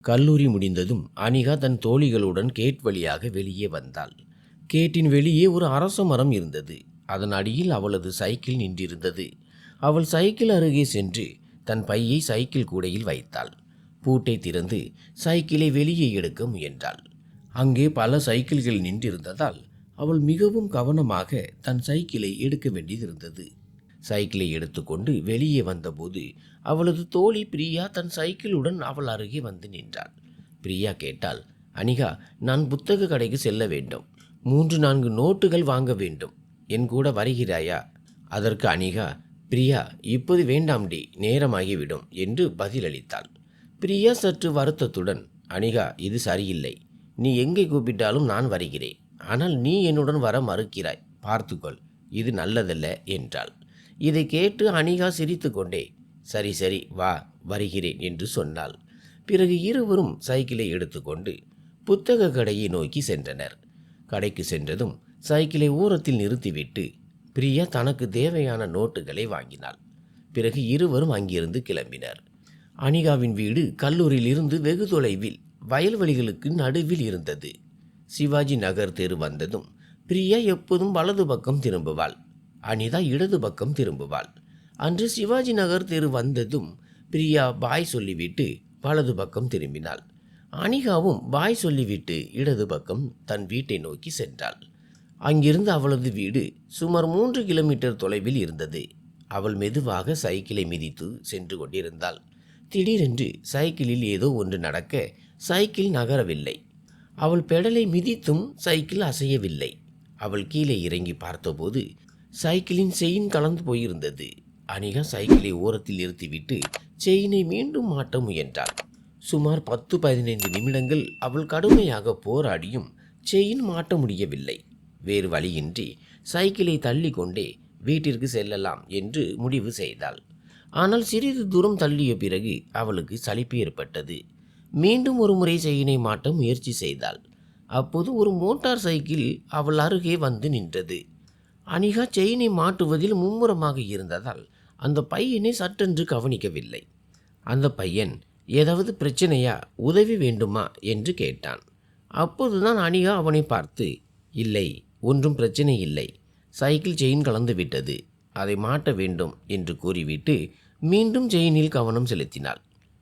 கல்லூரி முடிந்ததும் அனிகா தன் தோழிகளுடன் கேட் வழியாக வெளியே வந்தாள். கேட்டின் வெளியே ஒரு அரச மரம் இருந்தது. அதன் அடியில் அவளது சைக்கிள் நின்றிருந்தது. அவள் சைக்கிள் அருகே சென்று தன் பையை சைக்கிள் கூடையில் வைத்தாள். பூட்டை திறந்து சைக்கிளை வெளியே எடுக்க முயன்றாள். அங்கே பல சைக்கிள்கள் நின்றிருந்ததால் அவள் மிகவும் கவனமாக தன் சைக்கிளை எடுக்க வேண்டியதிருந்தது. சைக்கிளை எடுத்துக்கொண்டு வெளியே வந்தபோது அவளது தோழி பிரியா தன் சைக்கிளுடன் அவள் அருகே வந்து நின்றாள். பிரியா கேட்டாள், அனிகா, நான் புத்தக கடைக்கு செல்ல வேண்டும். 3-4 நோட்டுகள் வாங்க வேண்டும். என் கூட வருகிறாயா? அதற்கு அனிகா, பிரியா, இப்போது வேண்டாம்டி, நேரமாகிவிடும் என்று பதிலளித்தாள். பிரியா சற்று வருத்தத்துடன், அனிகா, இது சரியில்லை. நீ எங்கே கூப்பிட்டாலும் நான் வருகிறேன். ஆனால் நீ என்னுடன் வர மறுக்கிறாய். பார்த்துக்கொள், இது நல்லதல்ல என்றாள். இதை கேட்டு அனிகா சிரித்து கொண்டே, சரி சரி வா, வருகிறேன் என்று சொன்னாள். பிறகு இருவரும் சைக்கிளை எடுத்துக்கொண்டு புத்தக கடையை நோக்கி சென்றனர். கடைக்கு சென்றதும் சைக்கிளை ஓரத்தில் நிறுத்திவிட்டு பிரியா தனக்கு தேவையான நோட்டுகளை வாங்கினாள். பிறகு இருவரும் அங்கிருந்து கிளம்பினர். அனிகாவின் வீடு கல்லூரியில் இருந்து வெகு தொலைவில் வயல்வெளிகளுக்கு நடுவில் இருந்தது. சிவாஜி நகர் தெரு வந்ததும் பிரியா எப்போதும் வலது பக்கம் திரும்புவாள். அனிதா இடது பக்கம் திரும்புவாள். அன்று சிவாஜி நகர் தெரு வந்ததும் பிரியா பாய் சொல்லிவிட்டு வலது பக்கம் திரும்பினாள். அனிகாவும் பாய் சொல்லிவிட்டு இடது பக்கம் தன் வீட்டை நோக்கி சென்றாள். அங்கிருந்து அவளது வீடு சுமார் 3 கிலோமீட்டர் தொலைவில் இருந்தது. அவள் மெதுவாக சைக்கிளை மிதித்து சென்று கொண்டிருந்தாள். திடீரென்று சைக்கிளில் ஏதோ ஒன்று நடக்க சைக்கிள் நகரவில்லை. அவள் பெடலை மிதித்தும் சைக்கிள் அசையவில்லை. அவள் கீழே இறங்கி பார்த்தபோது சைக்கிளின் செயின் கலந்து போயிருந்தது. அனிகா சைக்கிளை ஓரத்தில் நிறுத்திவிட்டு செயினை மீண்டும் மாட்ட முயன்றாள். சுமார் 10-15 நிமிடங்கள் அவள் கடுமையாக போராடியும் செயின் மாட்ட முடியவில்லை. வேறு வழியின்றி சைக்கிளை தள்ளி கொண்டே வீட்டிற்கு செல்லலாம் என்று முடிவு செய்தாள். ஆனால் சிறிது தூரம் தள்ளிய பிறகு அவளுக்கு சலிப்பு ஏற்பட்டது. மீண்டும் ஒரு முறை செயினை மாட்ட முயற்சி செய்தாள். அப்போது ஒரு மோட்டார் சைக்கிள் அவள் அருகே வந்து நின்றது. அனிகா செயினை மாட்டுவதில் மும்முரமாக இருந்ததால் அந்த பையனை சட்டென்று கவனிக்கவில்லை. அந்த பையன், ஏதாவது பிரச்சனையா, உதவி வேண்டுமா என்று கேட்டான். அப்போதுதான் அனிகா அவனை பார்த்து, இல்லை, ஒன்றும் பிரச்சனை இல்லை, சைக்கிள் செயின் கலந்து விட்டது, அதை மாட்ட வேண்டும் என்று கூறிவிட்டு மீண்டும் செயினில் கவனம் செலுத்தினாள்.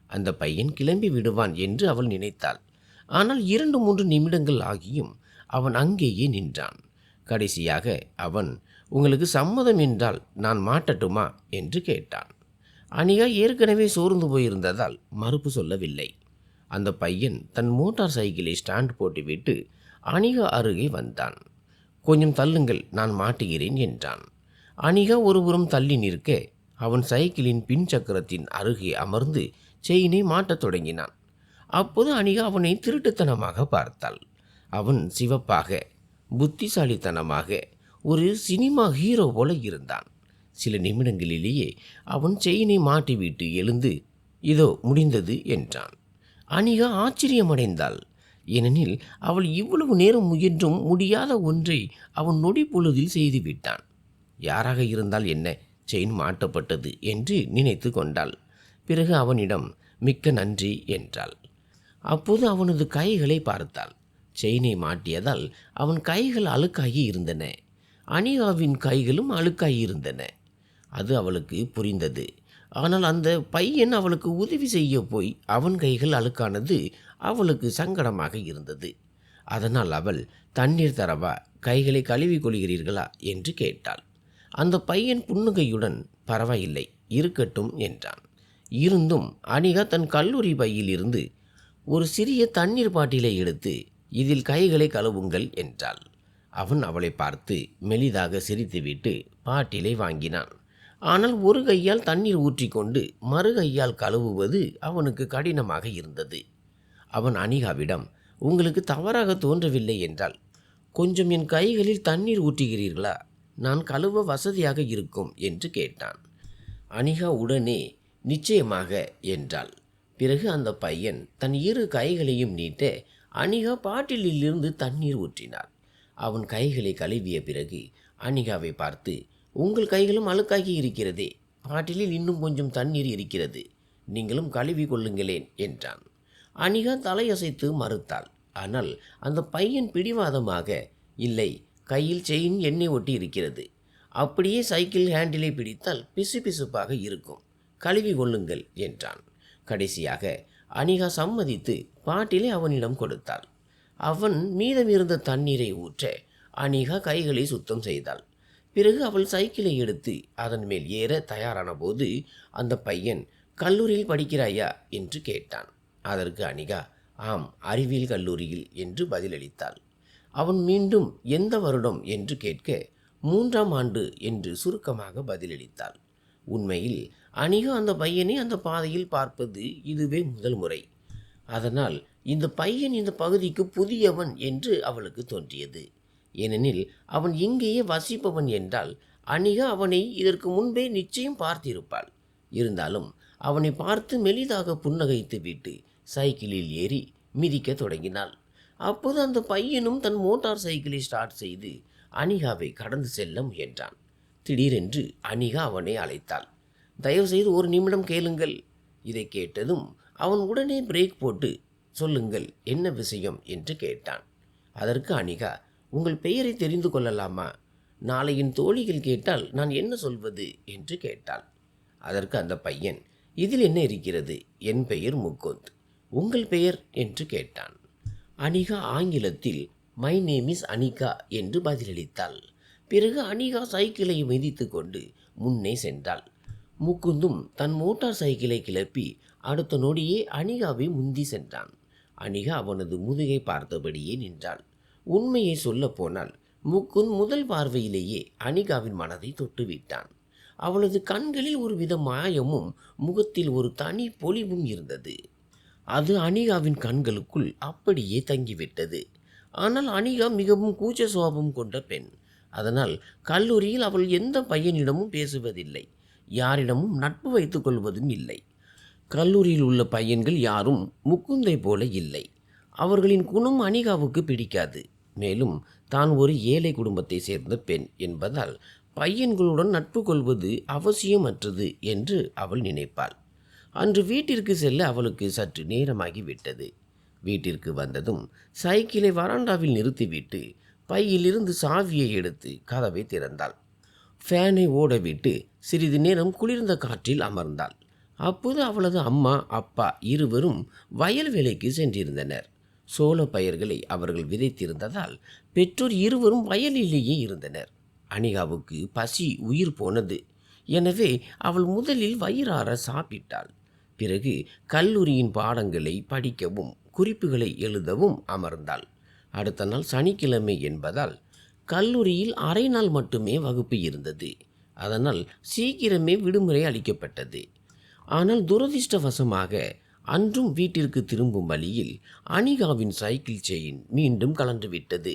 அந்த பையன் கிளம்பி விடுவான் என்று அவள் நினைத்தாள். ஆனால் 2-3 நிமிடங்கள் ஆகியும் அவன் அங்கேயே நின்றான். கடைசியாக அவன், உங்களுக்கு சம்மதம் என்றால் நான் மாட்டட்டுமா என்று கேட்டான். அனிகா ஏற்கனவே சோர்ந்து போயிருந்ததால் மறுப்பு சொல்லவில்லை. அந்த பையன் தன் மோட்டார் சைக்கிளை ஸ்டாண்ட் போட்டுவிட்டு அனிகா அருகே வந்தான். கொஞ்சம் தள்ளுங்கள், நான் மாட்டுகிறேன் என்றான். அனிகா ஒருபுறம் தள்ளி நிற்க அவன் சைக்கிளின் பின் சக்கரத்தின் அருகே அமர்ந்து செயினை மாட்டத் தொடங்கினான். அப்போது அனிகா அவனை திருட்டுத்தனமாக பார்த்தாள். அவன் சிவப்பாக, புத்திசாலித்தனமாக ஒரு சினிமா ஹீரோ போல இருந்தான். சில நிமிடங்களிலேயே அவன் செயினை மாட்டிவிட்டு எழுந்து, இதோ முடிந்தது என்றான். அனிகா ஆச்சரியமடைந்தாள். ஏனெனில் அவள் இவ்வளவு நேரம் முயன்றும் முடியாத ஒன்றை அவன் நொடி பொழுதில் செய்துவிட்டான். யாராக இருந்தால் என்ன, செயின் மாட்டப்பட்டது என்று நினைத்து கொண்டாள். பிறகு அவனிடம் மிக்க நன்றி என்றாள். அப்போது அவனது கைகளை பார்த்தாள். செயினை மாட்டியதால் அவன் கைகள் அழுக்காகி இருந்தன. அனிகாவின் கைகளும் அழுக்காகி இருந்தன. அது அவளுக்கு புரிந்தது. ஆனால் அந்த பையன் அவளுக்கு உதவி செய்ய போய் அவன் கைகள் அழுக்கானது அவளுக்கு சங்கடமாக இருந்தது. அதனால் அவள், தண்ணீர் தரவா, கைகளை கழுவி கொள்கிறீர்களா என்று கேட்டாள். அந்த பையன் புன்னகையுடன், பரவாயில்லை, இருக்கட்டும் என்றான். இருந்தும் அனிகா தன் கல்லூரி பையில் இருந்து ஒரு சிறிய தண்ணீர் பாட்டிலை எடுத்து, இதில் கைகளை கழுவுங்கள் என்றாள். அவன் அவளை பார்த்து மெலிதாக சிரித்துவிட்டு பாட்டிலை வாங்கினான். ஆனால் ஒரு கையால் தண்ணீர் ஊற்றிக்கொண்டு மறு கையால் கழுவுவது அவனுக்கு கடினமாக இருந்தது. அவன் அனிகாவிடம், உங்களுக்கு தவறாக தோன்றவில்லை என்றால் கொஞ்சம் என் கைகளில் தண்ணீர் ஊற்றுகிறீர்களா, நான் கழுவ வசதியாக இருக்கும் என்று கேட்டான். அனிகா உடனே நிச்சயமாக என்றாள். பிறகு அந்த பையன் தன் 2 கைகளையும் நீட்ட அனிகா பாட்டிலிருந்து தண்ணீர் ஊற்றினாள். அவன் கைகளை கழுவிய பிறகு அனிகாவை பார்த்து, உங்கள் கைகளும் அழுக்காகி இருக்கிறதே, பாட்டிலில் இன்னும் கொஞ்சம் தண்ணீர் இருக்கிறது, நீங்களும் கழுவி கொள்ளுங்களேன் என்றான். அனிகா தலையசைத்து மறுத்தாள். ஆனால் அந்த பையன் பிடிவாதமாக, இல்லை, கையில் செயின் எண்ணெய் ஒட்டி இருக்கிறது. அப்படியே சைக்கிள் ஹேண்டிலை பிடித்தால் பிசுபிசுப்பாக இருக்கும், கழுவி கொள்ளுங்கள் என்றான். கடைசியாக அனிகா சம்மதித்து பாட்டிலை அவனிடம் கொடுத்தாள். அவன் மீதமிருந்த தண்ணீரை ஊற்ற அனிகா கைகளை சுத்தம் செய்தாள். பிறகு அவள் சைக்கிளை எடுத்து அதன் மேல் ஏற தயாரான போது அந்த பையன், கல்லூரியில் படிக்கிறாயா என்று கேட்டான். அதற்கு அனிகா, ஆம், அறிவியல் கல்லூரியில் என்று பதிலளித்தாள். அவன் மீண்டும் எந்த வருடம் என்று கேட்க, 3ஆம் ஆண்டு என்று சுருக்கமாக பதிலளித்தாள். உண்மையில் அனிகா அந்த பையனை அந்த பாதையில் பார்ப்பது இதுவே முதல் முறை. அதனால் இந்த பையன் இந்த பகுதிக்கு புதியவன் என்று அவளுக்கு தோன்றியது. ஏனெனில் அவன் இங்கேயே வசிப்பவன் என்றால் அனிகா அவனை இதற்கு முன்பே நிச்சயம் பார்த்திருப்பாள். இருந்தாலும் அவனை பார்த்து மெலிதாக புன்னகைத்து விட்டு சைக்கிளில் ஏறி மிதிக்க தொடங்கினாள். அப்போது அந்த பையனும் தன் மோட்டார் சைக்கிளை ஸ்டார்ட் செய்து அனிகாவை கடந்து செல்ல முயன்றான். திடீரென்று அனிகா அவனை அழைத்தாள். தயவுசெய்து 1 நிமிடம் கேளுங்கள். இதை கேட்டதும் அவன் உடனே பிரேக் போட்டு, சொல்லுங்கள், என்ன விஷயம் என்று கேட்டான். அதற்கு அனிகா, உங்கள் பெயரை தெரிந்து கொள்ளலாமா? நாளை என் தோழிகள் கேட்டால் நான் என்ன சொல்வது என்று கேட்டாள். அதற்கு அந்த பையன், இதில் என்ன இருக்கிறது? என் பெயர் முகுந்த். உங்கள் பெயர் என்று கேட்டான். அனிகா ஆங்கிலத்தில் மை நேம் இஸ் அனிகா என்று பதிலளித்தாள். பிறகு அனிகா சைக்கிளை மிதித்து கொண்டு முன்னே சென்றாள். முகுந்தும் தன் மோட்டார் சைக்கிளை கிளப்பி அடுத்த நொடியே அனிகாவை முந்தி சென்றான். அனிகா அவனது முதுகை பார்த்தபடியே நின்றாள். உண்மையை சொல்ல போனால் முகுந்த் முதல் பார்வையிலேயே அனிகாவின் மனதை தொட்டுவிட்டான். அவளது கண்களில் ஒரு வித மாயமும் முகத்தில் ஒரு தனி பொலிவும் இருந்தது. அது அனிகாவின் கண்களுக்குள் அப்படியே தங்கிவிட்டது. ஆனால் அனிகா மிகவும் கூச்ச சுபாவம் கொண்ட பெண். அதனால் கல்லூரியில் அவள் எந்த பையனிடமும் பேசுவதில்லை, யாரிடமும் நட்பு வைத்துக் கொள்வதும் இல்லை. கல்லூரியில் உள்ள பையன்கள் யாரும் முகுந்தை போல இல்லை. அவர்களின் குணம் அனிகாவுக்கு பிடிக்காது. மேலும் தான் ஒரு ஏழை குடும்பத்தை சேர்ந்த பெண் என்பதால் பையன்களுடன் நட்பு கொள்வது அவசியமற்றது என்று அவள் நினைப்பாள். அன்று வீட்டிற்கு செல்ல அவளுக்கு சற்று நேரமாகிவிட்டது. வீட்டிற்கு வந்ததும் சைக்கிளை வராண்டாவில் நிறுத்திவிட்டு பையிலிருந்து சாவியை எடுத்து கதவை திறந்தாள். ஃபேனை ஓடவிட்டு சிறிது நேரம் குளிர்ந்த காற்றில் அமர்ந்தாள். அப்போது அவளது அம்மா, அப்பா இருவரும் வயல் வேலைக்கு சென்றிருந்தனர். சோள பயிர்களை அவர்கள் விதைத்திருந்ததால் பெற்றோர் இருவரும் வயலிலேயே இருந்தனர். அனிகாவுக்கு பசி உயிர் போனது. எனவே அவள் முதலில் வயிறார சாப்பிட்டாள். பிறகு கல்லூரியின் பாடங்களை படிக்கவும் குறிப்புகளை எழுதவும் அமர்ந்தாள். அடுத்த நாள் சனிக்கிழமை என்பதால் கல்லூரியில் அரை நாள் மட்டுமே வகுப்பு இருந்தது. அதனால் சீக்கிரமே விடுமுறை அளிக்கப்பட்டது. ஆனால் துரதிர்ஷ்டவசமாக அன்றும் வீட்டிற்கு திரும்பும் வழியில் அனிகாவின் சைக்கிள் செயின் மீண்டும் கலண்டுவிட்டது.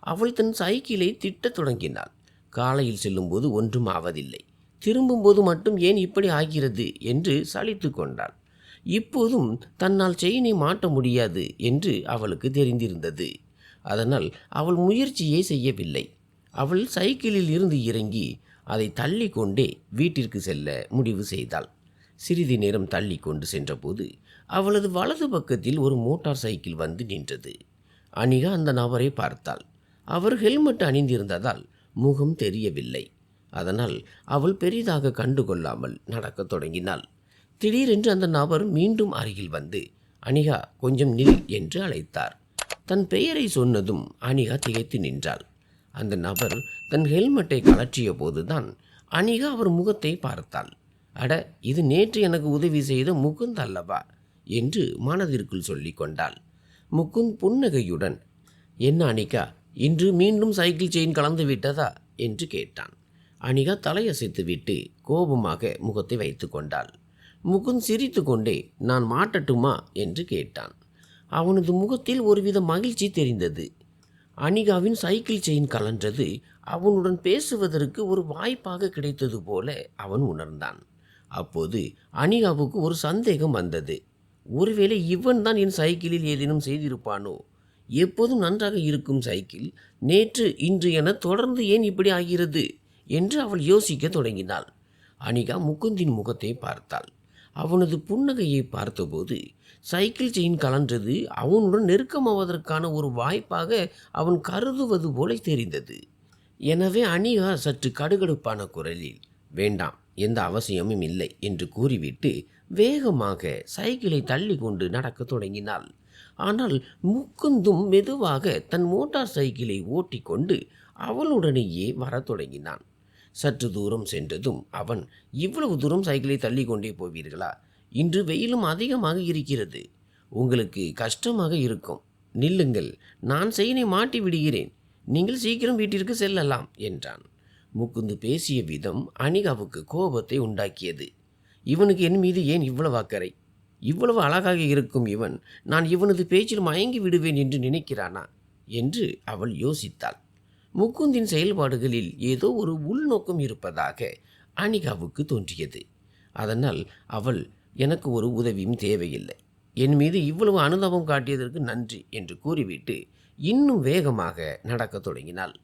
அவள் தன் சைக்கிளை திட்டத் தொடங்கினாள். காலையில் செல்லும்போது ஒன்றும் ஆவதில்லை, திரும்பும்போது மட்டும் ஏன் இப்படி ஆகிறது என்று சலித்து கொண்டாள். இப்போதும் தன்னால் செயினை மாட்ட முடியாது என்று அவளுக்கு தெரிந்திருந்தது. அதனால் அவள் முயற்சியே செய்யவில்லை. அவள் சைக்கிளில் இருந்து இறங்கி அதை தள்ளி கொண்டே வீட்டிற்கு செல்ல முடிவு செய்தாள். சிறிது நேரம் தள்ளி கொண்டு சென்றபோது அவளது வலது பக்கத்தில் ஒரு மோட்டார் சைக்கிள் வந்து நின்றது. அனிகா அந்த நபரை பார்த்தாள். அவர் ஹெல்மெட் அணிந்திருந்ததால் முகம் தெரியவில்லை. அதனால் அவள் பெரிதாக கண்டுகொள்ளாமல் நடக்கத் தொடங்கினாள். திடீரென்று அந்த நபர் மீண்டும் அருகில் வந்து, அனிகா, கொஞ்சம் நில் என்று அழைத்தார். தன் பெயரை சொன்னதும் அனிகா திகைத்து நின்றாள். அந்த நபர் தன் ஹெல்மெட்டை கழற்றிய போதுதான் அனிகா அவர் முகத்தை பார்த்தாள். அட, இது நேற்று எனக்கு உதவி செய்த முகுந்த் அல்லவா என்று மனதிற்குள் சொல்லி கொண்டாள். முகுந்த் புன்னகையுடன், என்ன அனிகா, இன்று மீண்டும் சைக்கிள் செயின் கலந்து விட்டதா என்று கேட்டான். அனிகா தலையசைத்து விட்டு கோபமாக முகத்தை வைத்து கொண்டாள். முகுந்த் சிரித்து கொண்டே, நான் மாட்டட்டுமா என்று கேட்டான். அவனது முகத்தில் ஒருவித மகிழ்ச்சி தெரிந்தது. அனிகாவின் சைக்கிள் செயின் கலன்றது அவனுடன் பேசுவதற்கு ஒரு வாய்ப்பாக கிடைத்தது போல அவன் உணர்ந்தான். அப்போது அனிகாவுக்கு ஒரு சந்தேகம் வந்தது. ஒருவேளை இவன் தான் என் சைக்கிளில் ஏதேனும் செய்திருப்பானோ? எப்போதும் நன்றாக இருக்கும் சைக்கிள் நேற்று இன்று என தொடர்ந்து ஏன் இப்படி ஆகிறது என்று அவள் யோசிக்க தொடங்கினாள். அனிகா முகுந்தின் முகத்தை பார்த்தாள். அவனது புன்னகையை பார்த்தபோது சைக்கிள் செயின் கலன்றது அவனுடன் நெருக்கமாவதற்கான ஒரு வாய்ப்பாக அவன் கருதுவது போல தெரிந்தது. எனவே அனிகா சற்று கடுகடுப்பான குரலில், வேண்டாம், எந்த அவசியமும் இல்லை என்று கூறிவிட்டு வேகமாக சைக்கிளை தள்ளி கொண்டு நடக்கத் தொடங்கினாள். ஆனால் முக்குந்தும் மெதுவாக தன் மோட்டார் சைக்கிளை ஓட்டிக்கொண்டு அவளுடனேயே வரத் தொடங்கினான். சற்று தூரம் சென்றதும் அவன், இவ்வளவு தூரம் சைக்கிளை தள்ளி கொண்டே போவீர்களா? இன்று வெயிலும் அதிகமாக இருக்கிறது. உங்களுக்கு கஷ்டமாக இருக்கும். நில்லுங்கள், நான் செயினை மாட்டி விடுகிறேன். நீங்கள் சீக்கிரம் வீட்டிற்கு செல்லலாம் என்றான். முக்குந்து பேசிய விதம் அனிகாவுக்கு கோபத்தை உண்டாக்கியது. இவனுக்கு என் மீது ஏன் இவ்வளவு அக்கறை? இவ்வளவு அழகாக இருக்கும் இவன், நான் இவனது பேச்சில் மயங்கி விடுவேன் என்று நினைக்கிறானா என்று அவள் யோசித்தாள். முக்குந்தின் செயல்பாடுகளில் ஏதோ ஒரு உள்நோக்கம் இருப்பதாக அனிகாவுக்கு தோன்றியது. அதனால் அவள், எனக்கு ஒரு உதவியும் தேவையில்லை, என் மீது இவ்வளவு அனுதாபம் காட்டியதற்கு நன்றி என்று கூறிவிட்டு இன்னும் வேகமாக நடக்கத் தொடங்கினாள்.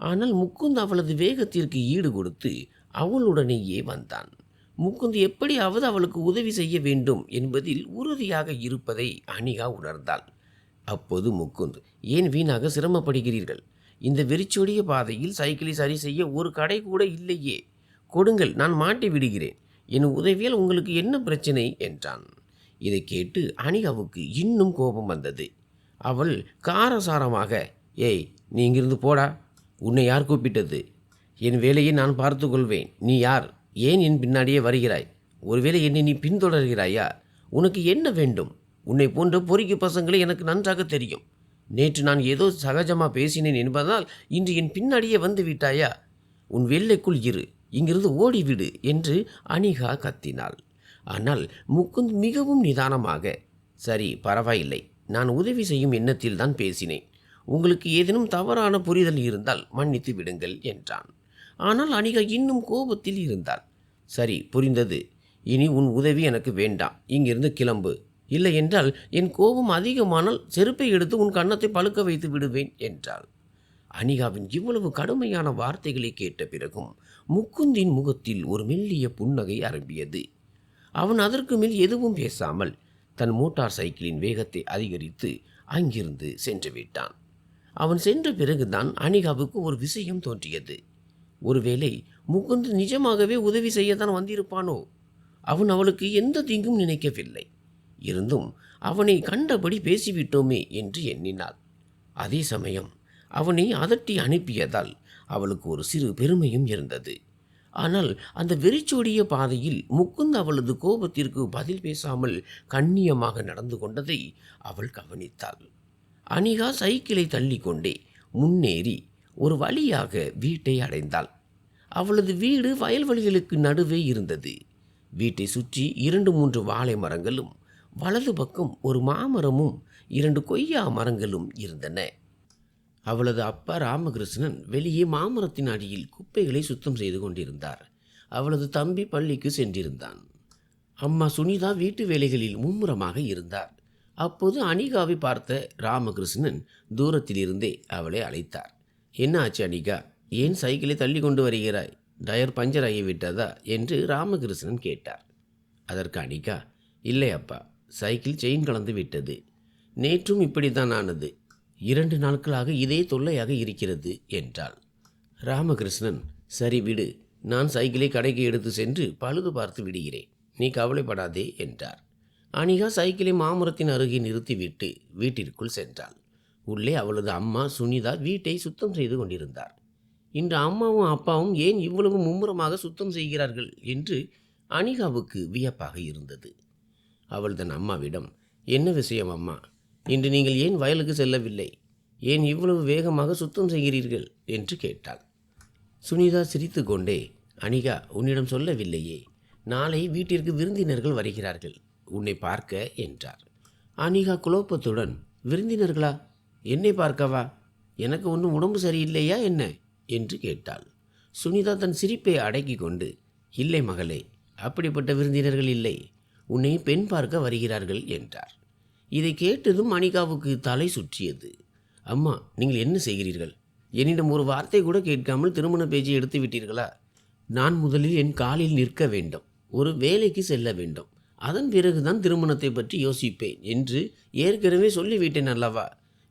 ஆனால் முக்குந்த் அவளது வேகத்திற்கு ஈடு கொடுத்து அவளுடனேயே வந்தான். முக்குந்த் எப்படியாவது அவளுக்கு உதவி செய்ய வேண்டும் என்பதில் உறுதியாக இருப்பதை அனிகா உணர்ந்தாள். அப்போது முக்குந்த், ஏன் வீணாக சிரமப்படுகிறீர்கள்? இந்த வெறிச்சொடிய பாதையில் சைக்கிளை சரி செய்ய ஒரு கடை கூட இல்லையே. கொடுங்கள், நான் மாட்டி விடுகிறேன். என் உதவியால் உங்களுக்கு என்ன பிரச்சனை என்றான். இதை கேட்டு அனிகாவுக்கு இன்னும் கோபம் வந்தது. அவள் காரசாரமாக, ஏய், நீ இங்கிருந்து போடா. உன்னை யார் கூப்பிட்டது? என் வேலையை நான் பார்த்து கொள்வேன். நீ யார்? ஏன் என் பின்னாடியே வருகிறாய்? ஒருவேளை என்னை நீ பின்தொடர்கிறாயா? உனக்கு என்ன வேண்டும்? உன்னை போன்ற பொறுக்கி பசங்களை எனக்கு நன்றாக தெரியும். நேற்று நான் ஏதோ சகஜமாக பேசினேன் என்பதால் இன்று என் பின்னாடியே வந்து விட்டாயா? உன் வெள்ளைக்குள் இரு, இங்கிருந்து ஓடிவிடு என்று அனிகா கத்தினாள். ஆனால் முக்குந்த் மிகவும் நிதானமாக, சரி, பரவாயில்லை, நான் உதவி செய்யும் எண்ணத்தில் தான் பேசினேன். உங்களுக்கு ஏதேனும் தவறான புரிதல் இருந்தால் மன்னித்து விடுங்கள் என்றான். ஆனால் அனிகா இன்னும் கோபத்தில் இருந்தாள். சரி, புரிந்தது. இனி உன் உதவி எனக்கு வேண்டாம். இங்கிருந்து கிளம்பு. இல்லை என்றால் என் கோபம் அதிகமானால் செருப்பை எடுத்து உன் கன்னத்தை பழுக்க வைத்து விடுவேன் என்றாள். அனிகாவின் இவ்வளவு கடுமையான வார்த்தைகளை கேட்ட பிறகும் முக்குந்தின் முகத்தில் ஒரு மெல்லிய புன்னகை அரம்பியது. அவன் அதற்கு மேல் எதுவும் பேசாமல் தன் மோட்டார் சைக்கிளின் வேகத்தை அதிகரித்து அங்கிருந்து சென்று விட்டான். அவன் சென்ற பிறகுதான் அனிகாவுக்கு ஒரு விஷயம் தோன்றியது. ஒருவேளை முகுந்த் நிஜமாகவே உதவி செய்யத்தான் வந்திருப்பானோ? அவன் அவளுக்கு எந்த தீங்கும் நினைக்கவில்லை. இருந்தும் அவனை கண்டபடி பேசிவிட்டோமே என்று எண்ணினாள். அதே சமயம் அவனை அதட்டி அனுப்பியதால் அவளுக்கு ஒரு சிறு பெருமையும் இருந்தது. ஆனால் அந்த வெறிச்சோடிய பாதையில் முகுந்த் அவளது கோபத்திற்கு பதில் பேசாமல் கண்ணியமாக நடந்து கொண்டதை அவள் கவனித்தாள். அனிகா சைக்கிளை தள்ளிக்கொண்டே முன்னேறி ஒரு வழியாக வீட்டை அடைந்தாள். அவளது வீடு வயல்வெளிகளுக்கு நடுவே இருந்தது. வீட்டை சுற்றி 2-3 வாழை மரங்களும் வலது பக்கம் ஒரு மாமரமும் 2 கொய்யா மரங்களும் இருந்தன. அவளது அப்பா ராமகிருஷ்ணன் வெளியே மாமரத்தின் அடியில் குப்பைகளை சுத்தம் செய்து கொண்டிருந்தார். அவளது தம்பி பள்ளிக்கு சென்றிருந்தான். அம்மா சுனிதா வீட்டு வேலைகளில் மும்முரமாக இருந்தார். அப்போது அனிகாவை பார்த்த ராமகிருஷ்ணன் தூரத்திலிருந்தே அவளை அழைத்தார். என்ன ஆச்சு அனிகா? ஏன் சைக்கிளை தள்ளி கொண்டு வருகிறாய்? டயர் பஞ்சர் ஆகிவிட்டதா என்று ராமகிருஷ்ணன் கேட்டார். அதற்கு அனிகா, இல்லை அப்பா, சைக்கிள் செயின் கலந்து விட்டது. நேற்றும் இப்படித்தான் ஆனது. 2 நாட்களாக இதே தொல்லையாக இருக்கிறது என்றாள். ராமகிருஷ்ணன், சரி விடு, நான் சைக்கிளை கடைக்கு எடுத்து சென்று பழுது பார்த்து விடுகிறேன், நீ கவலைப்படாதே என்றார். அனிகா சைக்கிளை மாமரத்தின் அருகே நிறுத்திவிட்டு வீட்டிற்குள் சென்றாள். உள்ளே அவளது அம்மா சுனிதா வீட்டை சுத்தம் செய்து கொண்டிருந்தார். இன்று அம்மாவும் அப்பாவும் ஏன் இவ்வளவு மும்முரமாக சுத்தம் செய்கிறார்கள் என்று அனிகாவுக்கு வியப்பாக இருந்தது. அவள் தன் அம்மாவிடம், என்ன விஷயம் அம்மா? இன்று நீங்கள் ஏன் வயலுக்கு செல்லவில்லை? ஏன் இவ்வளவு வேகமாக சுத்தம் செய்கிறீர்கள் என்று கேட்டாள். சுனிதா சிரித்து கொண்டே, அனிகா, உன்னிடம் சொல்லவில்லையே, நாளை வீட்டிற்கு விருந்தினர்கள் வருகிறார்கள், உன்னை பார்க்க என்றார். அனிகா குழப்பத்துடன், விருந்தினர்களா? என்னை பார்க்கவா? எனக்கு ஒன்றும் உடம்பு சரியில்லையா என்ன என்று கேட்டாள். சுனிதா தன் சிரிப்பை அடக்கி கொண்டு, இல்லை மகளே, அப்படிப்பட்ட விருந்தினர்கள் இல்லை, உன்னை பெண் பார்க்க வருகிறார்கள் என்றார். இதை கேட்டதும் அனிகாவுக்கு தலை சுற்றியது. அம்மா, நீங்கள் என்ன செய்கிறீர்கள்? என்னிடம் ஒரு வார்த்தை கூட கேட்காமல் திருமண பேச்சை எடுத்து விட்டீர்களா? நான் முதலில் என் காலில் நிற்க வேண்டும், ஒரு வேலைக்கு செல்ல வேண்டும், அதன் பிறகுதான் திருமணத்தை பற்றி யோசிப்பேன் என்று ஏற்கனவே சொல்லிவிட்டேன் அல்லவா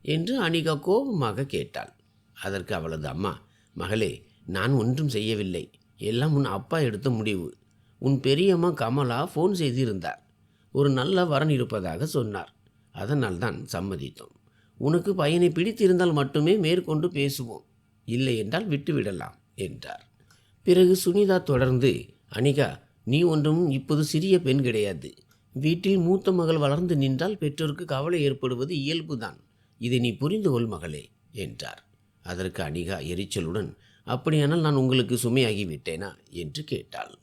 என்று அனிகா கோபமாக கேட்டாள். அதற்கு அவளது அம்மா, மகளே, நான் ஒன்றும் செய்யவில்லை, எல்லாம் உன் அப்பா எடுத்த முடிவு. உன் பெரியம்மா கமலா ஃபோன் செய்திருந்தார். ஒரு நல்ல வரன் இருப்பதாக சொன்னார். அதனால்தான் சம்மதித்தோம். உனக்கு பையனை பிடித்திருந்தால் மட்டுமே மேற்கொண்டு பேசுவோம், இல்லை என்றால் விட்டுவிடலாம் என்றார். பிறகு சுனிதா தொடர்ந்து, அனிகா, நீ ஒன்றும் இப்போது சிறிய பெண் கிடையாது. வீட்டில் மூத்த மகள் வளர்ந்து நின்றால் பெற்றோருக்கு கவலை ஏற்படுவது இயல்புதான். இதை நீ புரிந்து கொள் மகளே என்றார். அதற்கு அனிகா எரிச்சலுடன், அப்படியானால் நான் உங்களுக்கு சுமையாகிவிட்டேனா என்று கேட்டாள்.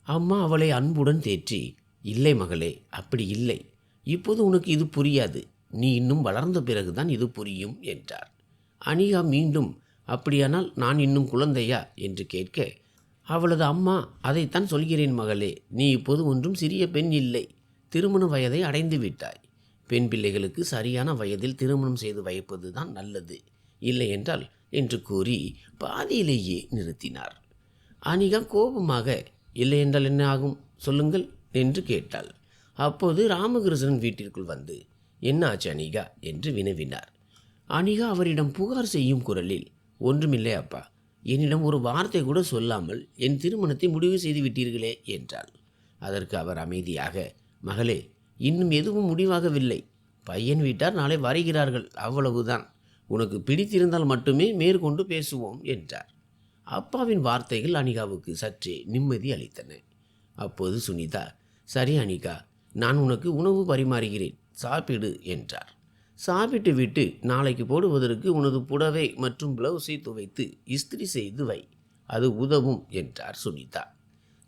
அம்மா அவளை அன்புடன் தேற்றி, இல்லை மகளே, அப்படி இல்லை. இப்போது உனக்கு இது புரியாது. நீ இன்னும் வளர்ந்த பிறகுதான் இது புரியும் என்றார். அனிகா மீண்டும், அப்படியானால் நான் இன்னும் குழந்தையா என்று கேட்க, அவளது அம்மா, அதைத்தான் சொல்கிறேன் மகளே, நீ இப்போது ஒன்றும் சிறிய பெண் இல்லை. திருமண வயதை அடைந்து விட்டாய். பெண் பிள்ளைகளுக்கு சரியான வயதில் திருமணம் செய்து வைப்பது தான் நல்லது, இல்லை என்றால் என்று கூறி பாதியிலேயே நிறுத்தினார். அனிகா கோபமாக, இல்லை என்றால் என்ன ஆகும் சொல்லுங்கள் என்று கேட்டாள். அப்போது ராமகிருஷ்ணன் வீட்டிற்குள் வந்து, என்ன ஆச்சு அனிகா என்று வினவினார். அனிகா அவரிடம் புகார் செய்யும் குரலில், ஒன்றுமில்லை அப்பா, என்னிடம் ஒரு வார்த்தை கூட சொல்லாமல் என் திருமணத்தை முடிவு செய்து விட்டீர்களே என்றாள். அதற்கு அவர் அமைதியாக, மகளே, இன்னும் எதுவும் முடிவாகவில்லை. பையன் வீட்டார் நாளை வருகிறார்கள், அவ்வளவுதான். உனக்கு பிடித்திருந்தால் மட்டுமே மேற்கொண்டு பேசுவோம் என்றார். அப்பாவின் வார்த்தைகள் அனிகாவுக்கு சற்றே நிம்மதி அளித்தன. அப்போது சுனிதா, சரி அனிகா, நான் உனக்கு உணவு பரிமாறுகிறேன், சாப்பிடு என்றார். சாப்பிட்டு விட்டு நாளைக்கு போடுவதற்கு உனது புடவை மற்றும் பிளவுஸை துவைத்து இஸ்திரி செய்து வை, அது உதவும் என்றார் சுனிதா.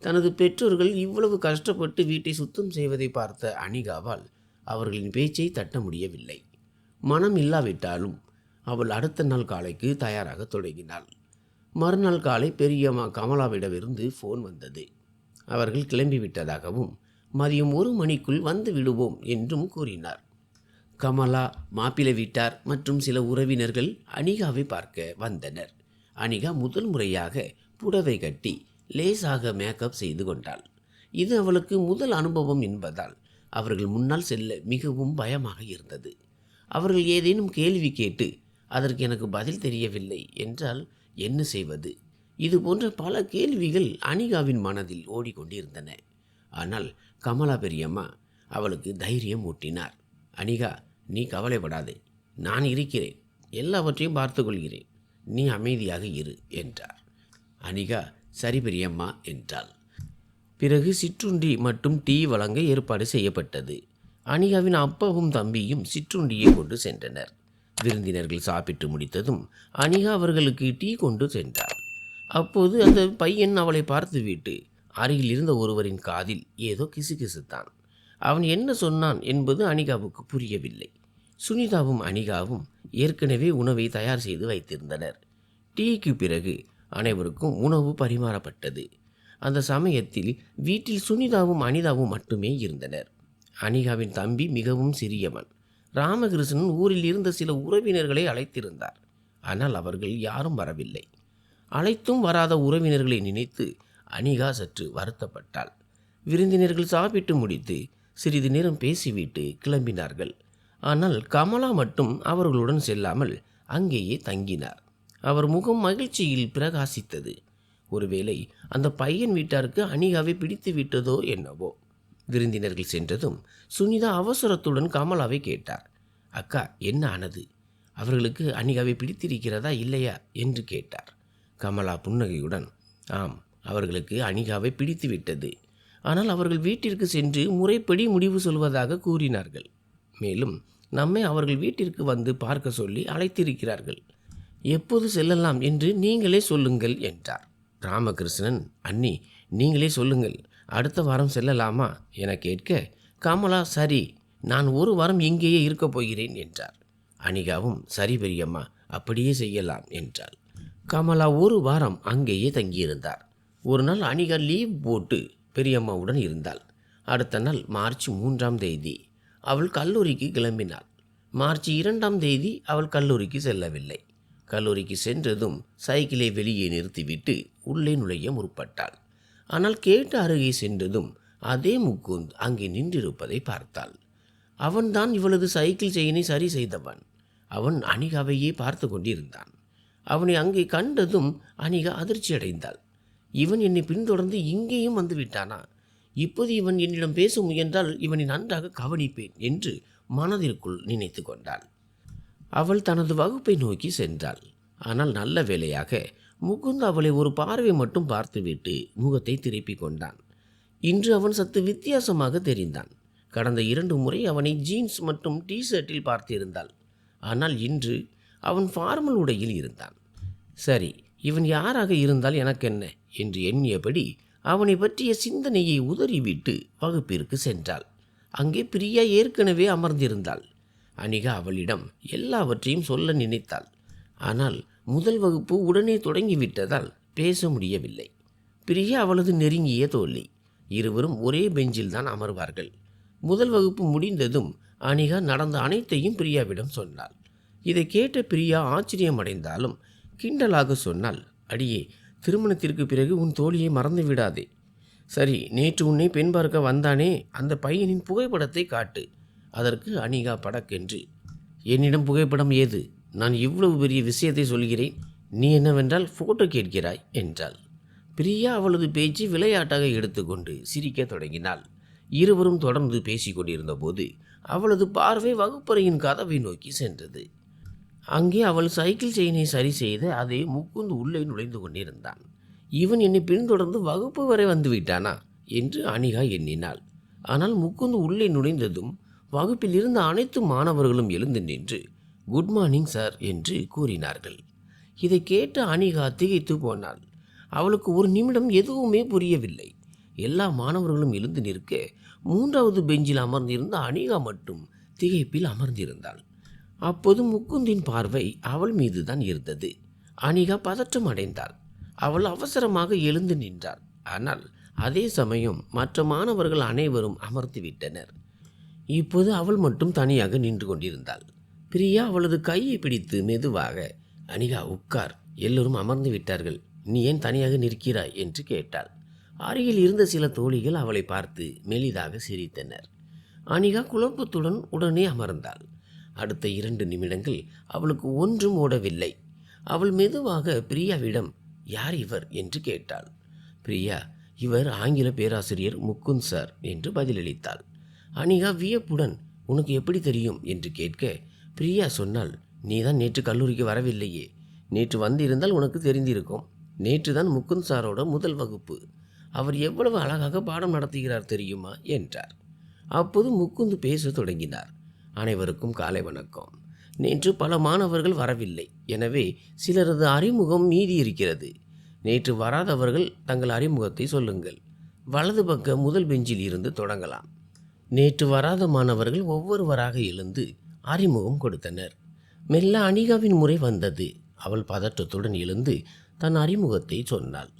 தனது பெற்றோர்கள் இவ்வளவு கஷ்டப்பட்டு வீட்டை சுத்தம் செய்வதை பார்த்த அனிகாவால் அவர்களின் பேச்சை தட்ட முடியவில்லை. மனம் இல்லாவிட்டாலும் அவள் அடுத்த நாள் காலைக்கு தயாராக தொடங்கினாள். மறுநாள் காலை பெரியம்மா கமலாவிடமிருந்து ஃபோன் வந்தது. அவர்கள் கிளம்பிவிட்டதாகவும் மதியம் 1 மணிக்குள் வந்து விடுவோம் என்றும் கூறினார். கமலா, மாப்பிள்ளை வீட்டார் மற்றும் சில உறவினர்கள் அனிகாவை பார்க்க வந்தனர். அனிகா முதல் முறையாக புடவை கட்டி லேசாக மேக்கப் செய்து கொண்டாள். இது அவளுக்கு முதல் அனுபவம் என்பதால் அவர்கள் முன்னால் செல்ல மிகவும் பயமாக இருந்தது. அவர்கள் ஏதேனும் கேள்வி கேட்டு அதற்கு எனக்கு பதில் தெரியவில்லை என்றால் என்ன செய்வது? இது போன்ற பல கேள்விகள் அனிகாவின் மனதில் ஓடிக்கொண்டிருந்தன. ஆனால் கமலா பெரியம்மா அவளுக்கு தைரியம் ஊட்டினார். அனிகா, நீ கவலைப்படாதே, நான் இருக்கிறேன், எல்லாவற்றையும் பார்த்து கொள்கிறேன், நீ அமைதியாக இரு என்றார். அனிகா, சரி பெரியம்மா என்றாள். பிறகு சிற்றுண்டி மற்றும் டீ வழங்க ஏற்பாடு செய்யப்பட்டது. அனிகாவின் அப்பாவும் தம்பியும் சிற்றுண்டியை கொண்டு சென்றனர். விருந்தினர்கள் சாப்பிட்டு முடித்ததும் அனிகா அவர்களுக்கு டீ கொண்டு சென்றாள். அப்போது அந்த பையன் அவளை பார்த்துவிட்டு அருகில் இருந்த ஒருவரின் காதில் ஏதோ கிசுகிசுத்தான். அவன் என்ன சொன்னான் என்பது அனிகாவுக்கு புரியவில்லை. சுனிதாவும் அனிகாவும் ஏற்கனவே உணவை தயார் செய்து வைத்திருந்தனர். டீக்கு பிறகு அனைவருக்கும் உணவு பரிமாறப்பட்டது. அந்த சமயத்தில் வீட்டில் சுனிதாவும் அனிதாவும் மட்டுமே இருந்தனர். அனிகாவின் தம்பி மிகவும் சிறியவன். ராமகிருஷ்ணன் ஊரில் இருந்த சில உறவினர்களை அழைத்திருந்தார். ஆனால் அவர்கள் யாரும் வரவில்லை. அழைத்தும் வராத உறவினர்களை நினைத்து அனிகா சற்று வருத்தப்பட்டாள். விருந்தினர்கள் சாப்பிட்டு முடித்து சிறிது நேரம் பேசிவிட்டு கிளம்பினார்கள். ஆனால் கமலா மட்டும் அவர்களுடன் செல்லாமல் அங்கேயே தங்கினார். அவர் முகம் மகிழ்ச்சியில் பிரகாசித்தது. ஒருவேளை அந்த பையன் வீட்டாருக்கு அனிகாவை பிடித்து விட்டதோ என்னவோ. விருந்தினர்கள் சென்றதும் சுனிதா அவசரத்துடன் கமலாவை கேட்டார். அக்கா, என்ன ஆனது? அவர்களுக்கு அனிகாவை பிடித்திருக்கிறதா இல்லையா என்று கேட்டார். கமலா புன்னகையுடன், ஆம், அவர்களுக்கு அனிகாவை பிடித்து விட்டது. ஆனால் அவர்கள் வீட்டிற்கு சென்று முறைப்படி முடிவு சொல்வதாக கூறினார்கள். மேலும் நம்மை அவர்கள் வீட்டிற்கு வந்து பார்க்க சொல்லி அழைத்திருக்கிறார்கள். எப்போது செல்லலாம் என்று நீங்களே சொல்லுங்கள் என்றார். ராமகிருஷ்ணன், அண்ணி, நீங்களே சொல்லுங்கள், அடுத்த வாரம் செல்லலாமா என கேட்க, கமலா, சரி, நான் 1 வாரம் இங்கேயே இருக்கப் போகிறேன் என்றார். அனிகாவும், சரி பெரியம்மா, அப்படியே செய்யலாம் என்றாள். கமலா 1 வாரம் அங்கேயே தங்கியிருந்தார். ஒரு நாள் அனிகா லீவ் போட்டு பெரியம்மாவுடன் இருந்தாள். அடுத்த நாள் மார்ச் 3ஆம் தேதி அவள் கல்லூரிக்கு கிளம்பினாள். மார்ச் 2ஆம் தேதி அவள் கல்லூரிக்கு செல்லவில்லை. கல்லூரிக்கு சென்றதும் சைக்கிளை வெளியே நிறுத்திவிட்டு உள்ளே நுழைய முற்பட்டாள். ஆனால் கேட்டு அருகே சென்றதும் அதே முகுந்த் அங்கே நின்றிருப்பதை பார்த்தாள். அவன்தான் இவளது சைக்கிள் செயினை சரி செய்தவன். அவன் அனிகாவையே பார்த்து கொண்டிருந்தான். அவனை அங்கே கண்டதும் அனிகா அதிர்ச்சியடைந்தாள். இவன் என்னை பின்தொடர்ந்து இங்கேயும் வந்து விட்டானா? இப்போது இவன் என்னிடம் பேச முயன்றால் இவனை நன்றாக கவனிப்பேன் என்று மனதிற்குள் நினைத்து கொண்டாள். அவள் தனது வகுப்பை நோக்கி சென்றாள். ஆனால் நல்ல வேளையாக முகுந்த் அவளை ஒரு பார்வை மட்டும் பார்த்துவிட்டு முகத்தை திருப்பிக் கொண்டான். இன்று அவன் சற்று வித்தியாசமாக தெரிந்தான். கடந்த 2 முறை அவனை ஜீன்ஸ் மற்றும் டிஷர்ட்டில் பார்த்திருந்தாள். ஆனால் இன்று அவன் ஃபார்மல் உடையில் இருந்தான். சரி, இவன் யாராக இருந்தால் எனக்கென்ன என்று எண்ணியபடி அவனை பற்றிய சிந்தனையை உதறிவிட்டு வகுப்பிற்கு சென்றாள். அங்கே பிரியா ஏற்கனவே அமர்ந்திருந்தாள். அனிகா அவளிடம் எல்லாவற்றையும் சொல்ல நினைத்தாள். ஆனால் முதல் வகுப்பு உடனே தொடங்கிவிட்டதால் பேச முடியவில்லை. பிரியா அவளது நெருங்கிய தோழி. இருவரும் ஒரே பெஞ்சில் தான் அமர்வார்கள். முதல் வகுப்பு முடிந்ததும் அனிகா நடந்த அனைத்தையும் பிரியாவிடம் சொன்னாள். இதை கேட்ட பிரியா ஆச்சரியமடைந்தாலும் கிண்டலாக சொன்னாள், அடியே, திருமணத்திற்கு பிறகு உன் தோழியை மறந்து விடாதே. சரி, நேற்று உன்னை பெண் பார்க்க வந்தானே, அந்த பையனின் புகைப்படத்தை காட்டு. அதற்கு அனிகா படக்கென்று, என்னிடம் புகைப்படம் ஏது? நான் இவ்வளவு பெரிய விஷயத்தை சொல்கிறேன், நீ என்னவென்றால் ஃபோட்டோ கேட்கிறாய் என்றாள். பிரியா அவளது பேச்சு விளையாட்டாக எடுத்துக்கொண்டு சிரிக்க தொடங்கினாள். இருவரும் தொடர்ந்து பேசிக் கொண்டிருந்த போது அவளது பார்வை வகுப்பறையின் கதவை நோக்கி சென்றது. அங்கே அவள் சைக்கிள் செயினை சரி செய்து அதே முகுந்த் உள்ளே நுழைந்து கொண்டிருந்தான். இவன் என்னை பின்தொடர்ந்து வகுப்பு வரை வந்து விட்டானா என்று அனிகா எண்ணினாள். ஆனால் முகுந்த் உள்ளே நுழைந்ததும் வகுப்பில் இருந்த அனைத்து மாணவர்களும் எழுந்து நின்று குட் மார்னிங் சார் என்று கூறினார்கள். இதை கேட்ட அனிகா திகைத்து போனாள். அவளுக்கு ஒரு நிமிடம் எதுவுமே புரியவில்லை. எல்லா மாணவர்களும் எழுந்து நிற்க 3வது பெஞ்சில் அமர்ந்திருந்த அனிகா மட்டும் திகைப்பில் அமர்ந்திருந்தாள். அப்போது முகுந்தின் பார்வை அவள் மீதுதான் இருந்தது. அனிகா பதற்றம் அடைந்தாள். அவள் அவசரமாக எழுந்து நின்றாள். ஆனால் அதே சமயம் மற்ற மாணவர்கள் அனைவரும் அமர்ந்து விட்டனர். இப்போது அவள் மட்டும் தனியாக நின்று கொண்டிருந்தாள். பிரியா அவளது கையை பிடித்து மெதுவாக, அனிகா உட்கார், எல்லோரும் அமர்ந்து விட்டார்கள், நீ ஏன் தனியாக நிற்கிறாய் என்று கேட்டாள். அருகில் இருந்த சில தோழிகள் அவளை பார்த்து மெலிதாக சிரித்தனர். அனிகா குழப்பத்துடன் உடனே அமர்ந்தாள். அடுத்த 2 நிமிடங்கள் அவளுக்கு ஒன்றும் ஓடவில்லை. அவள் மெதுவாக பிரியாவிடம், யார் இவர் என்று கேட்டாள். பிரியா, இவர் ஆங்கில பேராசிரியர் முகுந்த் சார் என்று பதிலளித்தாள். அனிகா வியப்புடன், உனக்கு எப்படி தெரியும் என்று கேட்க பிரியா சொன்னாள், நீதான் நேற்று கல்லூரிக்கு வரவில்லையே, நேற்று வந்திருந்தால் உனக்கு தெரிந்திருக்கும். நேற்று தான் முகுந்த் சாரோட முதல் வகுப்பு. அவர் எவ்வளவு அழகாக பாடம் நடத்துகிறார் தெரியுமா என்றார். அப்போது முகுந்த் பேச தொடங்கினார். அனைவருக்கும் காலை வணக்கம். நேற்று பல மாணவர்கள் வரவில்லை, எனவே சிலரது அறிமுகம் மீதி இருக்கிறது. நேற்று வராதவர்கள் தங்கள் அறிமுகத்தை சொல்லுங்கள். வலது பக்க முதல் பெஞ்சில் இருந்து தொடங்கலாம். நேற்று வராத மாணவர்கள் ஒவ்வொருவராக எழுந்து அறிமுகம் கொடுத்தனர். மெல்ல அனிகாவின் முறை வந்தது. அவள் பதற்றத்துடன் எழுந்து தன் அறிமுகத்தை சொன்னாள்.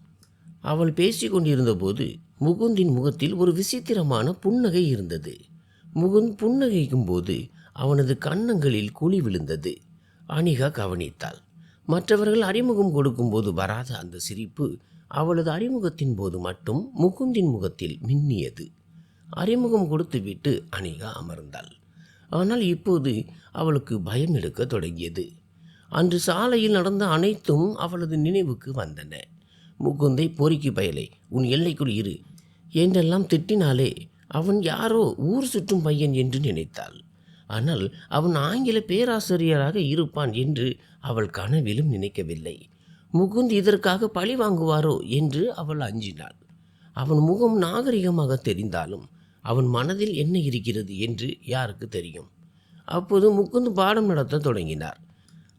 அவள் பேசிக் கொண்டிருந்த போது முகுந்தின் முகத்தில் ஒரு விசித்திரமான புன்னகை இருந்தது. முகுந்த் புன்னகைக்கும் போது அவனது கன்னங்களில் குழி விழுந்தது. அனிகா கவனித்தாள். மற்றவர்கள் அறிமுகம் கொடுக்கும்போது வராத அந்த சிரிப்பு அவளது அறிமுகத்தின் போது மட்டும் முகுந்தின் முகத்தில் மின்னியது. அறிமுகம் கொடுத்துவிட்டு அனிகா அமர்ந்தாள். ஆனால் இப்போது அவளுக்கு பயம் எடுக்க தொடங்கியது. அன்று சாலையில் நடந்த அனைத்தும் அவளது நினைவுக்கு வந்தன. முகுந்தை, பொறுக்கி பயலே, உன் எல்லைக்குள் இரு என்றெல்லாம் திட்டினாலே அவன் யாரோ ஊர் சுற்றும் பையன் என்று நினைத்தாள். ஆனால் அவன் ஆங்கில பேராசிரியராக இருப்பான் என்று அவள் கனவிலும் நினைக்கவில்லை. முகுந்த் இதற்காக பழி வாங்குவாரோ என்று அவள் அஞ்சினாள். அவன் முகம் நாகரிகமாக தெரிந்தாலும் அவன் மனதில் என்ன இருக்கிறது என்று யாருக்கு தெரியும்? அப்போது முகுந்த் பாடம் நடத்த தொடங்கினார்.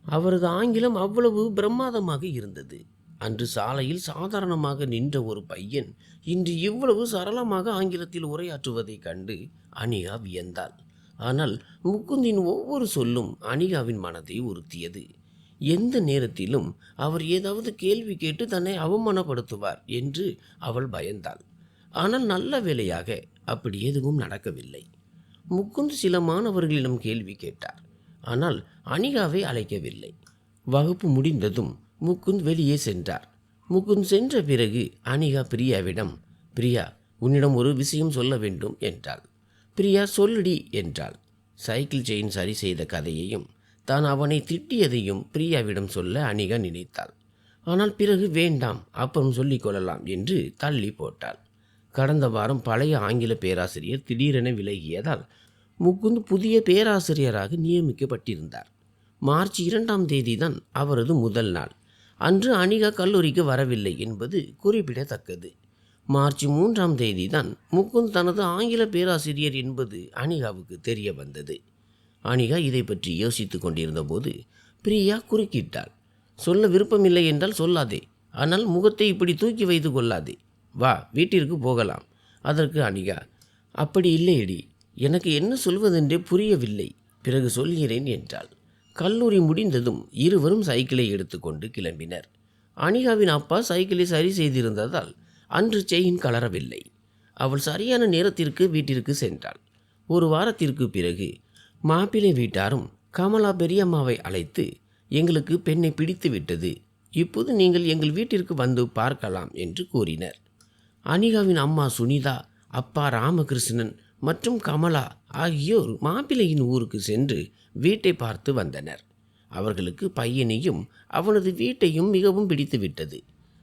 அவரது ஆங்கிலம் அவ்வளவு பிரமாதமாக இருந்தது. அன்று சாலையில் சாதாரணமாக நின்ற ஒரு பையன் இன்று இவ்வளவு சரளமாக ஆங்கிலத்தில் உரையாற்றுவதைக் கண்டு அனிகா வியந்தாள். ஆனால் முகுந்தின் ஒவ்வொரு சொல்லும் அனிகாவின் மனதை உறுத்தியது. எந்த நேரத்திலும் அவர் ஏதாவது கேள்வி கேட்டு தன்னை அவமானப்படுத்துவார் என்று அவள் பயந்தாள். ஆனால் நல்ல வேளையாக அப்படி எதுவும் நடக்கவில்லை. முகுந்த் சில மாணவர்களிடம் கேள்வி கேட்டார். ஆனால் அனிகாவை அழைக்கவில்லை. வகுப்பு முடிந்ததும் முகுந்த் வெளியே சென்றார். முகுந்த் சென்ற பிறகு அனிகா பிரியாவிடம், பிரியா, உன்னிடம் ஒரு விஷயம் சொல்ல வேண்டும் என்றாள். பிரியா சொல்லடி என்றாள். சைக்கிள் செயின் சரி செய்த கதையையும் தான் அவனை திட்டியதையும் பிரியாவிடம் சொல்ல அனிகா நினைத்தாள். ஆனால் பிறகு வேண்டாம், அப்புறம் சொல்லிக் கொள்ளலாம் என்று தள்ளி போட்டாள். கடந்த வாரம் பழைய ஆங்கில பேராசிரியர் திடீரென விலகியதால் முகுந்த் புதிய பேராசிரியராக நியமிக்கப்பட்டிருந்தார். மார்ச் 2ஆம் தேதி தான் அவரது முதல் நாள். அன்று அனிகா கல்லூரிக்கு வரவில்லை என்பது குறிப்பிடத்தக்கது. மார்ச் 3ஆம் தேதி தான் முகுந்த் தனது ஆங்கில பேராசிரியர் என்பது அனிகாவுக்கு தெரிய வந்தது. அனிகா இதை பற்றி யோசித்து கொண்டிருந்த போது பிரியா குறுக்கிட்டாள். சொல்ல விருப்பமில்லை என்றால் சொல்லாதே, ஆனால் முகத்தை இப்படி தூக்கி வைத்து கொள்ளாதே. வா, வீட்டிற்கு போகலாம். அதற்கு அனிகா, அப்படி இல்லையடி, எனக்கு என்ன சொல்வதென்றே புரியவில்லை, பிறகு சொல்கிறேன் என்றாள். கல்லூரி முடிந்ததும் இருவரும் சைக்கிளை எடுத்துக்கொண்டு கிளம்பினர். அனிகாவின் அப்பா சைக்கிளை சரி செய்திருந்ததால் அன்று செயின் கலரவில்லை. அவள் சரியான நேரத்திற்கு வீட்டிற்கு சென்றாள். ஒரு வாரத்திற்கு பிறகு மாப்பிள்ளை வீட்டாரும் கமலா பெரியம்மாவை அழைத்து, எங்களுக்கு பெண்ணை பிடித்து விட்டது, இப்போது நீங்கள் எங்கள் வீட்டிற்கு வந்து பார்க்கலாம் என்று கூறினர். அனிகாவின் அம்மா சுனிதா, அப்பா ராமகிருஷ்ணன் மற்றும் கமலா ஆகியோர் மாப்பிள்ளையின் ஊருக்கு சென்று வீட்டை பார்த்து வந்தனர். அவர்களுக்கு பையனையும் அவனது வீட்டையும் மிகவும் பிடித்துவிட்டது.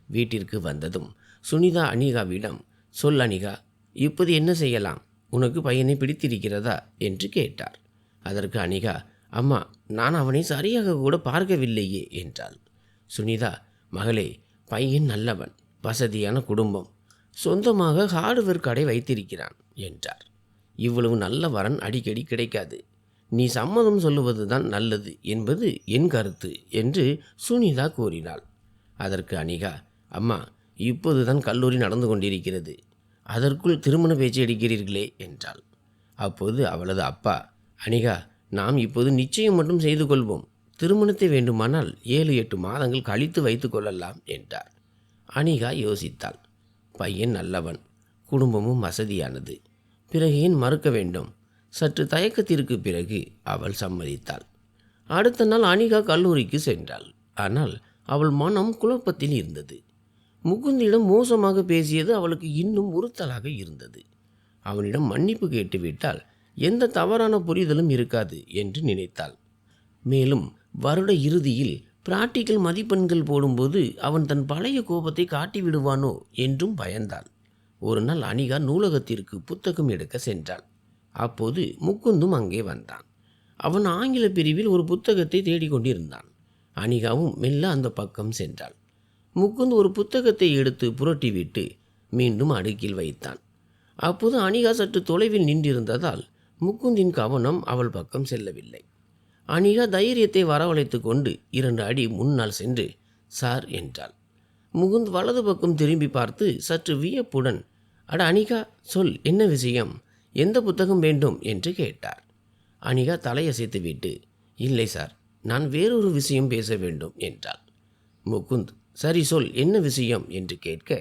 வீட்டிற்கு வந்ததும் சுனிதா அனிகாவிடம், சொல் அனிகா, இப்போது என்ன செய்யலாம், உனக்கு பையனை பிடித்திருக்கிறதா என்று கேட்டார். அதற்கு அனிகா, அம்மா, நான் அவனை சரியாக கூட பார்க்கவில்லையே என்றாள். சுனிதா, மகளே, பையன் நல்லவன், வசதியான குடும்பம், சொந்தமாக ஹார்ட்வேர் கடை வைத்திருக்கிறான் என்றார். இவ்வளவு நல்ல வரன் அடிக்கடி கிடைக்காது. நீ சம்மதம் சொல்லுவதுதான் நல்லது என்பது என் கருத்து என்று சுனிதா கூறினாள். அதற்கு அனிகா, அம்மா, இப்போதுதான் கல்லூரி நடந்து கொண்டிருக்கிறது, அதற்குள் திருமண பேச்சு எடுக்கிறீர்களே என்றாள். அப்போது அவளது அப்பா, அனிகா, நாம் இப்போது நிச்சயம் மட்டும் செய்து கொள்வோம், திருமணத்தை வேண்டுமானால் 7-8 மாதங்கள் கழித்து வைத்து கொள்ளலாம் என்றார். அனிகா யோசித்தாள். பையன் நல்லவன், குடும்பமும் வசதியானது, பிறகு ஏன் மறுக்க வேண்டும்? சற்று தயக்கத்திற்கு பிறகு அவள் சம்மதித்தாள். அடுத்த நாள் அனிகா கல்லூரிக்கு சென்றாள். ஆனால் அவள் மனம் குழப்பத்தில் இருந்தது. முகுந்திடம் மோசமாக பேசியது அவளுக்கு இன்னும் உறுத்தலாக இருந்தது. அவனிடம் மன்னிப்பு கேட்டுவிட்டால் எந்த தவறான புரிதலும் இருக்காது என்று நினைத்தாள். மேலும் வருட இறுதியில் பிராக்டிக்கல் மதிப்பெண்கள் போடும்போது அவன் தன் பழைய கோபத்தை காட்டிவிடுவானோ என்றும் பயந்தாள். ஒரு நாள் அனிகா நூலகத்திற்கு புத்தகம் எடுக்க சென்றாள். அப்போது முகுந்தும் அங்கே வந்தான். அவன் ஆங்கில பிரிவில் ஒரு புத்தகத்தை தேடிக்கொண்டிருந்தான். அனிகாவும் மெல்ல அந்த பக்கம் சென்றாள். முகுந்த் ஒரு புத்தகத்தை எடுத்து புரட்டிவிட்டு மீண்டும் அடுக்கில் வைத்தான். அப்போது அனிகா சற்று தொலைவில் நின்றிருந்ததால் முகுந்தின் கவனம் அவள் பக்கம் செல்லவில்லை. அனிகா தைரியத்தை வரவழைத்து கொண்டு 2 அடி முன்னால் சென்று சார் என்றாள். முகுந்த் வலது பக்கம் திரும்பி பார்த்து சற்று வியப்புடன், அட அனிகா, சொல், என்ன விஷயம், எந்த புத்தகம் வேண்டும் என்று கேட்டார். அனிகா தலையசைத்துவிட்டு, இல்லை சார், நான் வேறொரு விஷயம் பேச வேண்டும் என்றாள். முகுந்த், சரி சொல், என்ன விஷயம் என்று கேட்க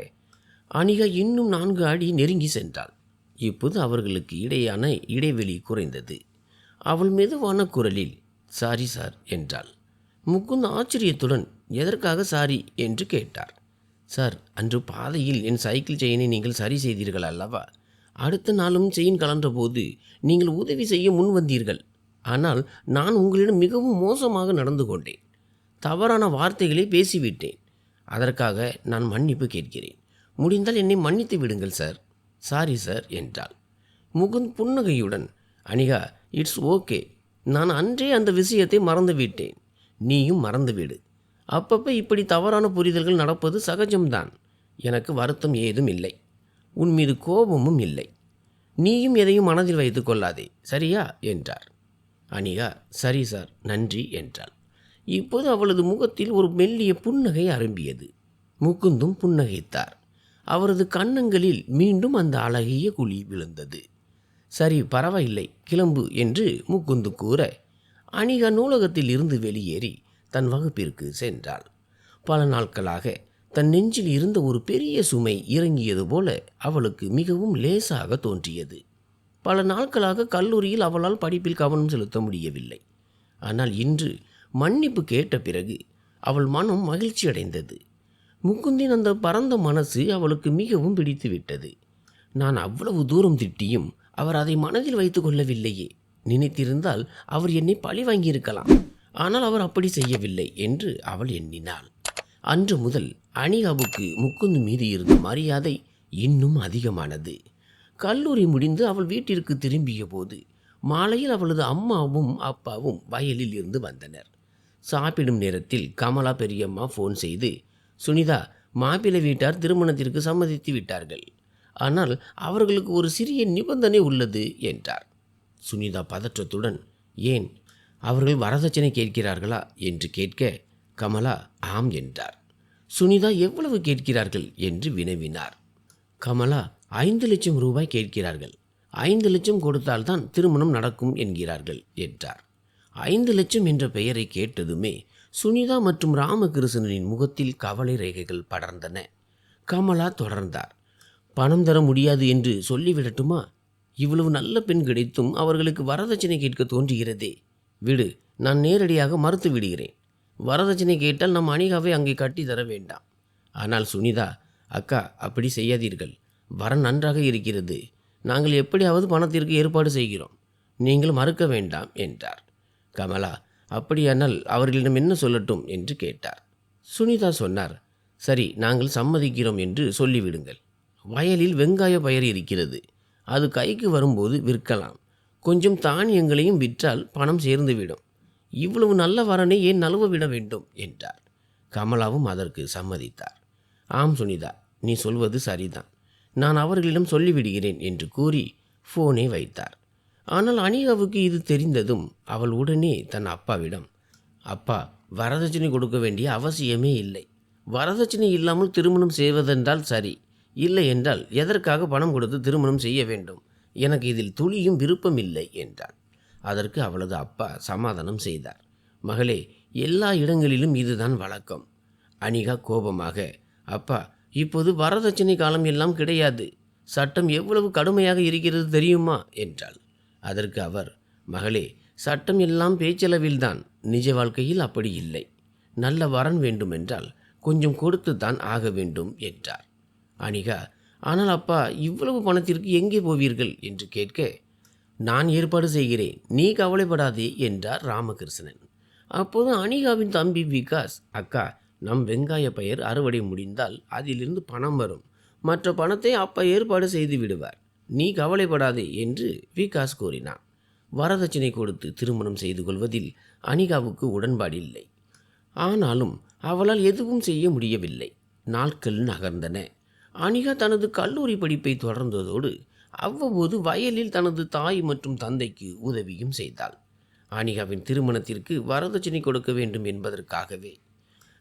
அனிகா இன்னும் 4 அடி நெருங்கி சென்றாள். இப்போது அவர்களுக்கு இடையான இடைவெளி குறைந்தது. அவள் மெதுவான குரலில் சாரி சார் என்றாள். முகுந்த் ஆச்சரியத்துடன், எதற்காக சாரி என்று கேட்டார். சார், அன்று பாதையில் என் சைக்கிள் செயினை நீங்கள் சரி செய்தீர்கள் அல்லவா? அடுத்த நாளும் செயின் கலன்ற போது நீங்கள் உதவி செய்ய முன் வந்தீர்கள். ஆனால் நான் உங்களிடம் மிகவும் மோசமாக நடந்து கொண்டேன், தவறான வார்த்தைகளை பேசிவிட்டேன். அதற்காக நான் மன்னிப்பு கேட்கிறேன். முடிந்தால் என்னை மன்னித்து விடுங்கள் சார். சாரி சார் என்றாள். முகுந்த் புன்னகையுடன், அனிகா, இட்ஸ் ஓகே, நான் அன்றே அந்த விஷயத்தை மறந்துவிட்டேன், நீயும் மறந்துவிடு. அப்பப்போ இப்படி தவறான புரிதல்கள் நடப்பது சகஜம்தான். எனக்கு வருத்தம் ஏதும் இல்லை, உன் மீது கோபமும் இல்லை. நீயும் எதையும் மனதில் வைத்து கொள்ளாதே, சரியா என்றார். அனிகா, சரி சார், நன்றி என்றாள். இப்போது அவளது முகத்தில் ஒரு மெல்லிய புன்னகை அரும்பியது. முகுந்தும் புன்னகைத்தார். அவரது கன்னங்களில் மீண்டும் அந்த அழகிய குழி விழுந்தது. சரி, பரவாயில்லை, கிளம்பு என்று முகுந்து கூற அனிகா நூலகத்தில் இருந்து வெளியேறி தன் வகுப்பிற்கு சென்றாள். பல நாட்களாக தன் நெஞ்சில் இருந்த ஒரு பெரிய சுமை இறங்கியது போல அவளுக்கு மிகவும் லேசாக தோன்றியது. பல நாட்களாக கல்லூரியில் அவளால் படிப்பில் கவனம் செலுத்த முடியவில்லை. ஆனால் இன்று மன்னிப்பு கேட்ட பிறகு அவள் மனம் மகிழ்ச்சி அடைந்தது. முகுந்தின் அந்த பரந்த மனசு அவளுக்கு மிகவும் பிடித்துவிட்டது. நான் அவ்வளவு தூரம் திட்டியும் அவர் அதை மனதில் வைத்து கொள்ளவில்லையே. நினைத்திருந்தால் அவர் என்னை பழி வாங்கியிருக்கலாம். ஆனால் அவர் அப்படி செய்யவில்லை என்று அவள் எண்ணினாள். அன்று முதல் அனிகாவுக்கு முகுந்த் மீது இருந்த மரியாதை இன்னும் அதிகமானது. கல்லூரி முடிந்து அவள் வீட்டிற்கு திரும்பிய போது மாலையில் அவளது அம்மாவும் அப்பாவும் வயலில் இருந்து வந்தனர். சாப்பிடும் நேரத்தில் கமலா பெரியம்மா ஃபோன் செய்து, சுனிதா, மாப்பிள்ளை வீட்டார் திருமணத்திற்கு சம்மதித்து விட்டார்கள். ஆனால் அவர்களுக்கு ஒரு சிறிய நிபந்தனை உள்ளது என்றார். சுனிதா பதற்றத்துடன், ஏன், அவர்கள் வரதட்சணை கேட்கிறார்களா என்று கேட்க, கமலா ஆம் என்றார். சுனிதா எவ்வளவு கேட்கிறார்கள் என்று வினவினார். கமலா 5 லட்சம் ரூபாய் கேட்கிறார்கள். 5 லட்சம் கொடுத்தால்தான் திருமணம் நடக்கும் என்கிறார்கள் என்றார். 5 லட்சம் என்ற பெயரை கேட்டதுமே சுனிதா மற்றும் ராமகிருஷ்ணனின் முகத்தில் கவலை ரேகைகள் படர்ந்தன. கமலா தொடர்ந்தார், பணம் தர முடியாது என்று சொல்லிவிடட்டுமா? இவ்வளவு நல்ல பெண் கிடைத்தும் அவர்களுக்கு வரதட்சணை கேட்க தோன்றுகிறதே. விடு, நான் நேரடியாக மறுத்து விடுகிறேன். வரதட்சணை கேட்டால் நம் அனிகாவை அங்கே கட்டி தர வேண்டாம். ஆனால் சுனிதா, அக்கா, அப்படி செய்யாதீர்கள். வரன் நன்றாக இருக்கிறது. நாங்கள் எப்படியாவது பணத்திற்கு ஏற்பாடு செய்கிறோம். நீங்கள் மறுக்க வேண்டாம் என்றார். கமலா, அப்படியானால் அவர்களிடம் என்ன சொல்லட்டும் என்று கேட்டார். சுனிதா சொன்னார், சரி, நாங்கள் சம்மதிக்கிறோம் என்று சொல்லிவிடுங்கள். வயலில் வெங்காய பயிர் இருக்கிறது. அது கைக்கு வரும்போது விற்கலாம். கொஞ்சம் தானியங்களையும் விற்றால் பணம் சேர்ந்துவிடும். இவ்வளவு நல்ல வரனை ஏன் நழுவ விட வேண்டும் என்றார். கமலாவும் அதற்கு சம்மதித்தார். ஆம் சுனிதா, நீ சொல்வது சரிதான். நான் அவர்களிடம் சொல்லிவிடுகிறேன் என்று கூறி ஃபோனை வைத்தார். ஆனால் அனிகாவுக்கு இது தெரிந்ததும் அவள் உடனே தன் அப்பாவிடம், அப்பா, வரதட்சணை கொடுக்க வேண்டிய அவசியமே இல்லை. வரதட்சணை இல்லாமல் திருமணம் செய்வதென்றால் சரி, இல்லை என்றால் எதற்காக பணம் கொடுத்து திருமணம் செய்ய வேண்டும்? எனக்கு இதில் துளியும் விருப்பம் இல்லை என்றான். அதற்கு அவளது அப்பா சமாதானம் செய்தார். மகளே, எல்லா இடங்களிலும் இதுதான் வழக்கம். அனிகா கோபமாக, அப்பா, இப்போது வரதட்சணை காலம் எல்லாம் கிடையாது. சட்டம் எவ்வளவு கடுமையாக இருக்கிறது தெரியுமா என்றாள். அதற்கு அவர், மகளே, சட்டம் எல்லாம் பேச்சளவில்தான், நிஜ வாழ்க்கையில் அப்படி இல்லை. நல்ல வரன் வேண்டுமென்றால் கொஞ்சம் கொடுத்துத்தான் ஆக வேண்டும் என்றார். அனிகா, ஆனால் அப்பா, இவ்வளவு பணத்திற்கு எங்கே போவீர்கள் என்று கேட்க, நான் ஏற்பாடு செய்கிறேன், நீ கவலைப்படாதே என்றார் ராமகிருஷ்ணன். அப்போது அனிகாவின் தம்பி விகாஸ், அக்கா, நம் வெங்காய பயிர் அறுவடை முடிந்தால் அதிலிருந்து பணம் வரும். மற்ற பணத்தை அப்பா ஏற்பாடு செய்து விடுவார். நீ கவலைப்படாதே என்று விகாஸ் கூறினான். வரதட்சணை கொடுத்து திருமணம் செய்து கொள்வதில் அனிகாவுக்கு உடன்பாடில்லை. ஆனாலும் அவளால் எதுவும் செய்ய முடியவில்லை. நாட்கள் நகர்ந்தன. அனிகா தனது கல்லூரி படிப்பை தொடர்ந்ததோடு அவ்வப்போது வயலில் தனது தாய் மற்றும் தந்தைக்கு உதவியும் செய்தாள். அனிகாவின் திருமணத்திற்கு வரதட்சணை கொடுக்க வேண்டும் என்பதற்காகவே.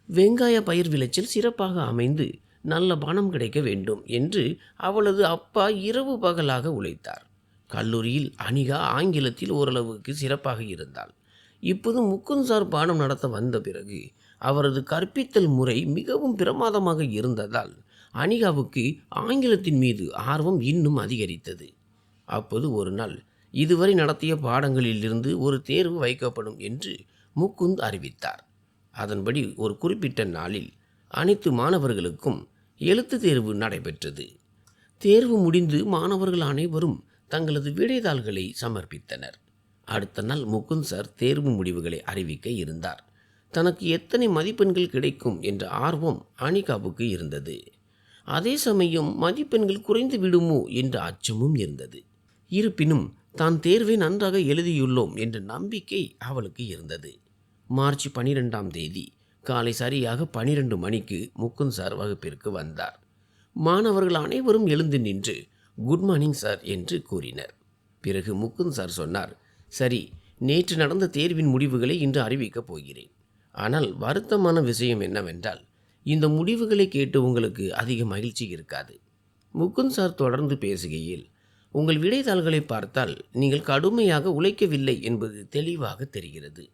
வெங்காய பயிர் விளைச்சல் சிறப்பாக அமைந்து நல்ல பணம் கிடைக்க வேண்டும் என்று அவளது அப்பா இரவு பகலாக உழைத்தார். கல்லூரியில் அனிகா ஆங்கிலத்தில் ஓரளவுக்கு சிறப்பாக இருந்தாள். இப்போது முகுந்த் சார் பாடம் நடத்த வந்த பிறகு அவரது கற்பித்தல் முறை மிகவும் பிரமாதமாக இருந்ததால் அனிகாவுக்கு ஆங்கிலத்தின் மீது ஆர்வம் இன்னும் அதிகரித்தது. அப்போது ஒரு நாள், இதுவரை நடத்திய பாடங்களிலிருந்து ஒரு தேர்வு வைக்கப்படும் என்று முகுந்த் அறிவித்தார். அதன்படி ஒரு குறிப்பிட்ட நாளில் அனைத்து மாணவர்களுக்கும் எழுத்து தேர்வு நடைபெற்றது. தேர்வு முடிந்து மாணவர்கள் அனைவரும் தங்களது விடைத்தாள்களை சமர்ப்பித்தனர். அடுத்த நாள் முகுந்த் சார் தேர்வு முடிவுகளை அறிவிக்க இருந்தார். தனக்கு எத்தனை மதிப்பெண்கள் கிடைக்கும் என்ற ஆர்வம் அனிகாவுக்கு இருந்தது. அதே சமயம் மதிப்பெண்கள் குறைந்து விடுமோ என்ற அச்சமும் இருந்தது. இருப்பினும் தான் தேர்வை நன்றாக எழுதியுள்ளோம் என்ற நம்பிக்கை அவளுக்கு இருந்தது. மார்ச் 12ஆம் தேதி காலை சரியாக 12 மணிக்கு முகுந்த் சார் வகுப்பிற்கு வந்தார். மாணவர்கள் அனைவரும் எழுந்து நின்று குட் மார்னிங் சார் என்று கூறினர். பிறகு முகுந்த் சார் சொன்னார், சரி, நேற்று நடந்த தேர்வின் முடிவுகளை இன்று அறிவிக்கப் போகிறேன். ஆனால் வருத்தமான விஷயம் என்னவென்றால், இந்த முடிவுகளை கேட்டு உங்களுக்கு அதிக மகிழ்ச்சி இருக்காது. முகுந்த் சார் தொடர்ந்து பேசுகையில், உங்கள் விடைத்தாள்களை பார்த்தால் நீங்கள் கடுமையாக உழைக்கவில்லை என்பது தெளிவாக தெரிகிறது.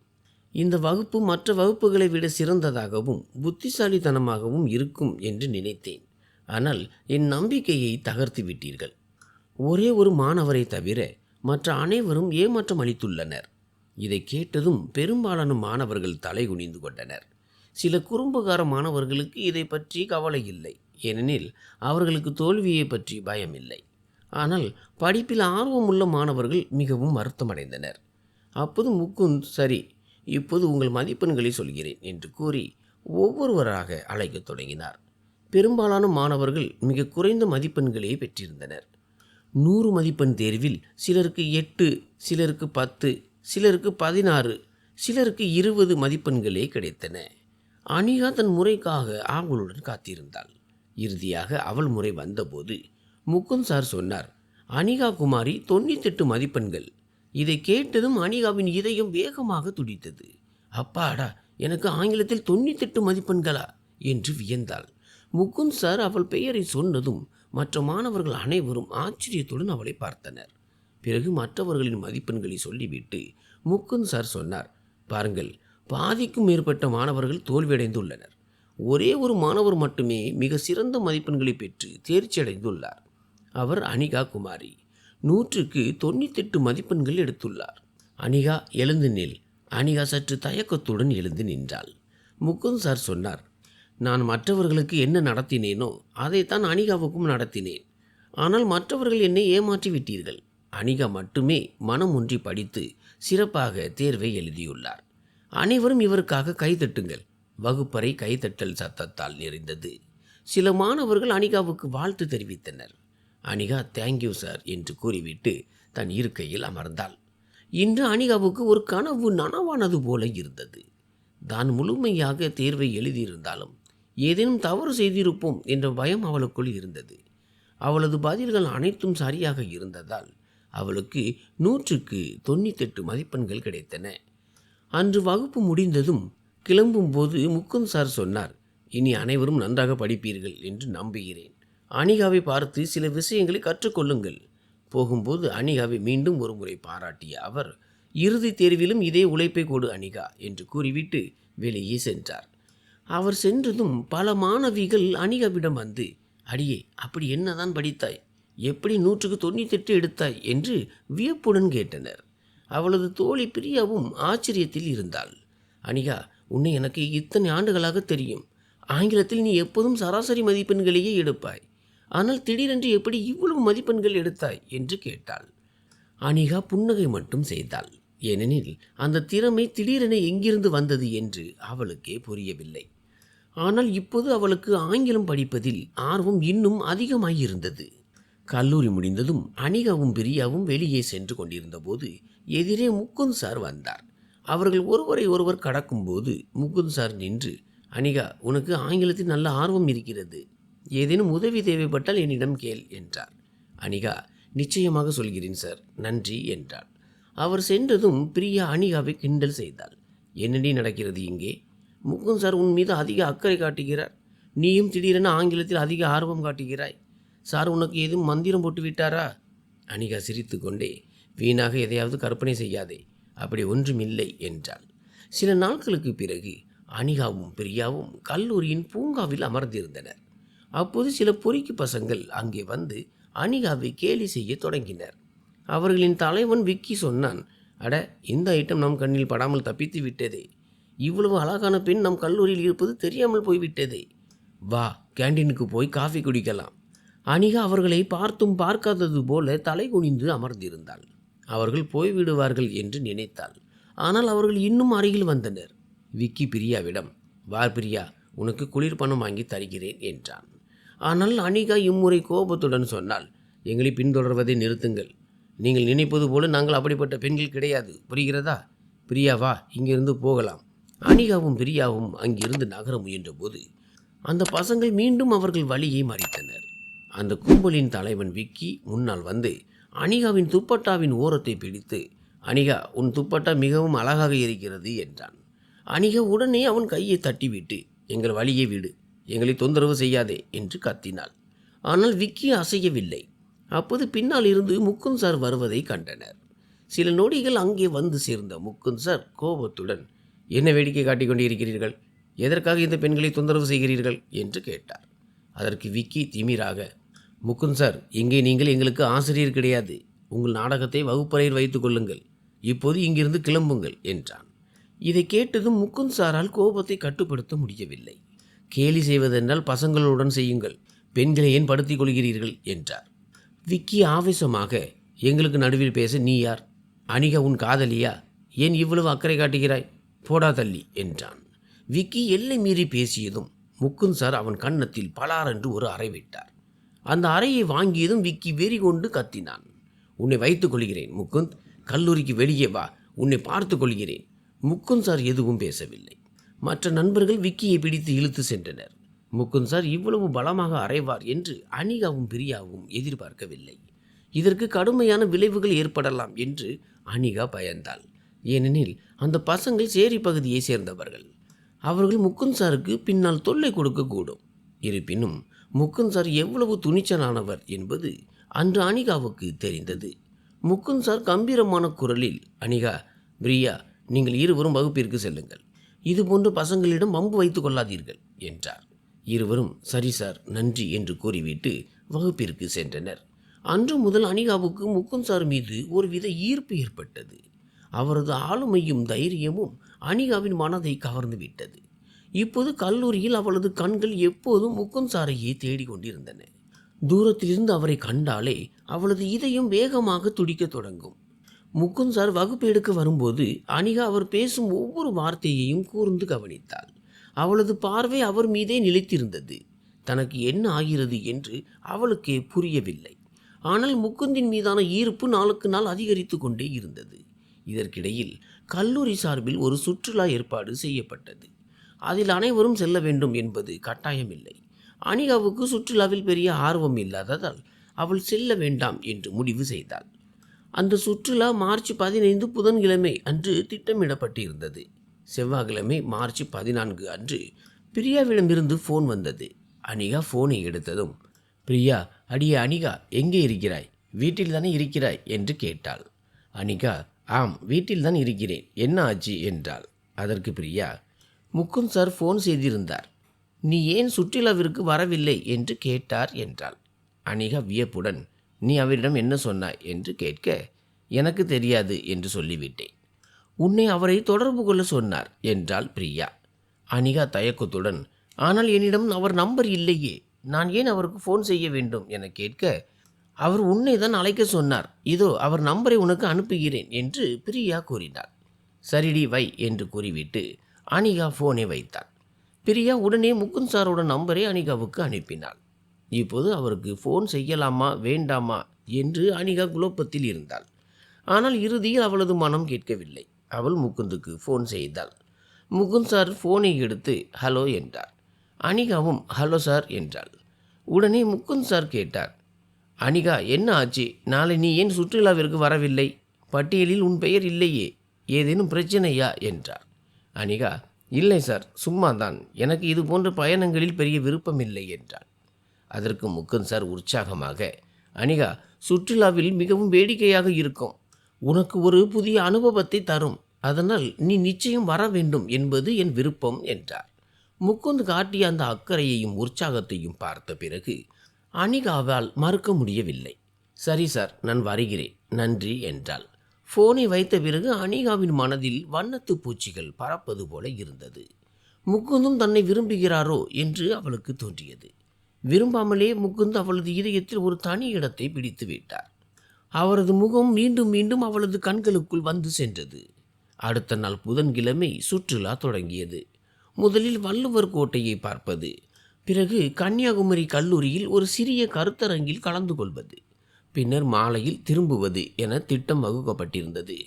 இந்த வகுப்பு மற்ற வகுப்புகளை விட சிறந்ததாகவும் புத்திசாலித்தனமாகவும் இருக்கும் என்று நினைத்தேன். ஆனால் என் நம்பிக்கையை தகர்த்து விட்டீர்கள். ஒரே ஒரு மாணவரை தவிர மற்ற அனைவரும் ஏமாற்றம் அளித்துள்ளனர். இதை கேட்டதும் பெரும்பாலான மாணவர்கள் தலை குனிந்து கொண்டனர். சில குறும்புகார மாணவர்களுக்கு இதை பற்றி கவலை இல்லை. ஏனெனில் அவர்களுக்கு தோல்வியை பற்றி பயமில்லை. ஆனால் படிப்பில் ஆர்வமுள்ள மாணவர்கள் மிகவும் வருத்தமடைந்தனர். அப்போது முகுந்த், சரி, இப்போது உங்கள் மதிப்பெண்களை சொல்கிறேன் என்று கூறி ஒவ்வொருவராக அழைக்கத் தொடங்கினார். பெரும்பாலான மாணவர்கள் மிக குறைந்த மதிப்பெண்களே பெற்றிருந்தனர். 100 மதிப்பெண் தேர்வில் சிலருக்கு 8, சிலருக்கு 10, சிலருக்கு 16, சிலருக்கு 20 மதிப்பெண்களே கிடைத்தன. அனிகா தன் முறைக்காக ஆவலுடன் காத்திருந்தாள். இறுதியாக அவள் முறை வந்தபோது முகுந்த் சார் சொன்னார், அனிகா குமாரி 98 மதிப்பெண்கள். இதை கேட்டதும் அனிகாவின் இதயம் வேகமாக துடித்தது. அப்பாடா, எனக்கு ஆங்கிலத்தில் 98 மதிப்பெண்களா என்று வியந்தாள். முகுந்த் சார் அவள் பெயரை சொன்னதும் மற்ற மாணவர்கள் அனைவரும் ஆச்சரியத்துடன் அவளை பார்த்தனர். பிறகு மற்றவர்களின் மதிப்பெண்களை சொல்லிவிட்டு முகுந்த் சார் சொன்னார், பாருங்கள், பாதிக்கும் மேற்பட்ட மாணவர்கள் தோல்வியடைந்துள்ளனர். ஒரே ஒரு மாணவர் மட்டுமே மிக சிறந்த மதிப்பெண்களை பெற்று தேர்ச்சி அடைந்துள்ளார். அவர் அனிகா குமாரி 100க்கு 98 மதிப்பெண்கள் எடுத்துள்ளார். அனிகா, எழுந்து நில். அனிகா சற்று தயக்கத்துடன் எழுந்து நின்றாள். முகுந்த் சார் சொன்னார், நான் மற்றவர்களுக்கு என்ன நடத்தினேனோ அதைத்தான் அனிகாவுக்கும் நடத்தினேன். ஆனால் மற்றவர்கள் என்னை ஏமாற்றி விட்டீர்கள். அனிகா மட்டுமே மனம் ஒன்றி படித்து சிறப்பாக தேர்வை எழுதியுள்ளார். அனைவரும் இவருக்காக கைதட்டுங்கள். வகுப்பறை கைதட்டல் சத்தத்தால் நிறைந்தது. சில மாணவர்கள் அனிகாவுக்கு வாழ்த்து தெரிவித்தனர். அனிகா தேங்க்யூ சார் என்று கூறிவிட்டு தன் இருக்கையில் அமர்ந்தாள். இன்று அனிகாவுக்கு ஒரு கனவு நனவானது போல இருந்தது. தான் முழுமையாக தேர்வை எழுதியிருந்தாலும் ஏதேனும் தவறு செய்திருப்போம் என்ற பயம் அவளுக்குள் இருந்தது. அவளது பதில்கள் அனைத்தும் சரியாக இருந்ததால் அவளுக்கு 100க்கு 98 மதிப்பெண்கள் கிடைத்தன. அன்று வகுப்பு முடிந்ததும் கிளம்பும்போது முகுந்த் சார் சொன்னார், இனி அனைவரும் நன்றாக படிப்பீர்கள் என்று நம்புகிறேன். அனிகாவை பார்த்து சில விஷயங்களை கற்றுக்கொள்ளுங்கள். போகும்போது அனிகாவை மீண்டும் ஒரு முறை பாராட்டிய அவர், இறுதி தேர்விலும் இதே உழைப்பை கொடு அனிகா என்று கூறிவிட்டு வெளியே சென்றார். அவர் சென்றதும் பல மாணவிகள் அனிகாவிடம் வந்து, அடியே, அப்படி என்னதான் படித்தாய்? எப்படி 100க்கு 98 எடுத்தாய் என்று வியப்புடன் கேட்டனர். அவளது தோழி பிரியாவும் ஆச்சரியத்தில் இருந்தாள். அனிகா, உன்னை எனக்கு இத்தனை ஆண்டுகளாக தெரியும். ஆங்கிலத்தில் நீ எப்போதும் சராசரி மதிப்பெண்களையே எடுப்பாய். ஆனால் திடீரென்று எப்படி இவ்வளவு மதிப்பெண்கள் எடுத்தாய் என்று கேட்டாள். அனிகா புன்னகை மட்டும் செய்தாள். ஏனெனில் அந்த திறமை திடீரென எங்கிருந்து வந்தது என்று அவளுக்கே புரியவில்லை. ஆனால் இப்போது அவளுக்கு ஆங்கிலம் படிப்பதில் ஆர்வம் இன்னும் அதிகமாயிருந்தது. கல்லூரி முடிந்ததும் அனிகாவும் பிரியாவும் வெளியே சென்று கொண்டிருந்த போது எதிரே முகுந்த் சார் வந்தார். அவர்கள் ஒருவரை ஒருவர் கடக்கும்போது முகுந்த் சார் நின்று, அனிகா, உனக்கு ஆங்கிலத்தில் நல்ல ஆர்வம் இருக்கிறது. ஏதேனும் உதவி தேவைப்பட்டால் என்னிடம் கேள் என்றார். அனிகா, நிச்சயமாக சொல்கிறேன் சார், நன்றி என்றாள். அவர் சென்றதும் பிரியா அனிகாவை கிண்டல் செய்தாள். என்னடி நடக்கிறது இங்கே? முகுந்த் சார் உன் மீது அதிக அக்கறை காட்டுகிறார். நீயும் திடீரென ஆங்கிலத்தில் அதிக ஆர்வம் காட்டுகிறாய். சார் உனக்கு ஏதும் மந்திரம் போட்டு விட்டாரா? அனிகா சிரித்து கொண்டே, வீணாக எதையாவது கற்பனை செய்யாதே, அப்படி ஒன்றுமில்லை என்றாள். சில நாட்களுக்கு பிறகு அனிகாவும் பிரியாவும் கல்லூரியின் பூங்காவில் அமர்ந்திருந்தனர். அப்போது சில பொறுக்கி பசங்கள் அங்கே வந்து அனிகாவை கேலி செய்ய தொடங்கினர். அவர்களின் தலைவன் விக்கி சொன்னான், அட, இந்த ஐட்டம் நம் கண்ணில் படாமல் தப்பித்து விட்டதே. இவ்வளவு அழகான பெண் நம் கல்லூரியில் இருப்பது தெரியாமல் போய்விட்டதே. வா, கேண்டீனுக்கு போய் காஃபி குடிக்கலாம். அனிகா அவர்களை பார்த்தும் பார்க்காதது போல தலை குனிந்து அமர்ந்திருந்தாள். அவர்கள் போய்விடுவார்கள் என்று நினைத்தாள். ஆனால் அவர்கள் இன்னும் அருகில் வந்தனர். விக்கி பிரியாவிடம், வா பிரியா, உனக்கு குளிர்பானம் வாங்கி தருகிறேன் என்றான். ஆனால் அனிகா இம்முறை கோபத்துடன் சொன்னாள், எங்களை பின்தொடர்வதை நிறுத்துங்கள். நீங்கள் நினைப்பது போல நாங்கள் அப்படிப்பட்ட பெண்கள் கிடையாது, புரிகிறதா? பிரியா, வா, இங்கிருந்து போகலாம். அனிகாவும் பிரியாவும் அங்கிருந்து நகர முயன்ற போது அந்த பசங்கள் மீண்டும் அவர்கள் வழியை மறித்தனர். அந்த கும்பலின் தலைவன் விக்கி முன்னால் வந்து அனிகாவின் துப்பட்டாவின் ஓரத்தை பிடித்து, அனிகா, உன் துப்பட்டா மிகவும் அழகாக இருக்கிறது என்றான். அனிகா உடனே அவன் கையை தட்டிவிட்டு, எங்கள் வழியை விடு, எங்களை தொந்தரவு செய்யாதே என்று கத்தினாள். ஆனால் விக்கி அசையவில்லை. அப்போது பின்னால் இருந்து முகுந்த் சார் வருவதை கண்டனர். சில நொடிகள் அங்கே வந்து சேர்ந்த முகுந்த் சார் கோபத்துடன், என்ன வேடிக்கை காட்டிக் கொண்டிருக்கிறீர்கள்? எதற்காக இந்த பெண்களை தொந்தரவு செய்கிறீர்கள் என்று கேட்டார். அதற்கு விக்கி திமிராக, முகுந்த் சார், இங்கே நீங்கள் எங்களுக்கு ஆசிரியர் கிடையாது. உங்கள் நாடகத்தை வகுப்பறையில் வைத்துக் கொள்ளுங்கள். இப்போது இங்கிருந்து கிளம்புங்கள் என்றான். இதை கேட்டதும் முகுந்த் சாரால் கோபத்தை கட்டுப்படுத்த முடியவில்லை. கேலி செய்வதென்றால் பசங்களுடன் செய்யுங்கள், பெண்களை ஏன் படுத்திக் கொள்கிறீர்கள் என்றார். விக்கி ஆவேசமாக, எங்களுக்கு நடுவில் பேச நீ யார்? அனிகா உன் காதலியா? ஏன் இவ்வளவு அக்கறை காட்டுகிறாய்? போடா தள்ளி என்றான். விக்கி எல்லை மீறி பேசியதும் முகுந்த் சார் அவன் கன்னத்தில் பலாரென்று ஒரு அறை விட்டார். அந்த அறையை வாங்கியதும் விக்கி வெறி கொண்டு கத்தினான். உன்னை வைத்துக் கொள்கிறேன் முகுந்த், கல்லூரிக்கு வெளியே வா, உன்னை பார்த்து கொள்கிறேன். முகுந்த் சார் எதுவும் பேசவில்லை. மற்ற நண்பர்கள் விக்கியை பிடித்து இழுத்து சென்றனர். முகுந்த் சார் இவ்வளவு பலமாக அறைவார் என்று அனிகாவும் பிரியாவும் எதிர்பார்க்கவில்லை. இதற்கு கடுமையான விளைவுகள் ஏற்படலாம் என்று அனிகா பயந்தாள். ஏனெனில் அந்த பசங்கள் சேரி பகுதியை சேர்ந்தவர்கள். அவர்கள் முகுந்த் சாருக்கு பின்னால் தொல்லை கொடுக்கக்கூடும். இருப்பினும் முகுந்த் சார் எவ்வளவு துணிச்சலானவர் என்பது அன்று அனிகாவுக்கு தெரிந்தது. முகுந்த் சார் கம்பீரமான குரலில், அனிகா, பிரியா, நீங்கள் இருவரும் வகுப்பிற்கு செல்லுங்கள். இதுபோன்ற பசங்களிடம் வம்பு வைத்துக் கொள்ளாதீர்கள் என்றார். இருவரும் சரி சார், நன்றி என்று கூறிவிட்டு வகுப்பிற்கு சென்றனர். அன்று முதல் அனிகாவுக்கு முகுந்த் சார் மீது ஒருவித ஈர்ப்பு ஏற்பட்டது. அவரது ஆளுமையும் தைரியமும் அனிகாவின் மனதை கவர்ந்து விட்டது. இப்போது கல்லூரியில் அவளது கண்கள் எப்போதும் முகுந்த் சாரையே தேடிக்கொண்டிருந்தன. தூரத்திலிருந்து அவரை கண்டாலே அவளது இதயம் வேகமாக துடிக்கத் தொடங்கும். முகுந்த் சார் வகுப்பு எடுக்க வரும்போது அனிகா அவர் பேசும் ஒவ்வொரு வார்த்தையையும் கூர்ந்து கவனித்தாள். அவளது பார்வை அவர் மீதே நிலைத்திருந்தது. தனக்கு என்ன ஆகிறது என்று அவளுக்கே புரியவில்லை. ஆனால் முகுந்தின் மீதான ஈர்ப்பு நாளுக்கு நாள் அதிகரித்து கொண்டே இருந்தது. இதற்கிடையில் கல்லூரி சார்பில் ஒரு சுற்றுலா ஏற்பாடு செய்யப்பட்டது. அதில் அனைவரும் செல்ல வேண்டும் என்பது கட்டாயமில்லை. அனிகாவுக்கு சுற்றுலாவில் பெரிய ஆர்வம் இல்லாததால் அவள் செல்ல வேண்டாம் என்று முடிவு செய்தாள். அந்த சுற்றுலா மார்ச் 15 புதன்கிழமை அன்று திட்டமிடப்பட்டிருந்தது. செவ்வாய்க்கிழமை மார்ச் 14 அன்று பிரியாவிடமிருந்து ஃபோன் வந்தது. அனிகா ஃபோனை எடுத்ததும், பிரியா, அடியே அனிகா, எங்கே இருக்கிறாய்? வீட்டில் தானே இருக்கிறாய் என்று கேட்டாள். அனிகா, ஆம், வீட்டில் தான் இருக்கிறேன், என்ன ஆச்சு என்றாள். அதற்கு பிரியா, முகுந்த் சார் ஃபோன் செய்திருந்தார், நீ ஏன் சுற்றுலாவிற்கு வரவில்லை என்று கேட்டார் என்றாள். அனிகா வியப்புடன், நீ அவரிடம் என்ன சொன்னாய் என்று கேட்க, எனக்கு தெரியாது என்று சொல்லிவிட்டேன். உன்னை அவரை தொடர்பு கொள்ள சொன்னார் என்றாள் பிரியா. அனிகா தயக்கத்துடன், ஆனால் என்னிடம் அவர் நம்பர் இல்லையே, நான் ஏன் அவருக்கு ஃபோன் செய்ய வேண்டும் என கேட்க, அவர் உன்னை தான் அழைக்க சொன்னார், இதோ அவர் நம்பரை உனக்கு அனுப்புகிறேன் என்று பிரியா கூறினாள். சரிடி வை என்று கூறிவிட்டு அனிகா ஃபோனை வைத்தாள். பிரியா உடனே முகுந்த் சாரோட நம்பரை அனிகாவுக்கு அனுப்பினாள். இப்போது அவருக்கு ஃபோன் செய்யலாமா வேண்டாமா என்று அனிகா குழப்பத்தில் இருந்தாள். ஆனால் இறுதியில் அவளது மனம் கேட்கவில்லை. அவள் முகுந்துக்கு ஃபோன் செய்தாள். முகுந்த் சார் ஃபோனை எடுத்து ஹலோ என்றார். அனிகாவும் ஹலோ சார் என்றாள். உடனே முகுந்த் சார் கேட்டார், அனிகா, என்ன ஆச்சு? நாளை நீ ஏன் சுற்றுலாவிற்கு வரவில்லை? பட்டியலில் உன் பெயர் இல்லையே, ஏதேனும் பிரச்சனையா என்றார். அனிகா, இல்லை சார், சும்மா தான், எனக்கு இது போன்ற பயணங்களில் பெரிய விருப்பமில்லை என்றாள். அதற்கு முகுந்த் சார் உற்சாகமாக, அனிகா, சுற்றுலாவில் மிகவும் வேடிக்கையாக இருக்கும், உனக்கு ஒரு புதிய அனுபவத்தை தரும், அதனால் நீ நிச்சயம் வர வேண்டும் என்பது என் விருப்பம் என்றார். முகுந்த் காட்டிய அந்த அக்கறையையும் உற்சாகத்தையும் பார்த்த பிறகு அனிகாவால் மறுக்க முடியவில்லை. சரி சார், நான் வருகிறேன், நன்றி என்றாள். ஃபோனை வைத்த பிறகு அனிகாவின் மனதில் வண்ணத்து பூச்சிகள் பறப்பது போல இருந்தது. முகுந்தும் தன்னை விரும்புகிறாரோ என்று அவளுக்கு தோன்றியது. விரும்பாமலே முகுந்த் அவளது இதயத்தில் ஒரு தனி இடத்தை பிடித்து விட்டார். அவரது முகம் மீண்டும் மீண்டும் அவளது கண்களுக்குள் வந்து சென்றது. அடுத்த நாள் புதன்கிழமை சுற்றுலா தொடங்கியது. முதலில் வள்ளுவர் கோட்டையை பார்ப்பது, பிறகு கன்னியாகுமரி கல்லூரியில் ஒரு சிறிய கருத்தரங்கில் கலந்து கொள்வது, பின்னர் மாலையில் திரும்புவது என திட்டம் வகுக்கப்பட்டிருந்தது.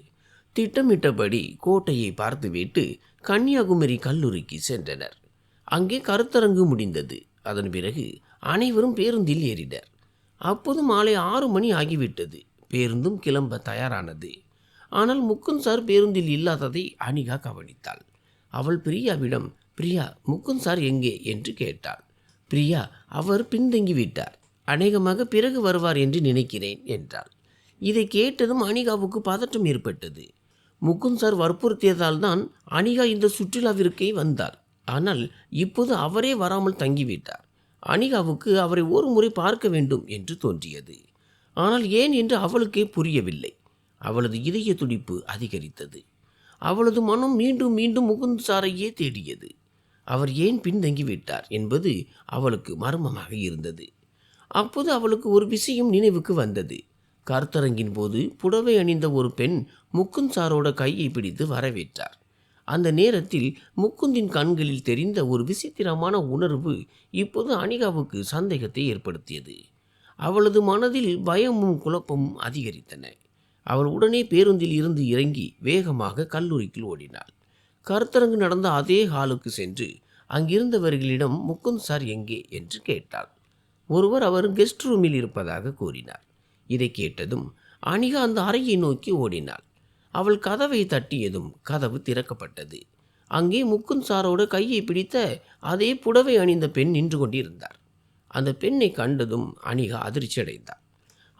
திட்டமிட்டபடி கோட்டையை பார்த்துவிட்டு கன்னியாகுமரி கல்லூரிக்கு சென்றனர். அங்கே கருத்தரங்கு முடிந்தது. அதன் பிறகு அனைவரும் பேருந்தில் ஏறினர். அப்போது மாலை 6 மணி ஆகிவிட்டது. பேருந்தும் கிளம்ப தயாரானது. ஆனால் முகுந்த் சார் பேருந்தில் இல்லாததை அனிகா கவனித்தாள். அவள் பிரியாவிடம், பிரியா, முகுந்த் சார் எங்கே என்று கேட்டாள். பிரியா, அவர் பின்தங்கிவிட்டார், அநேகமாக பிறகு வருவார் என்று நினைக்கிறேன் என்றாள். இதை கேட்டதும் அனிகாவுக்கு பதற்றம் ஏற்பட்டது. முகுந்த் சார் வற்புறுத்தியதால் தான் அனிகா இந்த சுற்றுலாவிற்கே வந்தாள். ஆனால் இப்போது அவரே வராமல் தங்கிவிட்டார். அனிகாவுக்கு அவரை ஒரு முறை பார்க்க வேண்டும் என்று தோன்றியது. ஆனால் ஏன் என்று அவளுக்கே புரியவில்லை. அவளது இதய துடிப்பு அதிகரித்தது. அவளது மனம் மீண்டும் மீண்டும் முகுந்த் சாரையே தேடியது. அவர் ஏன் பின்தங்கிவிட்டார் என்பது அவளுக்கு மர்மமாக இருந்தது. அப்போது அவளுக்கு ஒரு விஷயம் நினைவுக்கு வந்தது. கருத்தரங்கின் போது புடவை அணிந்த ஒரு பெண் முக்குந்த் சாரோட கையை பிடித்து வரவேற்றார். அந்த நேரத்தில் முக்குந்தின் கண்களில் தெரிந்த ஒரு விசித்திரமான உணர்வு இப்போது அனிகாவுக்கு சந்தேகத்தை ஏற்படுத்தியது. அவளது மனதில் பயமும் குழப்பமும் அதிகரித்தன. அவள் உடனே பேருந்தில் இருந்து இறங்கி வேகமாக கல்லூரிக்குள் ஓடினாள். கருத்தரங்கு நடந்த அதே ஹாலுக்கு சென்று அங்கிருந்தவர்களிடம் முக்குந்த் சார் எங்கே என்று கேட்டாள். ஒருவர் அவர் கெஸ்ட் ரூமில் இருப்பதாக கூறினார். இதை கேட்டதும் அனிகா அந்த அறையை நோக்கி ஓடினாள். அவள் கதவை தட்டியதும் கதவு திறக்கப்பட்டது. அங்கே முக்குந்த் சாரோட கையை பிடித்த அதே புடவை அணிந்த பெண் நின்று கொண்டிருந்தார். அந்த பெண்ணை கண்டதும் அனிகா அதிர்ச்சியடைந்தாள்.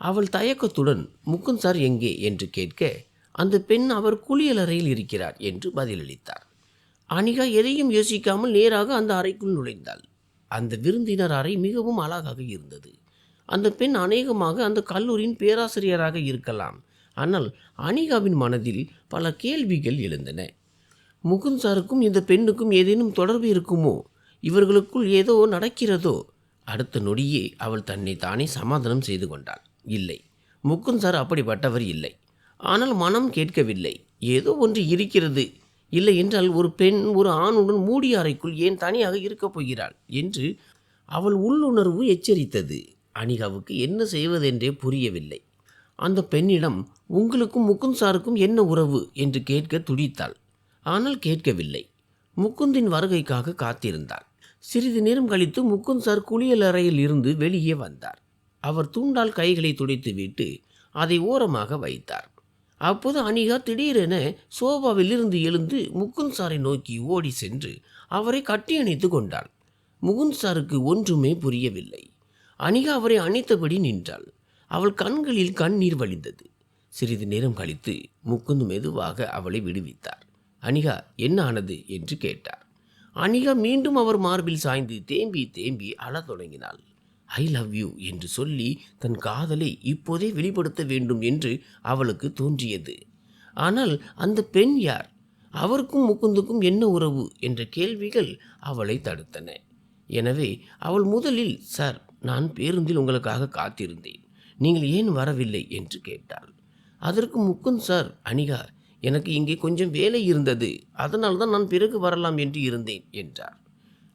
அவள் தயக்கத்துடன் முக்குந்த் சார் எங்கே என்று கேட்க, அந்த பெண் அவர் குளியலறையில் இருக்கிறார் என்று பதிலளித்தார். அனிகா எதையும் யோசிக்காமல் நேராக அந்த அறைக்குள் நுழைந்தாள். அந்த விருந்தினர் அறை மிகவும் அழகாக இருந்தது. அந்த பெண் அநேகமாக அந்த கல்லூரியின் பேராசிரியராக இருக்கலாம். ஆனால் அனிகாவின் மனதில் பல கேள்விகள் எழுந்தன. முகுந்த் சாருக்கும் இந்த பெண்ணுக்கும் ஏதேனும் தொடர்பு இருக்குமோ? இவர்களுக்குள் ஏதோ நடக்கிறதோ? அடுத்த நொடியே அவள் தன்னை தானே சமாதானம் செய்து கொண்டாள். இல்லை, முகுந்த் சார் அப்படிப்பட்டவர் இல்லை. ஆனால் மனம் கேட்கவில்லை. ஏதோ ஒன்று இருக்கிறது. இல்லை என்றால் ஒரு பெண் ஒரு ஆணுடன் மூடிய அறைக்குள் ஏன் தனியாக இருக்கப் போகிறாள் என்று அவள் உள்ளுணர்வு எச்சரித்தது. அனிகாவுக்கு என்ன செய்வதென்றே புரியவில்லை. அந்த பெண்ணிடம் உங்களுக்கும் முகுந்த் சாருக்கும் என்ன உறவு என்று கேட்க துடித்தாள். ஆனால் கேட்கவில்லை. முகுந்தின் வருகைக்காக காத்திருந்தாள். சிறிது நேரம் கழித்து முகுந்த் சார் குளியலறையில் இருந்து வெளியே வந்தார். அவர் துண்டால் கைகளை துடைத்துவிட்டு அதை ஓரமாக வைத்தார். அப்போது அனிகா திடீரென சோபாவில் இருந்து எழுந்து முகுந்த் சாரை நோக்கி ஓடி சென்று அவரை கட்டியணைத்து கொண்டாள். முகுந்த் சாருக்கு ஒன்றுமே புரியவில்லை. அனிகா அவரை அணைத்தபடி நின்றாள். அவள் கண்களில் கண்ணீர் வழிந்தது. சிறிது நேரம் கழித்து முகுந்த் மெதுவாக அவளை விடுவித்தார். அனிகா, என்ன ஆனது என்று கேட்டார். அனிகா மீண்டும் அவர் மார்பில் சாய்ந்து தேம்பி தேம்பி அழத் தொடங்கினாள். ஐ லவ் யூ என்று சொல்லி தன் காதலை இப்போதே வெளிப்படுத்த வேண்டும் என்று அவளுக்கு தோன்றியது. ஆனால் அந்த பெண் யார்? அவருக்கும் முகுந்துக்கும் என்ன உறவு என்ற கேள்விகள் அவளை தடுத்தன. எனவே அவள் முதலில், சார், நான் பேருந்தில் உங்களுக்காக காத்திருந்தேன், நீங்கள் ஏன் வரவில்லை என்று கேட்டாள். அதற்கு முகுந்த் சார், அனிகா, எனக்கு இங்கே கொஞ்சம் வேலை இருந்தது, அதனால்தான் நான் பிறகு வரலாம் என்று இருந்தேன் என்றார்.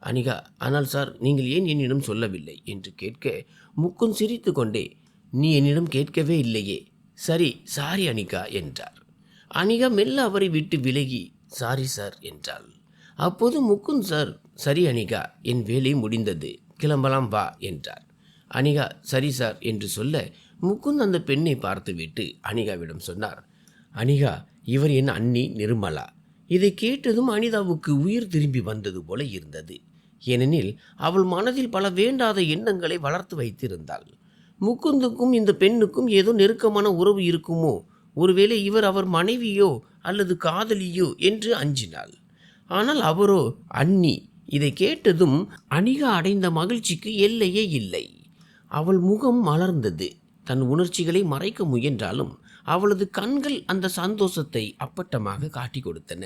அனிகா, ஆனால் சார், நீங்கள் ஏன் என்னிடம் சொல்லவில்லை என்று கேட்க முகுந்த் சிரித்து கொண்டே, நீ என்னிடம் கேட்கவே இல்லையே. சரி, சாரி அனிகா என்றார். அனிகா மெல்ல அவரை விட்டு விலகி சாரி சார் என்றாள். அப்போது முகுந்த் சார், சரி அனிகா, என் வேலை முடிந்தது, கிளம்பலாம் வா என்றார். அனிகா சரி சார் என்று சொல்ல முகுந்த் அந்த பெண்ணை பார்த்துவிட்டு அனிகாவிடம் சொன்னார், அனிகா, இவர் என் அண்ணி நிர்மலா. இதை கேட்டதும் அனிதாவுக்கு உயிர் திரும்பி வந்தது போல இருந்தது. ஏனெனில் அவள் மனதில் பல வேண்டாத எண்ணங்களை வளர்த்து வைத்திருந்தாள். முகுந்துக்கும் இந்த பெண்ணுக்கும் ஏதோ நெருக்கமான உறவு இருக்குமோ, ஒருவேளை இவர் அவர் மனைவியோ அல்லது காதலியோ என்று அஞ்சினாள். ஆனால் அவரோ அண்ணி. இதை கேட்டதும் அனிகா அடைந்த மகிழ்ச்சிக்கு எல்லையே இல்லை. அவள் முகம் மலர்ந்தது. தன் உணர்ச்சிகளை மறைக்க முயன்றாலும் அவளது கண்கள் அந்த சந்தோஷத்தை அப்பட்டமாக காட்டி கொடுத்தன.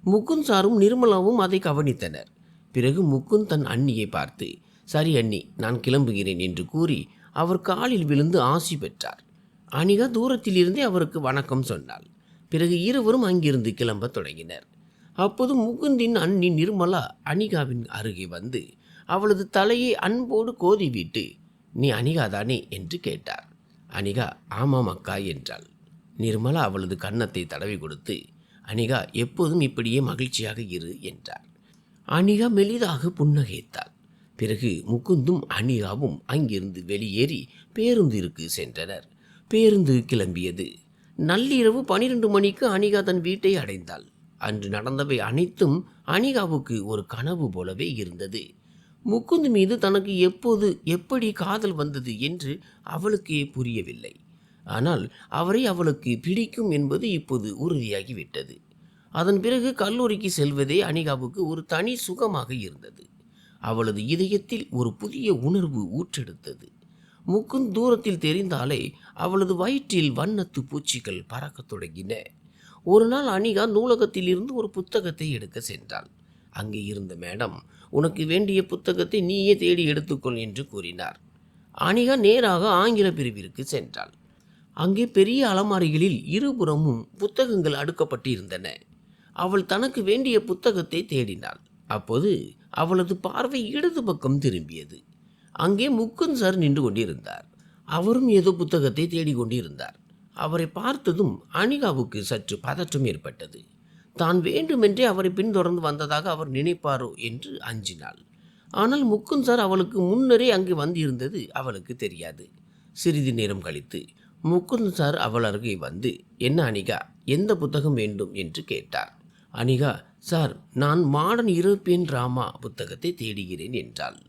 முகுந்த் சாரும் நிர்மலாவும் அதை கவனித்தனர். பிறகு முகுந்த் தன் அண்ணியை பார்த்து, சரி அண்ணி, நான் கிளம்புகிறேன் என்று கூறி அவர் காலில் விழுந்து ஆசி பெற்றார். அனிகா தூரத்தில் இருந்தே அவருக்கு வணக்கம் சொன்னாள். பிறகு இருவரும் அங்கிருந்து கிளம்ப தொடங்கினர். அப்போது முகுந்தின் அண்ணி நிர்மலா அனிகாவின் அருகே வந்து அவளது தலையை அன்போடு கோதிவிட்டு, நீ அனிகாதானே என்று கேட்டார். அனிகா ஆமாம் அக்கா என்றாள். நிர்மலா அவளது கன்னத்தை தடவி கொடுத்து, அனிகா, எப்போதும் இப்படியே மகிழ்ச்சியாக இரு என்றார். அனிகா மெலிதாக புன்னகைத்தாள். பிறகு முகுந்தும் அனிகாவும் அங்கிருந்து வெளியேறி பேருந்திற்கு சென்றனர். பேருந்து கிளம்பியது. நள்ளிரவு 12 மணிக்கு அனிகா தன் வீட்டை அடைந்தாள். அன்று நடந்தவை அனைத்தும் அனிகாவுக்கு ஒரு கனவு போலவே இருந்தது. முகுந்த் மீது தனக்கு எப்போது எப்படி காதல் வந்தது என்று அவளுக்கே புரியவில்லை. ஆனால் அவரை அவளுக்கு பிடிக்கும் என்பது இப்போது உறுதியாகிவிட்டது. அதன் பிறகு கல்லூரிக்கு செல்வதே அனிகாவுக்கு ஒரு தனி சுகமாக இருந்தது. அவளது இதயத்தில் ஒரு புதிய உணர்வு ஊற்றெடுத்தது. முகுந்த் தூரத்தில் தெரிந்தாலே அவளது வயிற்றில் வண்ணத்து பூச்சிகள் பறக்கத் தொடங்கின. ஒரு நாள் அனிகா நூலகத்தில் இருந்து ஒரு புத்தகத்தை எடுக்க சென்றாள். அங்கே இருந்த மேடம், உனக்கு வேண்டிய புத்தகத்தை நீயே தேடி எடுத்துக்கொள் என்று கூறினார். அனிகா நேராக ஆங்கில பிரிவிற்கு சென்றாள். அங்கே பெரிய அலமாரிகளில் இருபுறமும் புத்தகங்கள் அடுக்கப்பட்டு இருந்தன. அவள் தனக்கு வேண்டிய புத்தகத்தை தேடினாள். அப்போது அவளது பார்வை இடது பக்கம் திரும்பியது. அங்கே முகுந்த் சார் நின்று கொண்டிருந்தார். அவரும் ஏதோ புத்தகத்தை தேடிக்கொண்டிருந்தார். அவரை பார்த்ததும் அனிகாவுக்கு சற்று பதற்றம் ஏற்பட்டது. தான் வேண்டுமென்றே அவரை பின்தொடர்ந்து வந்ததாக அவர் நினைப்பாரோ என்று அஞ்சினாள். ஆனால் முகுந்த் சார் அவளுக்கு முன்னரே அங்கு வந்திருந்தது அவளுக்கு தெரியாது. சிறிது நேரம் கழித்து முகுந்த் சார் அவள் அருகே வந்து, என்ன அனிகா, எந்த புத்தகம் வேண்டும் என்று கேட்டார். அனிகா, சார், நான் மாடர்ன் யூரோப்பியன் டிராமா புத்தகத்தை தேடுகிறேன் என்றாள்.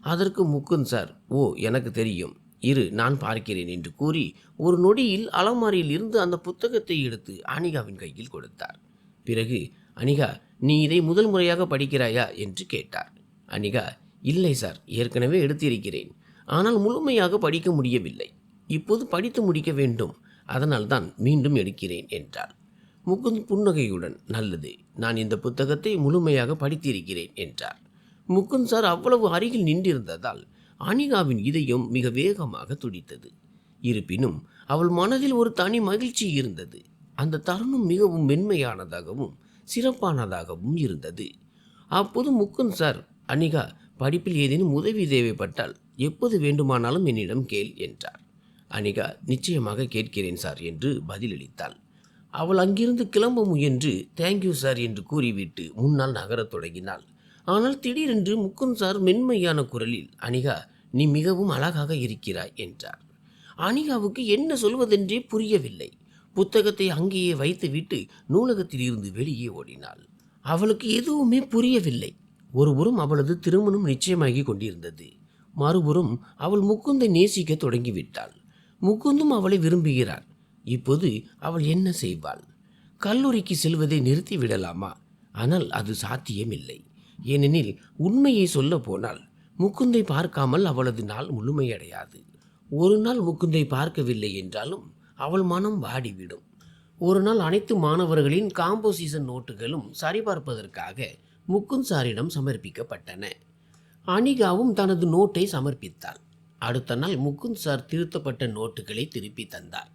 அதற்கு முகுந்த் சார், ஓ, எனக்கு தெரியும், இரு நான் பார்க்கிறேன் என்று கூறி ஒரு நொடியில் அலமாரியில் இருந்து அந்த புத்தகத்தை எடுத்து அனிகாவின் கையில் கொடுத்தார். பிறகு, அனிகா, நீ இதை முதல் முறையாக படிக்கிறாயா என்று கேட்டார். அனிகா, இல்லை சார், ஏற்கனவே எடுத்திருக்கிறேன். ஆனால் முழுமையாக படிக்க முடியவில்லை. இப்போது படித்து முடிக்க வேண்டும், அதனால்தான் மீண்டும் எடுக்கிறேன் என்றார். முகுந்த் புன்னகையுடன், நல்லது, நான் இந்த புத்தகத்தை முழுமையாக படித்திருக்கிறேன் என்றார். முகுந்த் சார் அவ்வளவு அருகில் நின்றிருந்ததால் அனிகாவின் இதயம் மிக வேகமாக துடித்தது. இருப்பினும் அவள் மனதில் ஒரு தனி மகிழ்ச்சி இருந்தது. அந்த தருணம் மிகவும் மென்மையானதாகவும் சிறப்பானதாகவும் இருந்தது. அப்போது முகுந்த் சார், அனிகா, படிப்பில் ஏதேனும் உதவி தேவைப்பட்டால் எப்போது வேண்டுமானாலும் என்னிடம் கேள் என்றார். அனிகா, நிச்சயமாக கேட்கிறேன் சார் என்று பதிலளித்தாள். அவள் அங்கிருந்து கிளம்ப முயன்று தேங்க்யூ சார் என்று கூறிவிட்டு முன்னால் நகரத் தொடங்கினாள். ஆனால் திடீரென்று முகுந்த் சார் மென்மையான குரலில், அனிகா, நீ மிகவும் அழகாக இருக்கிறாய் என்றார். அனிகாவுக்கு என்ன சொல்வதென்றே புரியவில்லை. புத்தகத்தை அங்கேயே வைத்துவிட்டு நூலகத்தில் இருந்து வெளியே ஓடினாள். அவளுக்கு எதுவுமே புரியவில்லை. ஒருபுறம் அவளது திருமணம் நிச்சயமாகி கொண்டிருந்தது. மறுபுறம் அவள் முகுந்தை நேசிக்க தொடங்கிவிட்டாள். முகுந்தும் அவளை விரும்புகிறார். இப்போது அவள் என்ன செய்வாள்? கல்லூரிக்கு செல்வதை நிறுத்திவிடலாமா? ஆனால் அது சாத்தியமில்லை. ஏனெனில் உண்மையை சொல்ல போனால் முகுந்தை பார்க்காமல் அவளது நாள் முழுமையடையாது. ஒரு நாள் முகுந்தை பார்க்கவில்லை என்றாலும் அவள் மனம் வாடிவிடும். ஒரு நாள் அனைத்து மாணவர்களின் காம்போசிஷன் நோட்டுகளும் சரிபார்ப்பதற்காக முகுந்த் சாரிடம் சமர்ப்பிக்கப்பட்டன. அனிகாவும் தனது நோட்டை சமர்ப்பித்தாள். அடுத்த நாள் முகுந்த் சார் திருத்தப்பட்ட நோட்டுகளை திருப்பி தந்தார்.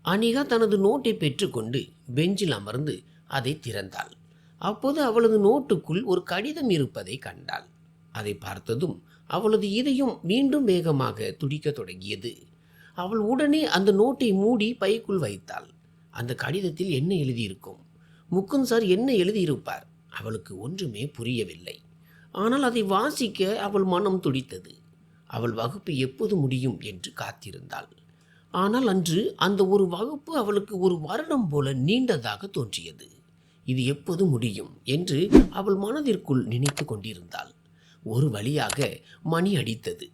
அனிகா தனது நோட்டை பெற்றுக்கொண்டு பெஞ்சில் அமர்ந்து அதை திறந்தாள். அப்போது அவளது நோட்டுக்குள் ஒரு கடிதம் இருப்பதை கண்டாள். அதை பார்த்ததும் அவளது இதயம் மீண்டும் வேகமாக துடிக்க தொடங்கியது. அவள் உடனே அந்த நோட்டை மூடி பைக்குள் வைத்தாள். அந்த கடிதத்தில் என்ன எழுதியிருக்கும்? முகுந்த் சார் என்ன எழுதியிருப்பார்? அவளுக்கு ஒன்றுமே புரியவில்லை. ஆனால் அதை வாசிக்க அவள் மனம் துடித்தது. அவள் வகுப்பு எப்போது முடியும் என்று காத்திருந்தாள். ஆனால் அன்று அந்த ஒரு வகுப்பு அவளுக்கு ஒரு வருடம் போல நீண்டதாக தோன்றியது. இது எப்போது முடியும் என்று அவள் மனதிற்குள் நினைத்து கொண்டிருந்தாள். ஒரு வழியாக மணி அடித்தது.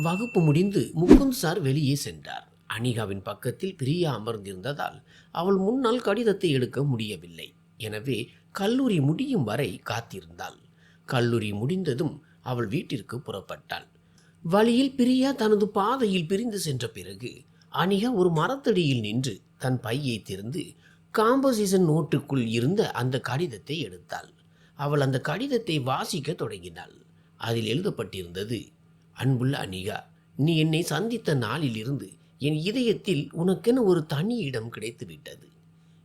வகுப்பு முடிந்து முகுந்த் சார் வெளியே சென்றார். அனிகாவின் பக்கத்தில் பிரியா அமர்ந்திருந்ததால் அவள் முன்னால் கடிதத்தை எடுக்க முடியவில்லை. எனவே கல்லூரி முடியும் வரை காத்திருந்தாள். கல்லூரி முடிந்ததும் அவள் வீட்டிற்கு புறப்பட்டாள். வழியில் பிரியா தனது பாதையில் பிரிந்து சென்ற பிறகு அனிகா ஒரு மரத்தடியில் நின்று தன் பையை திறந்து காம்போசிஷன் நோட்டுக்குள் இருந்த அந்த கடிதத்தை எடுத்தாள். அவள் அந்த கடிதத்தை வாசிக்க தொடங்கினாள். அதில் எழுதப்பட்டிருந்தது, அன்புள்ள அனிகா, நீ என்னை சந்தித்த நாளிலிருந்து என் இதயத்தில் உனக்கென ஒரு தனி இடம் கிடைத்துவிட்டது.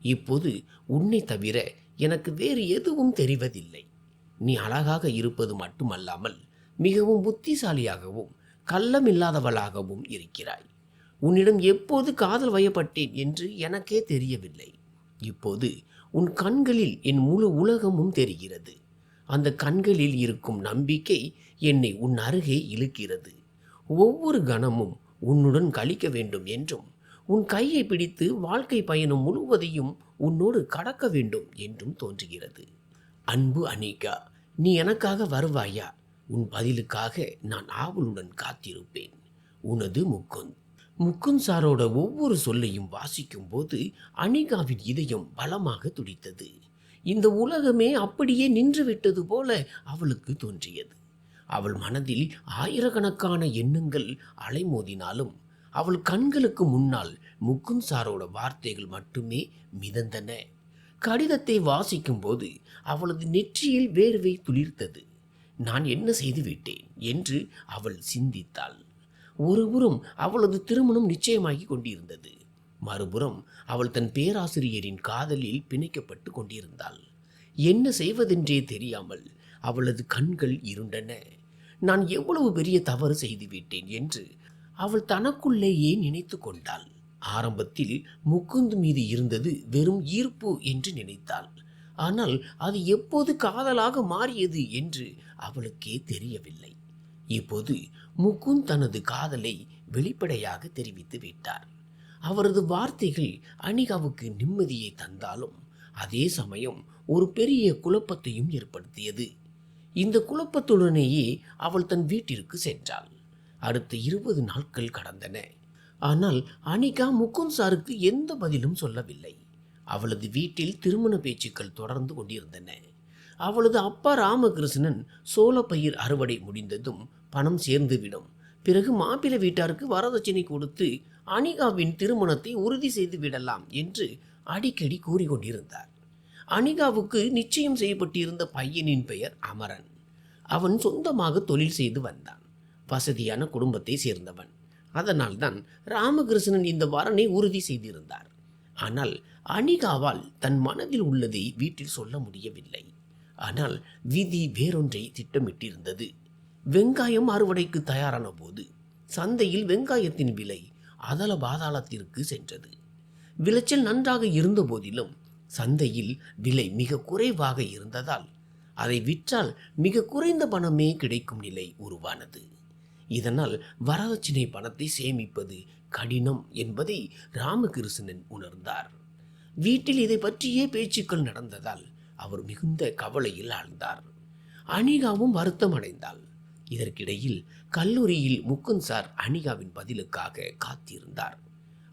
இப்போது உன்னை தவிர எனக்கு வேறு எதுவும் தெரிவதில்லை. நீ அழகாக இருப்பது மட்டுமல்லாமல் மிகவும் புத்திசாலியாகவும் கள்ளமில்லாதவளாகவும் இருக்கிறாய். உன்னிடம் எப்போது காதல் வயப்பட்டேன் என்று எனக்கே தெரியவில்லை. இப்போது உன் கண்களில் என் முழு உலகமும் தெரிகிறது. அந்த கண்களில் இருக்கும் நம்பிக்கை என்னை உன் அருகே இழுக்கிறது. ஒவ்வொரு கணமும் உன்னுடன் கழிக்க வேண்டும் என்றும் உன் கையை பிடித்து வாழ்க்கை பயணம் முழுவதையும் உன்னோடு கடக்க வேண்டும் என்றும் தோன்றுகிறது. அன்பு அனிகா, நீ எனக்காக வருவாயா? உன் பதிலுக்காக நான் ஆவலுடன் காத்திருப்பேன். உனது முகுந்த். முகுந்த் சாரோட ஒவ்வொரு சொல்லையும் வாசிக்கும் போது அனிகாவின் இதயம் பலமாக துடித்தது. இந்த உலகமே அப்படியே நின்றுவிட்டது போல அவளுக்கு தோன்றியது. அவள் மனதில் ஆயிரக்கணக்கான எண்ணங்கள் அலைமோதினாலும் அவள் கண்களுக்கு முன்னால் முகுந்த் சாரோட வார்த்தைகள் மட்டுமே மிதந்தன. கடிதத்தை வாசிக்கும் போது அவளது நெற்றியில் வேர்வை துளிர்த்தது. நான் என்ன செய்து விட்டேன் என்று அவள் சிந்தித்தாள். ஒருபுறம் அவளது திருமணம் நிச்சயமாகி கொண்டிருந்தது, மறுபுறம் அவள் தன் பேராசிரியரின் காதலில் பிணைக்கப்பட்டு கொண்டிருந்தாள். என்ன செய்வதென்றே தெரியாமல் அவளது கண்கள் இருண்டன. நான் எவ்வளவு பெரிய தவறு செய்துவிட்டேன் என்று அவள் தனக்குள்ளேயே நினைத்து கொண்டாள். ஆரம்பத்தில் முகுந்த் மீது இருந்தது வெறும் ஈர்ப்பு என்று நினைத்தாள். ஆனால் அது எப்போது காதலாக மாறியது என்று அவளுக்கே தெரியவில்லை. இப்போது முகுந்த் தனது காதலை வெளிப்படையாக தெரிவித்து விட்டார். அவரது வார்த்தைகள் அனிகாவுக்கு நிம்மதியை தந்தாலும் அதே சமயம் ஒரு பெரிய குழப்பத்தையும் ஏற்படுத்தியது. இந்த குழப்பத்துடனேயே அவள் தன் வீட்டிற்கு சென்றாள். அடுத்த 20 நாட்கள் கடந்தன. ஆனால் அனிகா முகுந்த் சாருக்கு எந்த பதிலும் சொல்லவில்லை. அவளது வீட்டில் திருமண பேச்சுக்கள் தொடர்ந்து கொண்டிருந்தன. அவளது அப்பா ராமகிருஷ்ணன் சோளப்பயிர் அறுவடை முடிந்ததும் பணம் சேர்ந்துவிடும், பிறகு மாப்பிள்ளை வீட்டாருக்கு வரதட்சணை கொடுத்து அனிகாவின் திருமணத்தை உறுதி செய்து விடலாம் என்று அடிக்கடி கூறிக்கொண்டிருந்தார். அனிகாவுக்கு நிச்சயம் செய்யப்பட்டிருந்த பையனின் பெயர் அமரன். அவன் சொந்தமாக தொழில் செய்து வந்தான். வசதியான குடும்பத்தை சேர்ந்தவன். அதனால்தான் ராமகிருஷ்ணன் இந்த வரனை உறுதி செய்திருந்தார். ஆனால் அனிகாவால் தன் மனதில் உள்ளதை வீட்டில் சொல்ல முடியவில்லை. ஆனால் விதி வேறொன்றை திட்டமிட்டிருந்தது. வெங்காயம் அறுவடைக்கு தயாரான போது சந்தையில் வெங்காயத்தின் விலை அதல பாதாளத்திற்கு சென்றது. விளைச்சல் நன்றாக இருந்த போதிலும் சந்தையில் விலை மிக குறைவாக இருந்ததால் அதை விற்றால் மிக குறைந்த பணமே கிடைக்கும் நிலை உருவானது. இதனால் வரதட்சணை பணத்தை சேமிப்பது கடினம் என்பதை ராமகிருஷ்ணன் உணர்ந்தார். வீட்டில் இதை பற்றியே பேச்சுக்கள் நடந்ததால் அவர் மிகுந்த கவலையில் ஆழ்ந்தார். அனிகாவும் வருத்தம் அடைந்தாள். இதற்கிடையில் கல்லூரியில் முகுந்த் சார் அனிகாவின் பதிலுக்காக காத்திருந்தார்.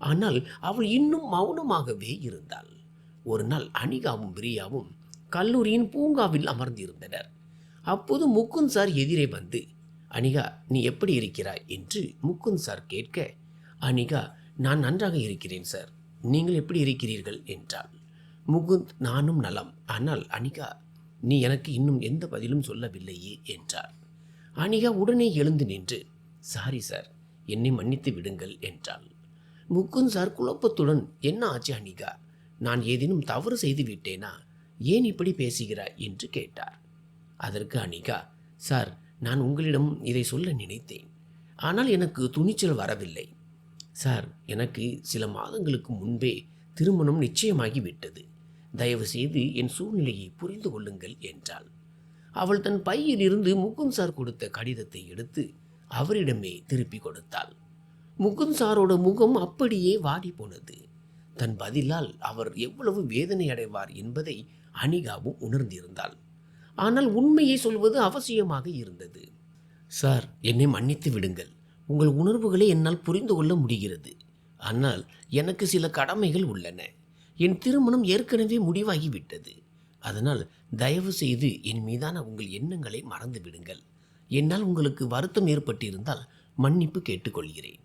ஆனால் அவள் இன்னும் மௌனமாகவே இருந்தாள். ஒரு நாள் அனிகாவும் பிரியாவும் கல்லூரியின் பூங்காவில் அமர்ந்திருந்தனர். அப்போது முகுந்த் சார் எதிரே வந்து, அனிகா, நீ எப்படி இருக்கிறாய் என்று முகுந்த் சார் கேட்க, அனிகா, நான் நன்றாக இருக்கிறேன் சார், நீங்கள் எப்படி இருக்கிறீர்கள் என்றாள். முகுந்த், நானும் நலம். ஆனால் அனிகா, நீ எனக்கு இன்னும் எந்த பதிலும் சொல்லவில்லையே என்றார். அனிகா உடனே எழுந்து நின்று, சாரி சார், என்னை மன்னித்து விடுங்கள் என்றாள். முகுந்த் சார் குழப்பத்துடன், என்ன ஆச்சு அனிகா, நான் ஏதேனும் தவறு செய்து விட்டேனா, ஏன் இப்படி பேசுகிறாய் என்று கேட்டார். அதற்கு அனிகா, சார், நான் உங்களிடம் இதை சொல்ல நினைத்தேன், ஆனால் எனக்கு துணிச்சல் வரவில்லை. சார், எனக்கு சில மாதங்களுக்கு முன்பே திருமணம் நிச்சயமாகி விட்டது. தயவு செய்து என் சூழ்நிலையை புரிந்து கொள்ளுங்கள் என்றாள். அவள் தன் பையில் இருந்து முகுந்த் சார் கொடுத்த கடிதத்தை எடுத்து அவரிடமே திருப்பி கொடுத்தாள். முகுந்த் சாரோட முகம் அப்படியே வாடி போனது. தன் பதிலால் அவர் எவ்வளவு வேதனை அடைவார் என்பதை அனிகாவும் உணர்ந்திருந்தாள். ஆனால் உண்மையை சொல்வது அவசியமாக இருந்தது. சார், என்னை மன்னித்து விடுங்கள். உங்கள் உணர்வுகளை என்னால் புரிந்து கொள்ள முடிகிறது. ஆனால் எனக்கு சில கடமைகள் உள்ளன. என் திருமணம் ஏற்கனவே முடிவாகிவிட்டது. அதனால் தயவு செய்து என் மீதான உங்கள் எண்ணங்களை மறந்து விடுங்கள். என்னால் உங்களுக்கு வருத்தம் ஏற்பட்டிருந்தால் மன்னிப்பு கேட்டுக்கொள்கிறேன்.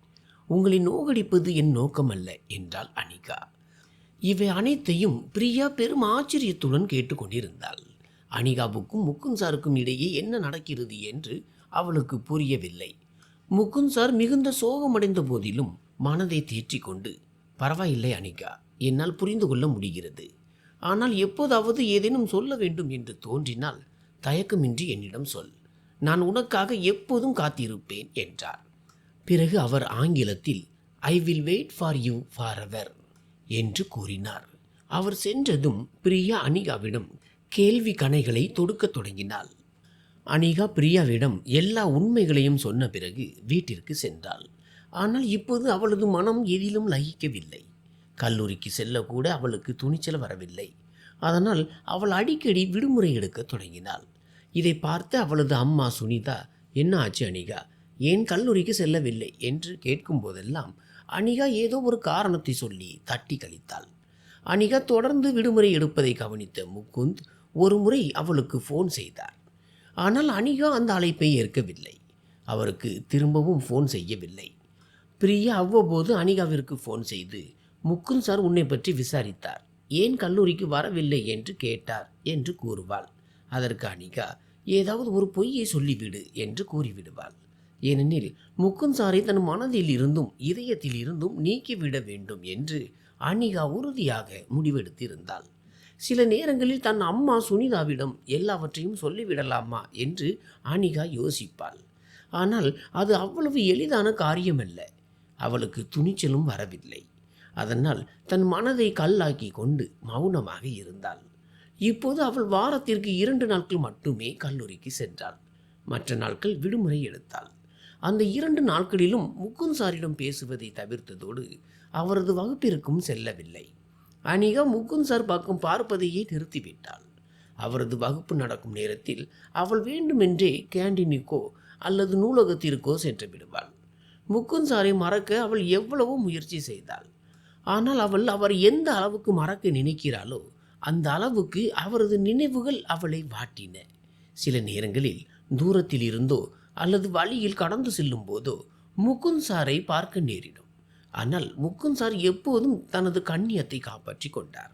உங்களை நோகடிப்பது என் நோக்கம் அல்ல என்றாள் அனிகா. இவை அனைத்தையும் பிரியா பெரும் ஆச்சரியத்துடன் கேட்டுக்கொண்டிருந்தாள். அனிகாவுக்கும் முகுந்த் சாருக்கும் இடையே என்ன நடக்கிறது என்று அவளுக்கு புரியவில்லை. முகுந்த் சார் மிகுந்த சோகமடைந்த போதிலும் மனதை தேற்றிக் கொண்டு, பரவாயில்லை அனிகா, என்னால் புரிந்து கொள்ள முடிகிறது. ஆனால் எப்போதாவது ஏதேனும் சொல்ல வேண்டும் என்று தோன்றினால் தயக்கமின்றி என்னிடம் சொல். நான் உனக்காக எப்போதும் காத்திருப்பேன் என்றார். பிறகு அவர் ஆங்கிலத்தில் I will wait for you forever என்று கூறினார். அவர் சென்றதும் பிரியா அனிகாவிடம் கேள்வி கணைகளை தொடுக்கத் தொடங்கினாள். அனிகா பிரியாவிடம் எல்லா உண்மைகளையும் சொன்ன பிறகு வீட்டிற்கு சென்றாள். ஆனால் இப்போது அவளது மனம் எதிலும் லயிக்கவில்லை. கல்லூரிக்கு செல்லக்கூட அவளுக்கு துணிச்சல் வரவில்லை. அதனால் அவள் அடிக்கடி விடுமுறை எடுக்க தொடங்கினாள். இதை பார்த்து அவளது அம்மா சுனிதா, என்ன ஆச்சு அனிகா, ஏன் கல்லூரிக்கு செல்லவில்லை என்று கேட்கும் போதெல்லாம் அனிகா ஏதோ ஒரு காரணத்தை சொல்லி தட்டி கழித்தாள். அனிகா தொடர்ந்து விடுமுறை எடுப்பதை கவனித்த முகுந்த் ஒரு முறை அவளுக்கு ஃபோன் செய்தார். ஆனால் அனிகா அந்த அழைப்பை ஏற்கவில்லை. அவருக்கு திரும்பவும் ஃபோன் செய்யவில்லை. பிரியா அவ்வப்போது அனிகாவிற்கு ஃபோன் செய்து, முகுந்த் சார் உன்னை பற்றி விசாரித்தார், ஏன் கல்லூரிக்கு வரவில்லை என்று கேட்டார் என்று கூறுவாள். அதற்கு அனிகா, ஏதாவது ஒரு பொய்யை சொல்லிவிடு என்று கூறிவிடுவாள். ஏனெனில் முகுந்த் சாரை தன் மனதில் இருந்தும் இதயத்தில் இருந்தும் நீக்கிவிட வேண்டும் என்று அனிகா உறுதியாக முடிவெடுத்திருந்தாள். சில நேரங்களில் தன் அம்மா சுனிதாவிடம் எல்லாவற்றையும் சொல்லிவிடலாமா என்று அனிகா யோசிப்பாள். ஆனால் அது அவ்வளவு எளிதான காரியமல்ல. அவளுக்கு துணிச்சலும் வரவில்லை. அதனால் தன் மனதை கல்லாக்கி கொண்டு மௌனமாக இருந்தாள். இப்போது அவள் வாரத்திற்கு 2 நாட்கள் மட்டுமே கல்லூரிக்கு சென்றாள். மற்ற நாட்கள் விடுமுறை எடுத்தாள். அந்த 2 நாட்களிலும் முகுந்த் சாரிடம் பேசுவதை தவிர்த்ததோடு அவரது வகுப்பிற்கும் செல்லவில்லை. அனிகா முகுந்த் சார் பக்கம் பார்ப்பதையே நிறுத்திவிட்டாள். அவரது வகுப்பு நடக்கும் நேரத்தில் அவள் வேண்டுமென்றே கேண்டீனுக்கோ அல்லது நூலகத்திற்கோ சென்று விடுவாள். முகுந்த் சாரை மறக்க அவள் எவ்வளவோ முயற்சி செய்தாள். ஆனால் அவர் எந்த அளவுக்கு மறக்க நினைக்கிறாளோ அந்த அளவுக்கு அவரது நினைவுகள் அவளை வாட்டின. சில நேரங்களில் தூரத்தில் இருந்தோ அல்லது வழியில் கடந்து செல்லும் போதோ முகுந்த் சாரை பார்க்க நேரிடும். ஆனால் முகுந்த் சார் எப்போதும் தனது கண்ணியத்தை காப்பாற்றி கொண்டார்.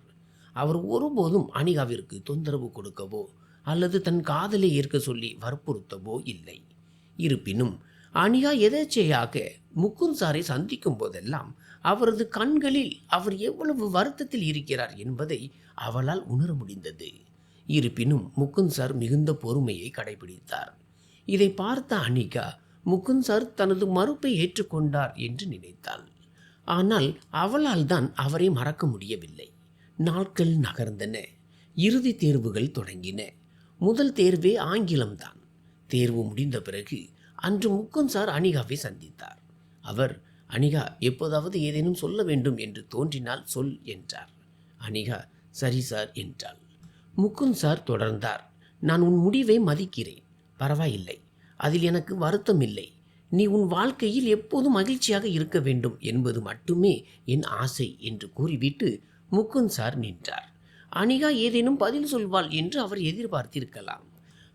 அவர் ஒருபோதும் அனிகாவிற்கு தொந்தரவு கொடுக்கவோ அல்லது தன் காதலை ஏற்க சொல்லி வற்புறுத்தவோ இல்லை. இருப்பினும் அனிகா எதேச்சையாக முகுந்த் சாரை சந்திக்கும் போதெல்லாம் அவரது கண்களில் அவர் எவ்வளவு வருத்தத்தில் இருக்கிறார் என்பதை அவளால் உணர முடிந்தது. இருப்பினும் முகுந்த் சார் மிகுந்த பொறுமையை கடைபிடித்தார். இதை பார்த்த அனிகா முகுந்த் சார் தனது மறுப்பை ஏற்றுக்கொண்டார் என்று நினைத்தாள். ஆனால் அவளால் தான் அவரை மறக்க முடியவில்லை. நாட்கள் நகர்ந்தன. இறுதி தேர்வுகள் தொடங்கின. முதல் தேர்வே ஆங்கிலம்தான். தேர்வு முடிந்த பிறகு அன்று முகுந்த் சார் அனிகாவை சந்தித்தார். அவர், அனிகா, எப்போதாவது ஏதேனும் சொல்ல வேண்டும் என்று தோன்றினால் சொல் என்றார். அனிகா சரி சார் என்றாள். முகுந்த் சார் தொடர்ந்தார். நான் உன் முடிவை மதிக்கிறேன். பரவாயில்லை, அதில் எனக்கு வருத்தம் இல்லை. நீ உன் வாழ்க்கையில் எப்போதும் மகிழ்ச்சியாக இருக்க வேண்டும் என்பது மட்டுமே என் ஆசை என்று கூறிவிட்டு முகுந்த் சார் நின்றார். அனிகா ஏதேனும் பதில் சொல்வாள் என்று அவர் எதிர்பார்த்திருக்கலாம்.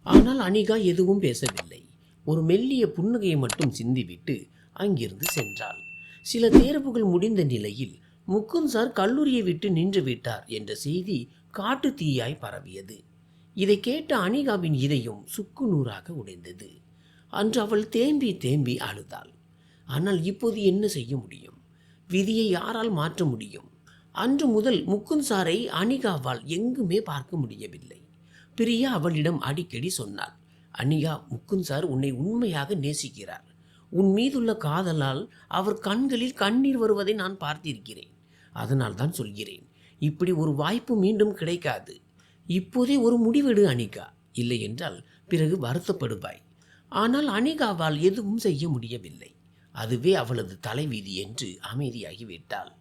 ஆனால் அனிகா எதுவும் பேசவில்லை. ஒரு மெல்லிய புன்னகையை மட்டும் சிந்திவிட்டு அங்கிருந்து சென்றாள். சில தேர்வுகள் முடிந்த நிலையில் முகுந்த் சார் கல்லூரியை விட்டு நின்று விட்டார் என்ற செய்தி காட்டு தீயாய் பரவியது. இதை கேட்ட அனிகாவின் இதயம் சுக்கு நூறாக உடைந்தது. அன்று அவள் தேம்பி தேம்பி அழுதாள். ஆனால் இப்போது என்ன செய்ய முடியும்? விதியை யாரால் மாற்ற முடியும்? அன்று முதல் முகுந்த் சாரை அனிகாவால் எங்குமே பார்க்க முடியவில்லை. பிரியா அவளிடம் அடிக்கடி சொன்னாள், அனிகா, முகுந்த் சார் உன்னை உண்மையாக நேசிக்கிறார். உன் மீதுள்ள காதலால் அவர் கண்களில் கண்ணீர் வருவதை நான் பார்த்திருக்கிறேன். அதனால் தான் சொல்கிறேன், இப்படி ஒரு வாய்ப்பு மீண்டும் கிடைக்காது. இப்போதே ஒரு முடிவெடு அனிகா, இல்லை என்றால் பிறகு வருத்தப்படுவாய். ஆனால் அனிகாவால் எதுவும் செய்ய முடியவில்லை. அதுவே அவளது தலைவிதி என்று அமைதியாகிவிட்டாள்.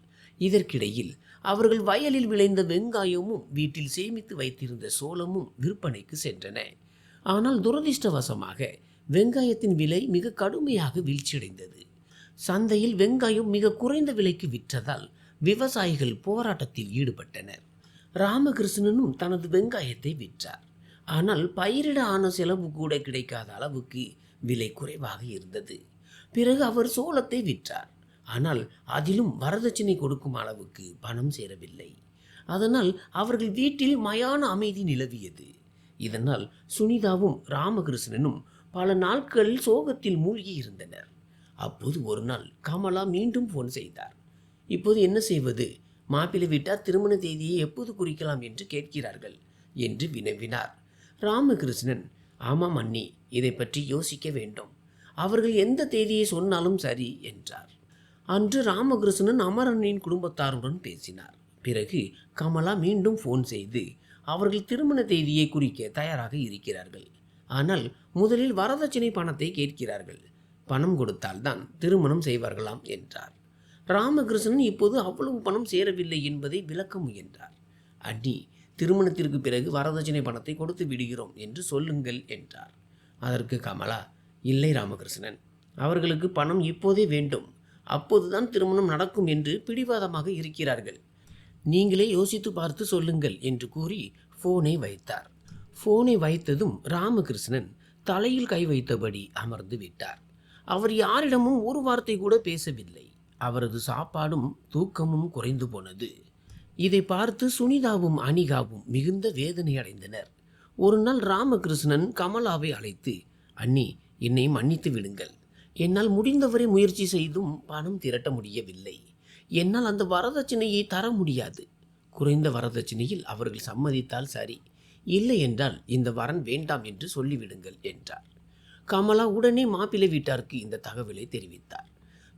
இதற்கிடையில் அவர்கள் வயலில் விளைந்த வெங்காயமும் வீட்டில் சேமித்து வைத்திருந்த சோளமும் விற்பனைக்கு சென்றன. ஆனால் துரதிர்ஷ்டவசமாக வெங்காயத்தின் விலை மிக கடுமையாக வீழ்ச்சியடைந்தது. சந்தையில் வெங்காயம் மிக குறைந்த விலைக்கு விற்றதால் விவசாயிகள் போராட்டத்தில் ஈடுபட்டனர். ராமகிருஷ்ணனும் தனது வெங்காயத்தை விற்றார். ஆனால் பயிரிட ஆன செலவு கூட கிடைக்காத அளவுக்கு விலை குறைவாக இருந்தது. பிறகு அவர் சோளத்தை விற்றார். ஆனால் அதிலும் வரதட்சணை கொடுக்கும் அளவுக்கு பணம் சேரவில்லை. அதனால் அவர்கள் வீட்டில் மயான அமைதி நிலவியது. இதனால் சுனிதாவும் ராமகிருஷ்ணனும் பல நாட்கள் சோகத்தில் மூழ்கி இருந்தனர். அப்போது ஒரு நாள் கமலா மீண்டும் போன் செய்தார். இப்போது என்ன செய்வது? மாப்பிள்ளை வீட்டார் திருமண தேதியை எப்போது குறிக்கலாம் என்று கேட்கிறார்கள் என்று வினவினார். ராமகிருஷ்ணன், ஆமாம் அண்ணி, இதை பற்றி யோசிக்க வேண்டும். அவர்கள் எந்த தேதியை சொன்னாலும் சரி என்றார். அன்று ராமகிருஷ்ணன் அமரனின் குடும்பத்தாருடன் பேசினார். பிறகு கமலா மீண்டும் போன் செய்து அவர்கள் திருமண தேதியை குறிக்க தயாராக இருக்கிறார்கள். ஆனால் முதலில் வரதட்சணை பணத்தை கேட்கிறார்கள். பணம் கொடுத்தால்தான் திருமணம் செய்வார்களாம் என்றார். ராமகிருஷ்ணன் இப்போது அவ்வளவு பணம் சேரவில்லை என்பதை விளக்க முயன்றார். அண்ணி, திருமணத்திற்கு பிறகு வரதட்சணை பணத்தை கொடுத்து விடுகிறோம் என்று சொல்லுங்கள் என்றார். அதற்கு கமலா, இல்லை ராமகிருஷ்ணன், அவர்களுக்கு பணம் இப்போதே வேண்டும். அப்போதுதான் திருமணம் நடக்கும் என்று பிடிவாதமாக இருக்கிறார்கள். நீங்களே யோசித்து பார்த்து சொல்லுங்கள் என்று கூறி போனை வைத்தார். போனை வைத்ததும் ராமகிருஷ்ணன் தலையில் கை வைத்தபடி அமர்ந்து விட்டார். அவர் யாரிடமும் ஒரு வார்த்தை கூட பேசவில்லை. அவரது சாப்பாடும் தூக்கமும் குறைந்து போனது. இதை பார்த்து சுனிதாவும் அனிகாவும் மிகுந்த வேதனை அடைந்தனர். ஒரு நாள் ராமகிருஷ்ணன் கமலாவை அழைத்து, அண்ணி, என்னை மன்னித்து விடுங்கள். என்னால் முடிந்தவரை முயற்சி செய்தும் பணம் திரட்ட முடியவில்லை. என்னால் அந்த வரதட்சணையை தர முடியாது. குறைந்த வரதட்சணையில் அவர்கள் சம்மதித்தால் சரி, இல்லை என்றால் இந்த வரன் வேண்டாம் என்று சொல்லிவிடுங்கள் என்றார். கமலா உடனே மாப்பிள்ளை வீட்டாருக்கு இந்த தகவலை தெரிவித்தார்.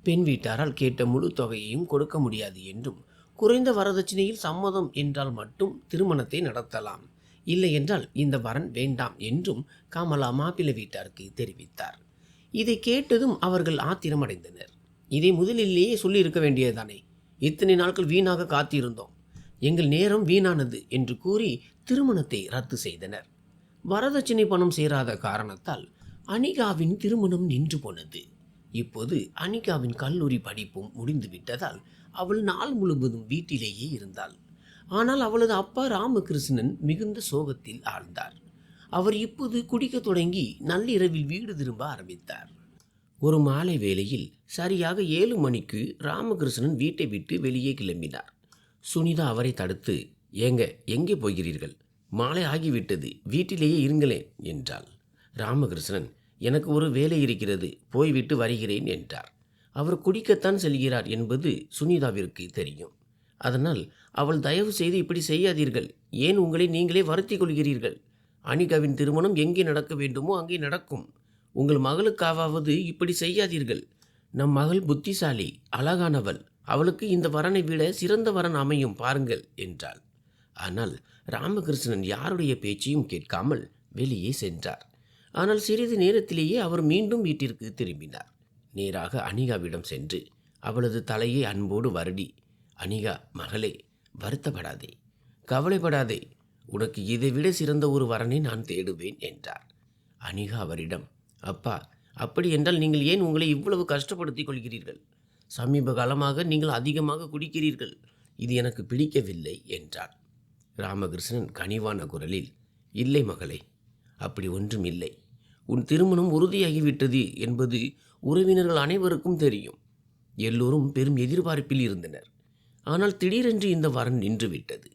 பெண் வீட்டாரால் கேட்ட முழு தொகையையும் கொடுக்க முடியாது என்றும், குறைந்த வரதட்சணையில் சம்மதம் என்றால் மட்டும் திருமணத்தை நடத்தலாம், இல்லை என்றால் இந்த வரன் வேண்டாம் என்றும் கமலா மாப்பிள்ளை வீட்டாருக்கு தெரிவித்தார். இதை கேட்டதும் அவர்கள் ஆத்திரமடைந்தனர். இதை முதலிலேயே சொல்லியிருக்க வேண்டியதுதானே, இத்தனை நாட்கள் வீணாக காத்திருந்தோம், எங்கள் நேரம் வீணானது என்று கூறி திருமணத்தை ரத்து செய்தனர். வரதட்சணை பணம் சேராத காரணத்தால் அனிகாவின் திருமணம் நின்று போனது. இப்போது அனிகாவின் கல்லூரி படிப்பும் முடிந்துவிட்டதால் அவள் நாள் முழுவதும் வீட்டிலேயே இருந்தாள். ஆனால் அவளது அப்பா ராமகிருஷ்ணன் மிகுந்த சோகத்தில் ஆழ்ந்தார். அவர் இப்போது குடிக்க தொடங்கி நள்ளிரவில் வீடு திரும்ப ஆரம்பித்தார். ஒரு மாலை வேளையில் சரியாக 7 மணிக்கு ராமகிருஷ்ணன் வீட்டை விட்டு வெளியே கிளம்பினார். சுனிதா அவரை தடுத்து, ஏங்க எங்கே போகிறீர்கள்? மாலை ஆகிவிட்டது, வீட்டிலேயே இருங்களேன் என்றாள். ராமகிருஷ்ணன், எனக்கு ஒரு வேலை இருக்கிறது, போய்விட்டு வருகிறேன் என்றார். அவர் குடிக்கத்தான் செல்கிறார் என்பது சுனிதாவிற்கு தெரியும். அதனால் அவள், தயவு செய்து இப்படி செய்யாதீர்கள், ஏன் உங்களை நீங்களே வருத்திக் கொள்கிறீர்கள்? அனிகாவின் திருமணம் எங்கே நடக்க வேண்டுமோ அங்கே நடக்கும். உங்கள் மகளுக்காவது இப்படி செய்யாதீர்கள். நம் மகள் புத்திசாலி, அழகானவள், அவளுக்கு இந்த வரனை விட சிறந்த வரன் அமையும் பாருங்கள் என்றாள். ஆனால் ராமகிருஷ்ணன் யாருடைய பேச்சையும் கேட்காமல் வெளியே சென்றார். ஆனால் சிறிது நேரத்திலேயே அவர் மீண்டும் வீட்டிற்கு திரும்பினார். நேராக அனிகாவிடம் சென்று அவளது தலையை அன்போடு வருடி, அனிகா மகளே, வருத்தப்படாதே, கவலைப்படாதே, உனக்கு இதைவிட சிறந்த ஒரு வரனை நான் தேடுவேன் என்றார். அனிகா அவரிடம், அப்பா, அப்படி என்றால் நீங்கள் ஏன் உங்களை இவ்வளவு கஷ்டப்படுத்திக் கொள்கிறீர்கள்? சமீப காலமாக நீங்கள் அதிகமாக குடிக்கிறீர்கள், இது எனக்கு பிடிக்கவில்லை என்றார். ராமகிருஷ்ணன் கனிவான குரலில், இல்லை மகளே, அப்படி ஒன்றும் இல்லை. உன் திருமணம் உறுதியாகிவிட்டது என்பது உறவினர்கள் அனைவருக்கும் தெரியும். எல்லோரும் பெரும் எதிர்பார்ப்பில் இருந்தனர். ஆனால் திடீரென்று இந்த வரன் நின்றுவிட்டது.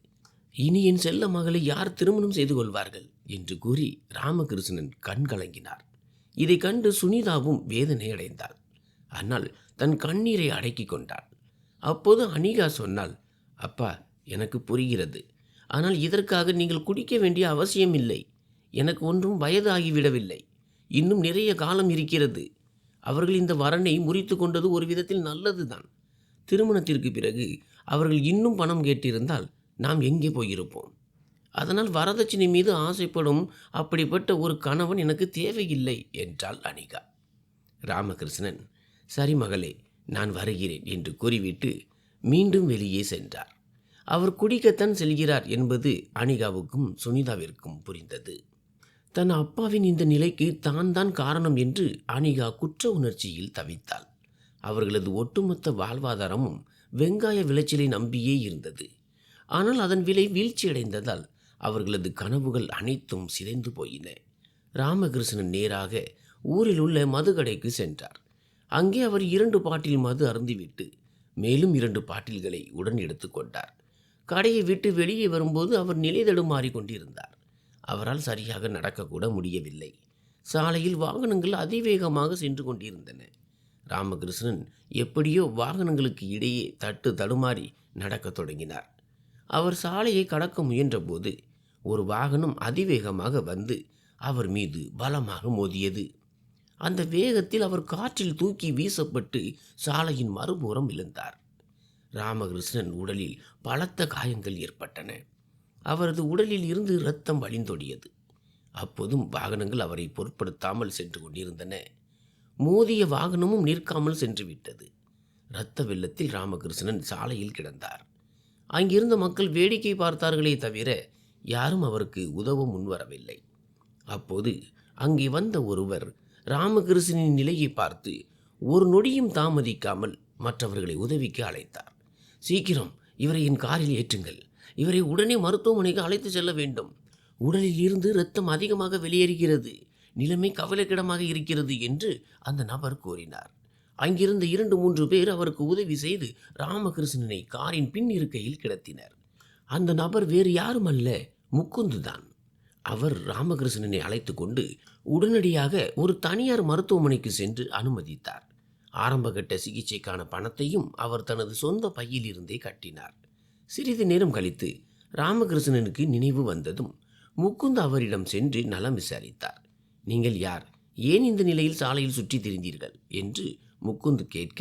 இனி என் செல்ல மகளை யார் திருமணம் செய்து கொள்வார்கள் என்று கூறி ராமகிருஷ்ணன் கண் கலங்கினார். இதை கண்டு சுனிதாவும் வேதனை அடைந்தாள். ஆனால் தன் கண்ணீரை அடக்கி கொண்டாள். அப்போது அனிகா சொன்னாள், அப்பா, எனக்கு புரிகிறது. ஆனால் இதற்காக நீங்கள் குடிக்க வேண்டிய அவசியம் இல்லை. எனக்கு ஒன்றும் வயது ஆகிவிடவில்லை. இன்னும் நிறைய காலம் இருக்கிறது. அவர்கள் இந்த வரனை முறித்து கொண்டது ஒரு விதத்தில் நல்லதுதான். திருமணத்திற்கு பிறகு அவர்கள் இன்னும் பணம் கேட்டிருந்தால் நாம் எங்கே போயிருப்போம்? அதனால் வரதட்சணை மீது ஆசைப்படும் அப்படிப்பட்ட ஒரு கணவன் எனக்கு தேவையில்லை என்றாள் அனிகா. ராமகிருஷ்ணன், சரி மகளே, நான் வருகிறேன் என்று கூறிவிட்டு மீண்டும் வெளியே சென்றார். அவர் குடிக்கத்தான் செல்கிறார் என்பது அனிகாவுக்கும் சுனிதாவிற்கும் புரிந்தது. தன் அப்பாவின் இந்த நிலைக்கு தான் காரணம் என்று அனிகா குற்ற உணர்ச்சியில் தவித்தாள். அவர்களது ஒட்டுமொத்த வாழ்வாதாரமும் வெங்காய விளைச்சலை நம்பியே இருந்தது. ஆனால் அதன் விலை வீழ்ச்சியடைந்ததால் அவர்களது கனவுகள் அனைத்தும் சிதைந்து போயின. ராமகிருஷ்ணன் நேராக ஊரில் உள்ள மதுக்கடைக்கு சென்றார். அங்கே அவர் 2 பாட்டில் மது அருந்திவிட்டு மேலும் 2 பாட்டில்களை உடன் எடுத்துக்கொண்டார். கடையை விட்டு வெளியே வரும்போது அவர் நிலை தடுமாறி கொண்டிருந்தார். அவரால் சரியாக நடக்கக்கூட முடியவில்லை. சாலையில் வாகனங்கள் அதிவேகமாக சென்று கொண்டிருந்தன. ராமகிருஷ்ணன் எப்படியோ வாகனங்களுக்கு இடையே தடுமாறி நடக்கத் தொடங்கினார். அவர் சாலையை கடக்க முயன்றபோது ஒரு வாகனம் அதிவேகமாக வந்து அவர் மீது பலமாக மோதியது. அந்த வேகத்தில் அவர் காற்றில் தூக்கி வீசப்பட்டு சாலையின் மறுபுறம் விழுந்தார். ராமகிருஷ்ணன் உடலில் பலத்த காயங்கள் ஏற்பட்டன. அவரது உடலில் இருந்து இரத்தம் வழிந்தோடியது. அப்போதும் வாகனங்கள் அவரை பொருட்படுத்தாமல் சென்று கொண்டிருந்தன. மோதிய வாகனமும் நிற்காமல் சென்று விட்டது. இரத்த வெள்ளத்தில் ராமகிருஷ்ணன் சாலையில் கிடந்தார். அங்கிருந்த மக்கள் வேடிக்கை பார்த்தார்களே தவிர யாரும் அவருக்கு உதவ முன்வரவில்லை. அப்போது அங்கே வந்த ஒருவர் ராமகிருஷ்ணனின் நிலையை பார்த்து ஒரு நொடியும் தாமதிக்காமல் மற்றவர்களை உதவிக்கு அழைத்தார். சீக்கிரம் இவரை என் காரில் ஏற்றுங்கள், இவரை உடனே மருத்துவமனைக்கு அழைத்து செல்ல வேண்டும். உடலில் இருந்து இரத்தம் அதிகமாக வெளியேறுகிறது, நிலைமை கவலைக்கிடமாக இருக்கிறது என்று அந்த நபர் கூறினார். அங்கிருந்த 2-3 பேர் அவருக்கு உதவி செய்து ராமகிருஷ்ணனை காரின் பின் இருக்கையில் கிடத்தினர். அந்த நபர் வேறு யாரும் அல்ல, முக்குந்துதான். அவர் ராமகிருஷ்ணனை அழைத்து கொண்டு உடனடியாக ஒரு தனியார் மருத்துவமனைக்கு சென்று அனுமதித்தார். ஆரம்பகட்ட சிகிச்சைக்கான பணத்தையும் அவர் தனது சொந்த பையில் இருந்தே கட்டினார். சிறிது நேரம் கழித்து ராமகிருஷ்ணனுக்கு நினைவு வந்ததும் முகுந்த் அவரிடம் சென்று நலம் விசாரித்தார். நீங்கள் யார்? ஏன் இந்த நிலையில் சாலையில் சுற்றி திரிந்தீர்கள் என்று முகுந்த் கேட்க,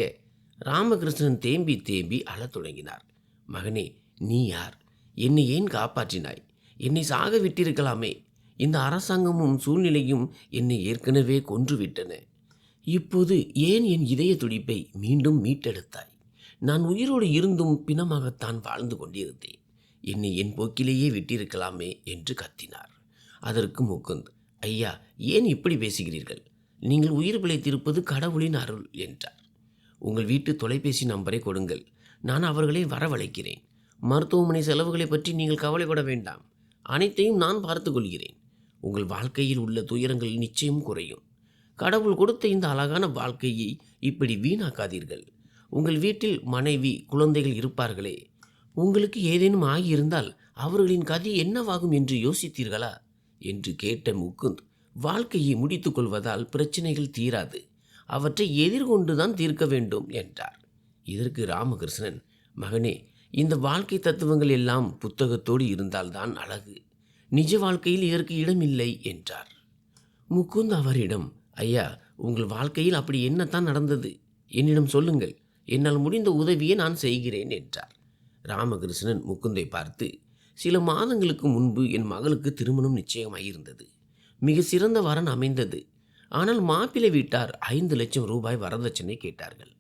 ராமகிருஷ்ணன் தேம்பி தேம்பி அழத் தொடங்கினார். மகனே, நீ யார்? என்னை ஏன் காப்பாற்றினாய்? என்னை சாக விட்டிருக்கலாமே. இந்த அரசாங்கமும் சூழ்நிலையும் என்னை ஏற்கனவே கொன்றுவிட்டன. இப்போது ஏன் என் இதய துடிப்பை மீண்டும் மீட்டெடுத்தாய்? நான் உயிரோடு இருந்தும் பிணமாகத்தான் வாழ்ந்து கொண்டிருந்தேன். என்னை என் போக்கிலேயே விட்டிருக்கலாமே என்று கத்தினார். அதற்கு முகுந்த், ஐயா, ஏன் இப்படி பேசுகிறீர்கள்? நீங்கள் உயிர் பிழைத்திருப்பது கடவுளின் அருள் என்றார். உங்கள் வீட்டு தொலைபேசி நம்பரை கொடுங்கள், நான் அவர்களை வரவழைக்கிறேன். மருத்துவமனை செலவுகளை பற்றி நீங்கள் கவலைப்பட வேண்டாம், அனைத்தையும் நான் பார்த்து கொள்கிறேன். உங்கள் வாழ்க்கையில் உள்ள துயரங்கள் நிச்சயம் குறையும். கடவுள் கொடுத்த இந்த அழகான வாழ்க்கையை இப்படி வீணாக்காதீர்கள். உங்கள் வீட்டில் மனைவி, குழந்தைகள் இருப்பார்களே, உங்களுக்கு ஏதேனும் ஆகியிருந்தால் அவர்களின் கதி என்னவாகும் என்று யோசித்தீர்களா என்று கேட்ட முகுந்த், வாழ்க்கையை முடித்து கொள்வதால் பிரச்சனைகள் தீராது, அவற்றை எதிர்கொண்டுதான் தீர்க்க வேண்டும் என்றார். இதற்கு ராமகிருஷ்ணன், மகனே, இந்த வாழ்க்கை தத்துவங்கள் எல்லாம் புத்தகத்தோடு இருந்தால்தான் அழகு, நிஜ வாழ்க்கையில் இதற்கு இடமில்லை என்றார். முகுந்த் அவரிடம், ஐயா, உங்கள் வாழ்க்கையில் அப்படி என்னத்தான் நடந்தது? என்னிடம் சொல்லுங்கள், என்னால் முடிந்த உதவியை நான் செய்கிறேன் என்றார். ராமகிருஷ்ணன் முகுந்தை பார்த்து, சில மாதங்களுக்கு முன்பு என் மகளுக்கு திருமணம் நிச்சயமாயிருந்தது. மிக சிறந்த வரன் அமைந்தது. ஆனால் மாப்பிள்ளை வீட்டார் 5 லட்சம் ரூபாய் வரதட்சணை கேட்டார்கள்.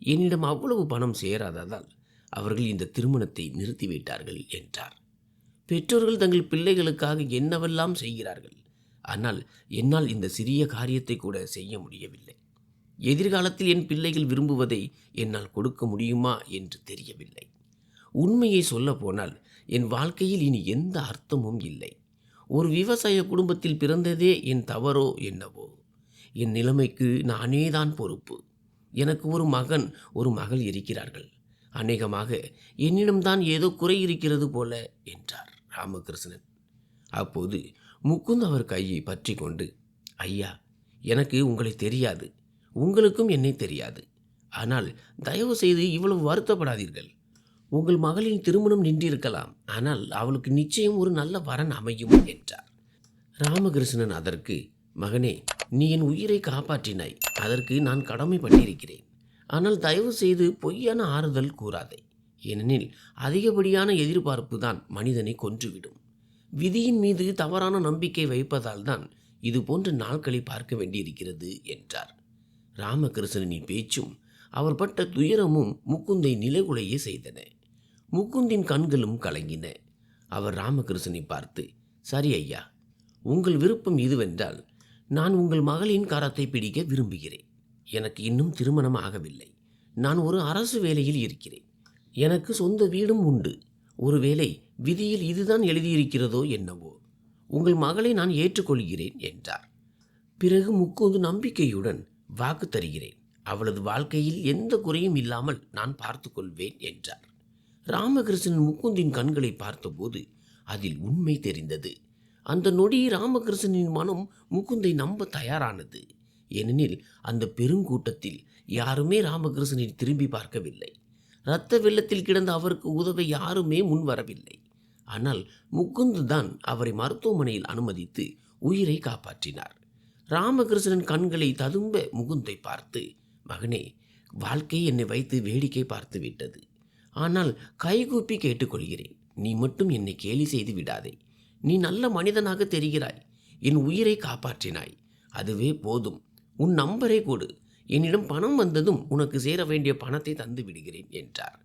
என்னிடம் அவ்வளவு பணம் சேராததால் அவர்கள் இந்த திருமணத்தை நிறுத்திவிட்டார்கள் என்றார். பெற்றோர்கள் தங்கள் பிள்ளைகளுக்காக என்னவெல்லாம் செய்கிறார்கள். ஆனால் என்னால் இந்த சிறிய காரியத்தை கூட செய்ய முடியவில்லை. எதிர்காலத்தில் என் பிள்ளைகள் விரும்புவதை என்னால் கொடுக்க முடியுமா என்று தெரியவில்லை. உண்மையை சொல்ல போனால் என் வாழ்க்கையில் இனி எந்த அர்த்தமும் இல்லை. ஒரு விவசாய குடும்பத்தில் பிறந்ததே என் தவறோ என்னவோ. என் நிலைமைக்கு நானே தான் பொறுப்பு. எனக்கு ஒரு மகன், ஒரு மகள் இருக்கிறார்கள். அநேகமாக என்னிடம்தான் ஏதோ குறை இருக்கிறது போல என்றார் ராமகிருஷ்ணன். அப்போது முகுந்த் அவர் கையை பற்றி கொண்டு, ஐயா, எனக்கு உங்களை தெரியாது, உங்களுக்கும் என்னை தெரியாது. ஆனால் தயவு செய்து இவ்வளவு வருத்தப்படாதீர்கள். உங்கள் மகளின் திருமணம் நின்றிருக்கலாம், ஆனால் அவளுக்கு நிச்சயம் ஒரு நல்ல வரன் அமையும் என்றார். ராமகிருஷ்ணன் அதற்கு, மகனே, நீ என் உயிரை காப்பாற்றினாய், அதற்கு நான் கடமைப்பட்டிருக்கிறேன். ஆனால் தயவு செய்து பொய்யான ஆறுதல் கூறாதே. ஏனெனில் அதிகப்படியான எதிர்பார்ப்பு தான் மனிதனை கொன்றுவிடும். விதியின் மீது தவறான நம்பிக்கை வைப்பதால் தான் இது போன்ற நாட்களை பார்க்க வேண்டியிருக்கிறது என்றார். ராமகிருஷ்ணனின் பேச்சும் அவர் பட்ட துயரமும் முகுந்தை நிலைகுலைய செய்தன. முகுந்தின் கண்களும் கலங்கின. அவர் ராமகிருஷ்ணனை பார்த்து, சரி ஐயா, உங்கள் விருப்பம் இதுவென்றால் நான் உங்கள் மகளின் கரத்தை பிடிக்க விரும்புகிறேன். எனக்கு இன்னும் திருமணம் ஆகவில்லை. நான் ஒரு அரசு வேலையில் இருக்கிறேன். எனக்கு சொந்த வீடும் உண்டு. ஒருவேளை விதியில் இதுதான் எழுதியிருக்கிறதோ என்னவோ. உங்கள் மகளை நான் ஏற்றுக்கொள்கிறேன் என்றார். பிறகு முகுந்த் நம்பிக்கையுடன், வாக்கு தருகிறேன், அவளது வாழ்க்கையில் எந்த குறையும் இல்லாமல் நான் பார்த்து கொள்வேன் என்றார். ராமகிருஷ்ணன் முகுந்தின் கண்களை பார்த்தபோது அதில் உண்மை தெரிந்தது. அந்த நொடி ராமகிருஷ்ணனின் மனம் முகுந்தை நம்ப தயாரானது. ஏனெனில் அந்த பெருங்கூட்டத்தில் யாருமே ராமகிருஷ்ணனை திரும்பி பார்க்கவில்லை. இரத்த வெள்ளத்தில் கிடந்த அவருக்கு உதவ யாருமே முன் வரவில்லை. ஆனால் முகுந்த் தான் அவரை மருத்துவமனையில் அனுமதித்து உயிரை காப்பாற்றினார். ராமகிருஷ்ணன் கண்களை ததும்ப முகுந்தை பார்த்து, மகனே, வாழ்க்கை என்னை வைத்து வேடிக்கை பார்த்து விட்டது. ஆனால் கைகூப்பி கேட்டுக்கொள்கிறேன், நீ மட்டும் என்னை கேலி செய்து விடாதே. நீ நல்ல மனிதனாக தெரிகிறாய். என் உயிரை காப்பாற்றினாய், அதுவே போதும். உன் நம்பரை கொடு. என்னிடம் பணம் வந்ததும் உனக்கு சேர வேண்டிய பணத்தை தந்து விடுகிறேன் என்றார்.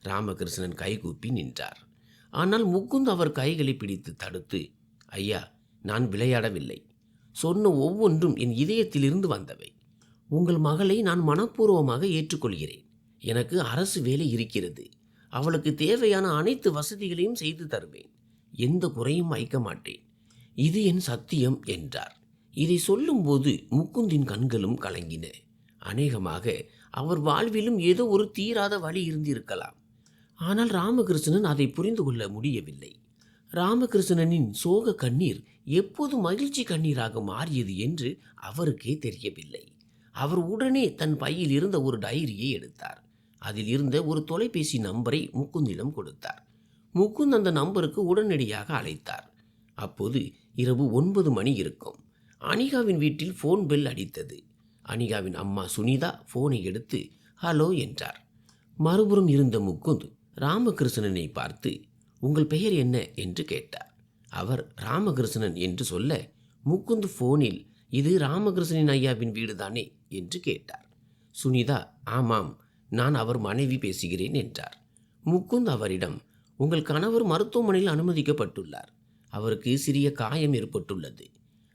ராமகிருஷ்ணன் கைகூப்பி நின்றார். ஆனால் முகுந்த் அவர் கைகளை பிடித்து தடுத்து, ஐயா, நான் விளையாடவில்லை. சொன்ன ஒவ்வொன்றும் என் இதயத்திலிருந்து வந்தவை. உங்கள் மகளை நான் மனப்பூர்வமாக ஏற்றுக்கொள்கிறேன். எனக்கு அரசு வேலை இருக்கிறது. அவளுக்கு தேவையான அனைத்து வசதிகளையும் செய்து தருவேன். எந்த குறையும் வைக்க மாட்டேன். இது என் சத்தியம் என்றார். இதை சொல்லும்போது முகுந்தின் கண்களும் கலங்கின. அநேகமாக அவர் வாழ்விலும் ஏதோ ஒரு தீராத வழி இருந்திருக்கலாம். ஆனால் ராமகிருஷ்ணன் அதை புரிந்து கொள்ள முடியவில்லை. ராமகிருஷ்ணனின் சோக கண்ணீர் எப்போது மகிழ்ச்சி கண்ணீராக மாறியது என்று அவருக்கே தெரியவில்லை. அவர் உடனே தன் பையில் இருந்த ஒரு டைரியை எடுத்தார். அதில் இருந்த ஒரு தொலைபேசி நம்பரை முகுந்திடம் கொடுத்தார். முகுந்த் அந்த நம்பருக்கு உடனடியாக அழைத்தார். அப்போது இரவு 9 மணி இருக்கும். அனிகாவின் வீட்டில் ஃபோன் பெல் அடித்தது. அனிகாவின் அம்மா சுனிதா ஃபோனை எடுத்து ஹலோ என்றார். மறுபுறம் இருந்த முகுந்த் ராமகிருஷ்ணனை பார்த்து உங்கள் பெயர் என்ன என்று கேட்டார். அவர் ராமகிருஷ்ணன் என்று சொல்ல முகுந்த் ஃபோனில் இது ராமகிருஷ்ணன் ஐயாவின் வீடுதானே என்று கேட்டார். சுனிதா ஆமாம், நான் அவர் மனைவி பேசுகிறேன் என்றார். முகுந்த் அவரிடம் உங்கள் கணவர் மருத்துவமனையில் அனுமதிக்கப்பட்டுள்ளார். அவருக்கு சிறிய காயம் ஏற்பட்டுள்ளது.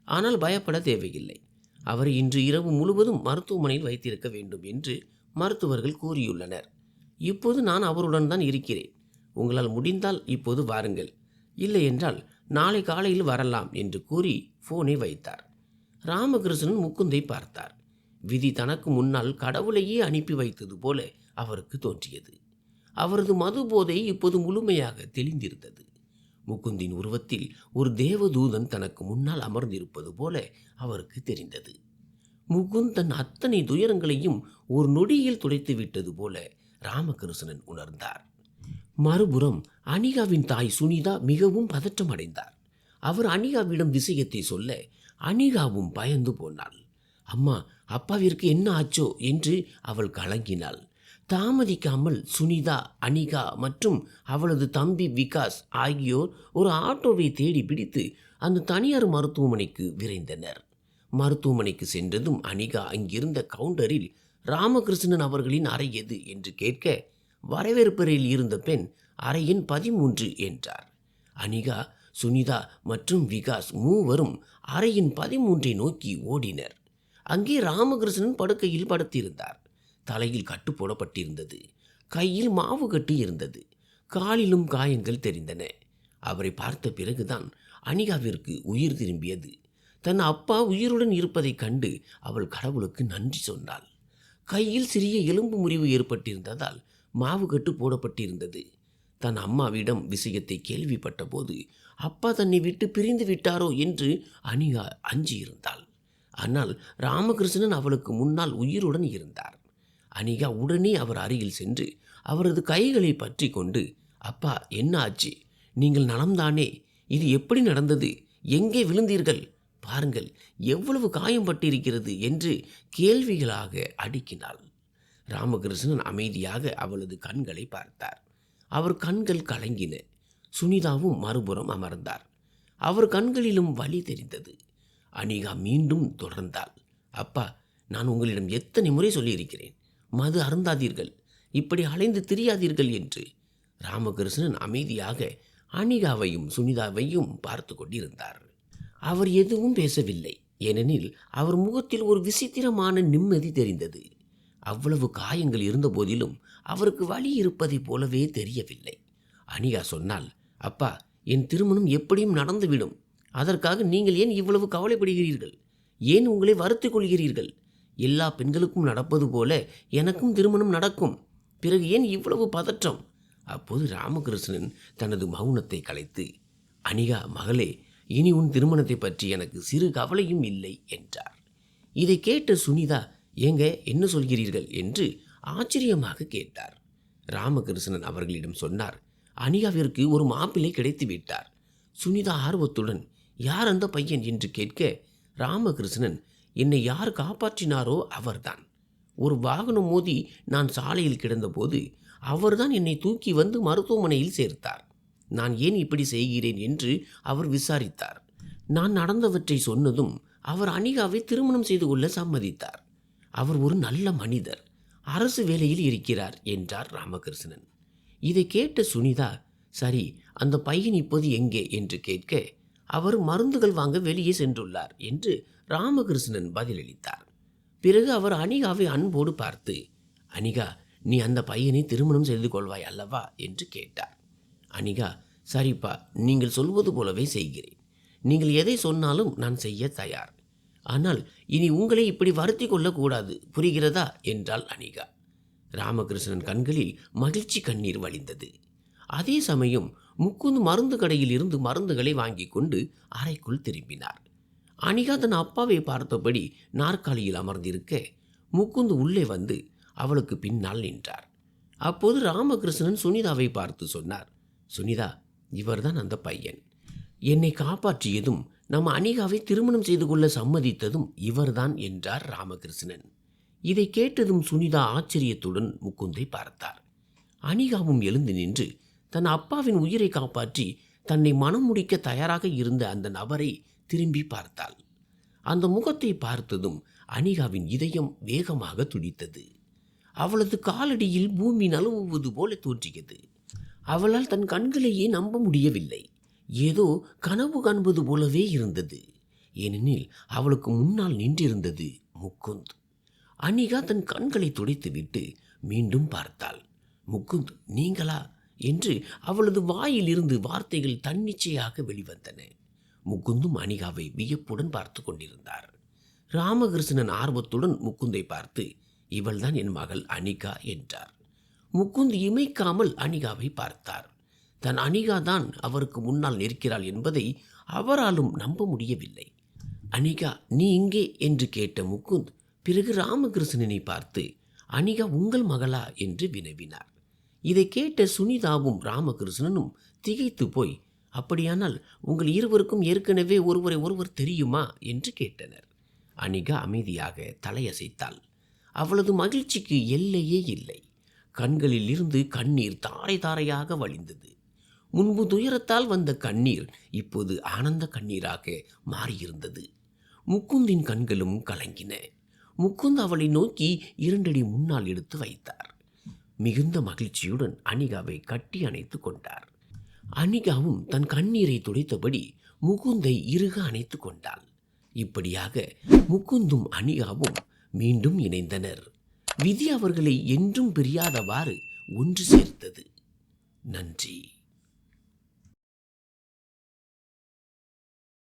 ஆனால் பயப்பட தேவையில்லை. அவரை இன்று இரவு முழுவதும் மருத்துவமனையில் வைத்திருக்க வேண்டும் என்று மருத்துவர்கள் கூறியுள்ளனர். இப்போது நான் அவருடன் தான் இருக்கிறேன். உங்களால் முடிந்தால் இப்போது வாருங்கள், இல்லை என்றால் நாளை காலையில் வரலாம் என்று கூறி ஃபோனை வைத்தார். ராமகிருஷ்ணன் முகுந்தை பார்த்தார். விதி தனக்கு முன்னால் கடவுளையே அனுப்பி வைத்தது போல அவருக்கு தோன்றியது. அவரது மது போதை இப்போது முழுமையாக தெளிந்திருந்தது. முகுந்தின் உருவத்தில் ஒரு தேவதூதன் தனக்கு முன்னால் அமர்ந்திருப்பது போல அவருக்கு தெரிந்தது. முகுந்த் தன் அத்தனை துயரங்களையும் ஒரு நொடியில் துடைத்து விட்டது போல ராமகிருஷ்ணன் உணர்ந்தார். மறுபுறம் அனிகாவின் தாய் சுனிதா மிகவும் பதற்றம் அடைந்தார். அவர் அனிகாவிடம் விஷயத்தை சொல்ல அனிகாவும் பயந்து போனாள். அம்மா, அப்பாவிற்கு என்ன ஆச்சோ என்று அவள் கலங்கினாள். தாமதிக்காமல் சுனிதா, அனிகா மற்றும் அவளது தம்பி விகாஸ் ஆகியோர் ஒரு ஆட்டோவை தேடி பிடித்து அந்த தனியார் மருத்துவமனைக்கு விரைந்தனர். மருத்துவமனைக்கு சென்றதும் அனிகா அங்கிருந்த கவுண்டரில் ராமகிருஷ்ணன் அவர்களின் அறை எது என்று கேட்க வரவேற்பறையில் இருந்த பெண் அறை எண் 13 என்றார். அனிகா, சுனிதா மற்றும் விகாஸ் மூவரும் அறையின் 13 நோக்கி ஓடினர். அங்கே ராமகிருஷ்ணன் படுக்கையில் படுத்திருந்தார். தலையில் கட்டு போடப்பட்டிருந்தது. கையில் மாவு கட்டு இருந்தது. காலிலும் காயங்கள் தெரிந்தன. அவரை பார்த்த பிறகுதான் அனிகாவிற்கு உயிர் திரும்பியது. தன் அப்பா உயிருடன் இருப்பதைக் கண்டு அவள் கடவுளுக்கு நன்றி சொன்னாள். கையில் சிறிய எலும்பு முறிவு ஏற்பட்டிருந்ததால் மாவு கட்டு போடப்பட்டிருந்தது. தன் அம்மாவிடம் விஷயத்தை கேள்விப்பட்ட போது அப்பா தன்னை விட்டு பிரிந்து விட்டாரோ என்று அனிகா அஞ்சியிருந்தாள். ஆனால் ராமகிருஷ்ணன் அவளுக்கு முன்னால் உயிருடன் இருந்தார். அனிகா உடனே அவர் அருகில் சென்று அவரது கைகளை பற்றி கொண்டு அப்பா, என்ன ஆச்சு? நீங்கள் நலம்தானே? இது எப்படி நடந்தது? எங்கே விழுந்தீர்கள்? பாருங்கள், எவ்வளவு காயம் பட்டிருக்கிறது என்று கேள்விகளாக அடுக்கினாள். ராமகிருஷ்ணன் அமைதியாக அவளது கண்களை பார்த்தார். அவர் கண்கள் கலங்கின. சுனிதாவும் மறுபுறம் அமர்ந்தார். அவர் கண்களிலும் வலி தெரிந்தது. அனிகா மீண்டும் தொடர்ந்தாள். அப்பா, நான் உங்களிடம் எத்தனை முறை சொல்லியிருக்கிறேன், மது அருந்தாதீர்கள், இப்படி அலைந்து திரியாதீர்கள் என்று. ராமகிருஷ்ணன் அமைதியாக அனிகாவையும் சுனிதாவையும் பார்த்து கொண்டிருந்தார். அவர் எதுவும் பேசவில்லை. ஏனெனில் அவர் முகத்தில் ஒரு விசித்திரமான நிம்மதி தெரிந்தது. அவ்வளவு காயங்கள் இருந்த போதிலும் அவருக்கு வலி இருப்பதைப் போலவே தெரியவில்லை. அனிகா சொன்னால், அப்பா, என் திருமணம் எப்படியும் நடந்துவிடும். அதற்காக நீங்கள் ஏன் இவ்வளவு கவலைப்படுகிறீர்கள்? ஏன் உங்களை வருத்திக் கொள்கிறீர்கள்? எல்லா பெண்களுக்கும் நடப்பது போல எனக்கும் திருமணம் நடக்கும். பிறகு ஏன் இவ்வளவு பதற்றம்? அப்போது ராமகிருஷ்ணன் தனது மௌனத்தை கலைத்து, அனிகா மகளே, இனி உன் திருமணத்தை பற்றி எனக்கு சிறு கவலையும் இல்லை என்றார். இதை கேட்ட சுனிதா, ஏங்க என்ன சொல்கிறீர்கள் என்று ஆச்சரியமாக கேட்டார். ராமகிருஷ்ணன் அவர்களிடம் சொன்னார், அனிகாவிற்கு ஒரு மாப்பிள்ளை கிடைத்து விட்டார். சுனிதா ஆர்வத்துடன் யார் அந்த பையன் என்று கேட்க, ராமகிருஷ்ணன், என்னை யார் காப்பாற்றினாரோ அவர்தான். ஒரு வாகனம் மோதி நான் சாலையில் கிடந்தபோது அவர்தான் என்னை தூக்கி வந்து மருத்துவமனையில் சேர்த்தார். நான் ஏன் இப்படி செய்கிறேன் என்று அவர் விசாரித்தார். நான் நடந்தவற்றை சொன்னதும் அவர் அனிகாவை திருமணம் செய்து கொள்ள சம்மதித்தார். அவர் ஒரு நல்ல மனிதர், அரசு வேலையில் இருக்கிறார் என்றார் ராமகிருஷ்ணன். இதை கேட்ட சுனிதா, சரி, அந்த பையன் இப்போது எங்கே என்று கேட்க, அவர் மருந்துகள் வாங்க வெளியே சென்றுள்ளார் என்று ராமகிருஷ்ணன் பதிலளித்தார். பிறகு அவர் அனிகாவை அன்போடு பார்த்து, அனிகா, நீ அந்த பையனை திருமணம் செய்து கொள்வாய் அல்லவா என்று கேட்டார். அனிகா, சரிப்பா, நீங்கள் சொல்வது போலவே செய்கிறேன். நீங்கள் எதை சொன்னாலும் நான் செய்ய தயார். ஆனால் இனி உங்களை இப்படி வருத்தி கொள்ளக்கூடாது, புரிகிறதா என்றாள் அனிகா. ராமகிருஷ்ணன் கண்களில் மகிழ்ச்சி கண்ணீர் வழிந்தது. அதே சமயம் முக்குந்த் மருந்து கடையில் இருந்து மருந்துகளை வாங்கி கொண்டு அறைக்குள் திரும்பினார். அனிகா தன் அப்பாவை பார்த்தபடி நாற்காலியில் அமர்ந்திருக்க முக்குந்த் உள்ளே வந்து அவளுக்கு பின்னால் நின்றார். அப்போது ராமகிருஷ்ணன் சுனிதாவை பார்த்து சொன்னார், சுனிதா, இவர்தான் அந்த பையன். என்னை காப்பாற்றியதும் நம்ம அனிகாவை திருமணம் செய்து கொள்ள சம்மதித்ததும் இவர்தான் என்றார் ராமகிருஷ்ணன். இதை கேட்டதும் சுனிதா ஆச்சரியத்துடன் முக்குந்தை பார்த்தார். அனிகாவும் எழுந்து நின்று தன் அப்பாவின் உயிரை காப்பாற்றி தன்னை மனம் முடிக்க தயாராக இருந்த அந்த நபரை திரும்பி பார்த்தாள். அந்த முகத்தை பார்த்ததும் அனிகாவின் இதயம் வேகமாக துடித்தது. அவளது காலடியில் பூமி நழுவுவது போல தோன்றியது. அவளால் தன் கண்களையே நம்ப முடியவில்லை. ஏதோ கனவு காண்பது போலவே இருந்தது. ஏனெனில் அவளுக்கு முன்னால் நின்றிருந்தது முக்குந்த். அனிகா தன் கண்களை துடைத்துவிட்டு மீண்டும் பார்த்தாள். முக்குந்த், நீங்களா என்று அவளது வாயில் இருந்து வார்த்தைகள் தன்னிச்சையாக வெளிவந்தன. முக்குந்தும் அனிகாவை வியப்புடன் பார்த்து கொண்டிருந்தார். ராமகிருஷ்ணன் ஆர்வத்துடன் முக்குந்தை பார்த்து, இவள்தான் என் மகள் அனிகா என்றார். முக்குந்த் இமைக்காமல் அனிகாவை பார்த்தார். தன் அனிகா தான் அவருக்கு முன்னால் நிற்கிறாள் என்பதை அவராலும் நம்ப முடியவில்லை. அனிகா, நீ இங்கே என்று கேட்ட முக்குந்த் பிறகு ராமகிருஷ்ணனை பார்த்து, அனிகா உங்கள் மகளா என்று வினவினார். இதை கேட்ட சுனிதாவும் ராமகிருஷ்ணனும் திகைத்து போய், அப்படியானால் உங்கள் இருவருக்கும் ஏற்கனவே ஒருவரை ஒருவர் தெரியுமா என்று கேட்டனர். அனிகா அமைதியாக தலையசைத்தாள். அவளது மகிழ்ச்சிக்கு எல்லையே இல்லை. கண்களில் இருந்து கண்ணீர் தாரை தாரையாக வழிந்தது. முன்பு துயரத்தால் வந்த கண்ணீர் இப்போது ஆனந்த கண்ணீராக மாறியிருந்தது. முக்குந்தின் கண்களும் கலங்கின. முக்குந்த் அவளை நோக்கி 2 அடி முன்னால் எடுத்து வைத்தார். மிகுந்த மகிழ்ச்சியுடன் அனிகாவை கட்டி அணைத்து கொண்டார். அனிகாவும் தன் கண்ணீரை துடைத்தபடி முகுந்தை இறுக அணைத்து கொண்டாள். இப்படியாக முகுந்தும் அனிகாவும் மீண்டும் இணைந்தனர். விதி அவர்களை என்றும் பிரியாதவாறு ஒன்று சேர்த்தது. நன்றி.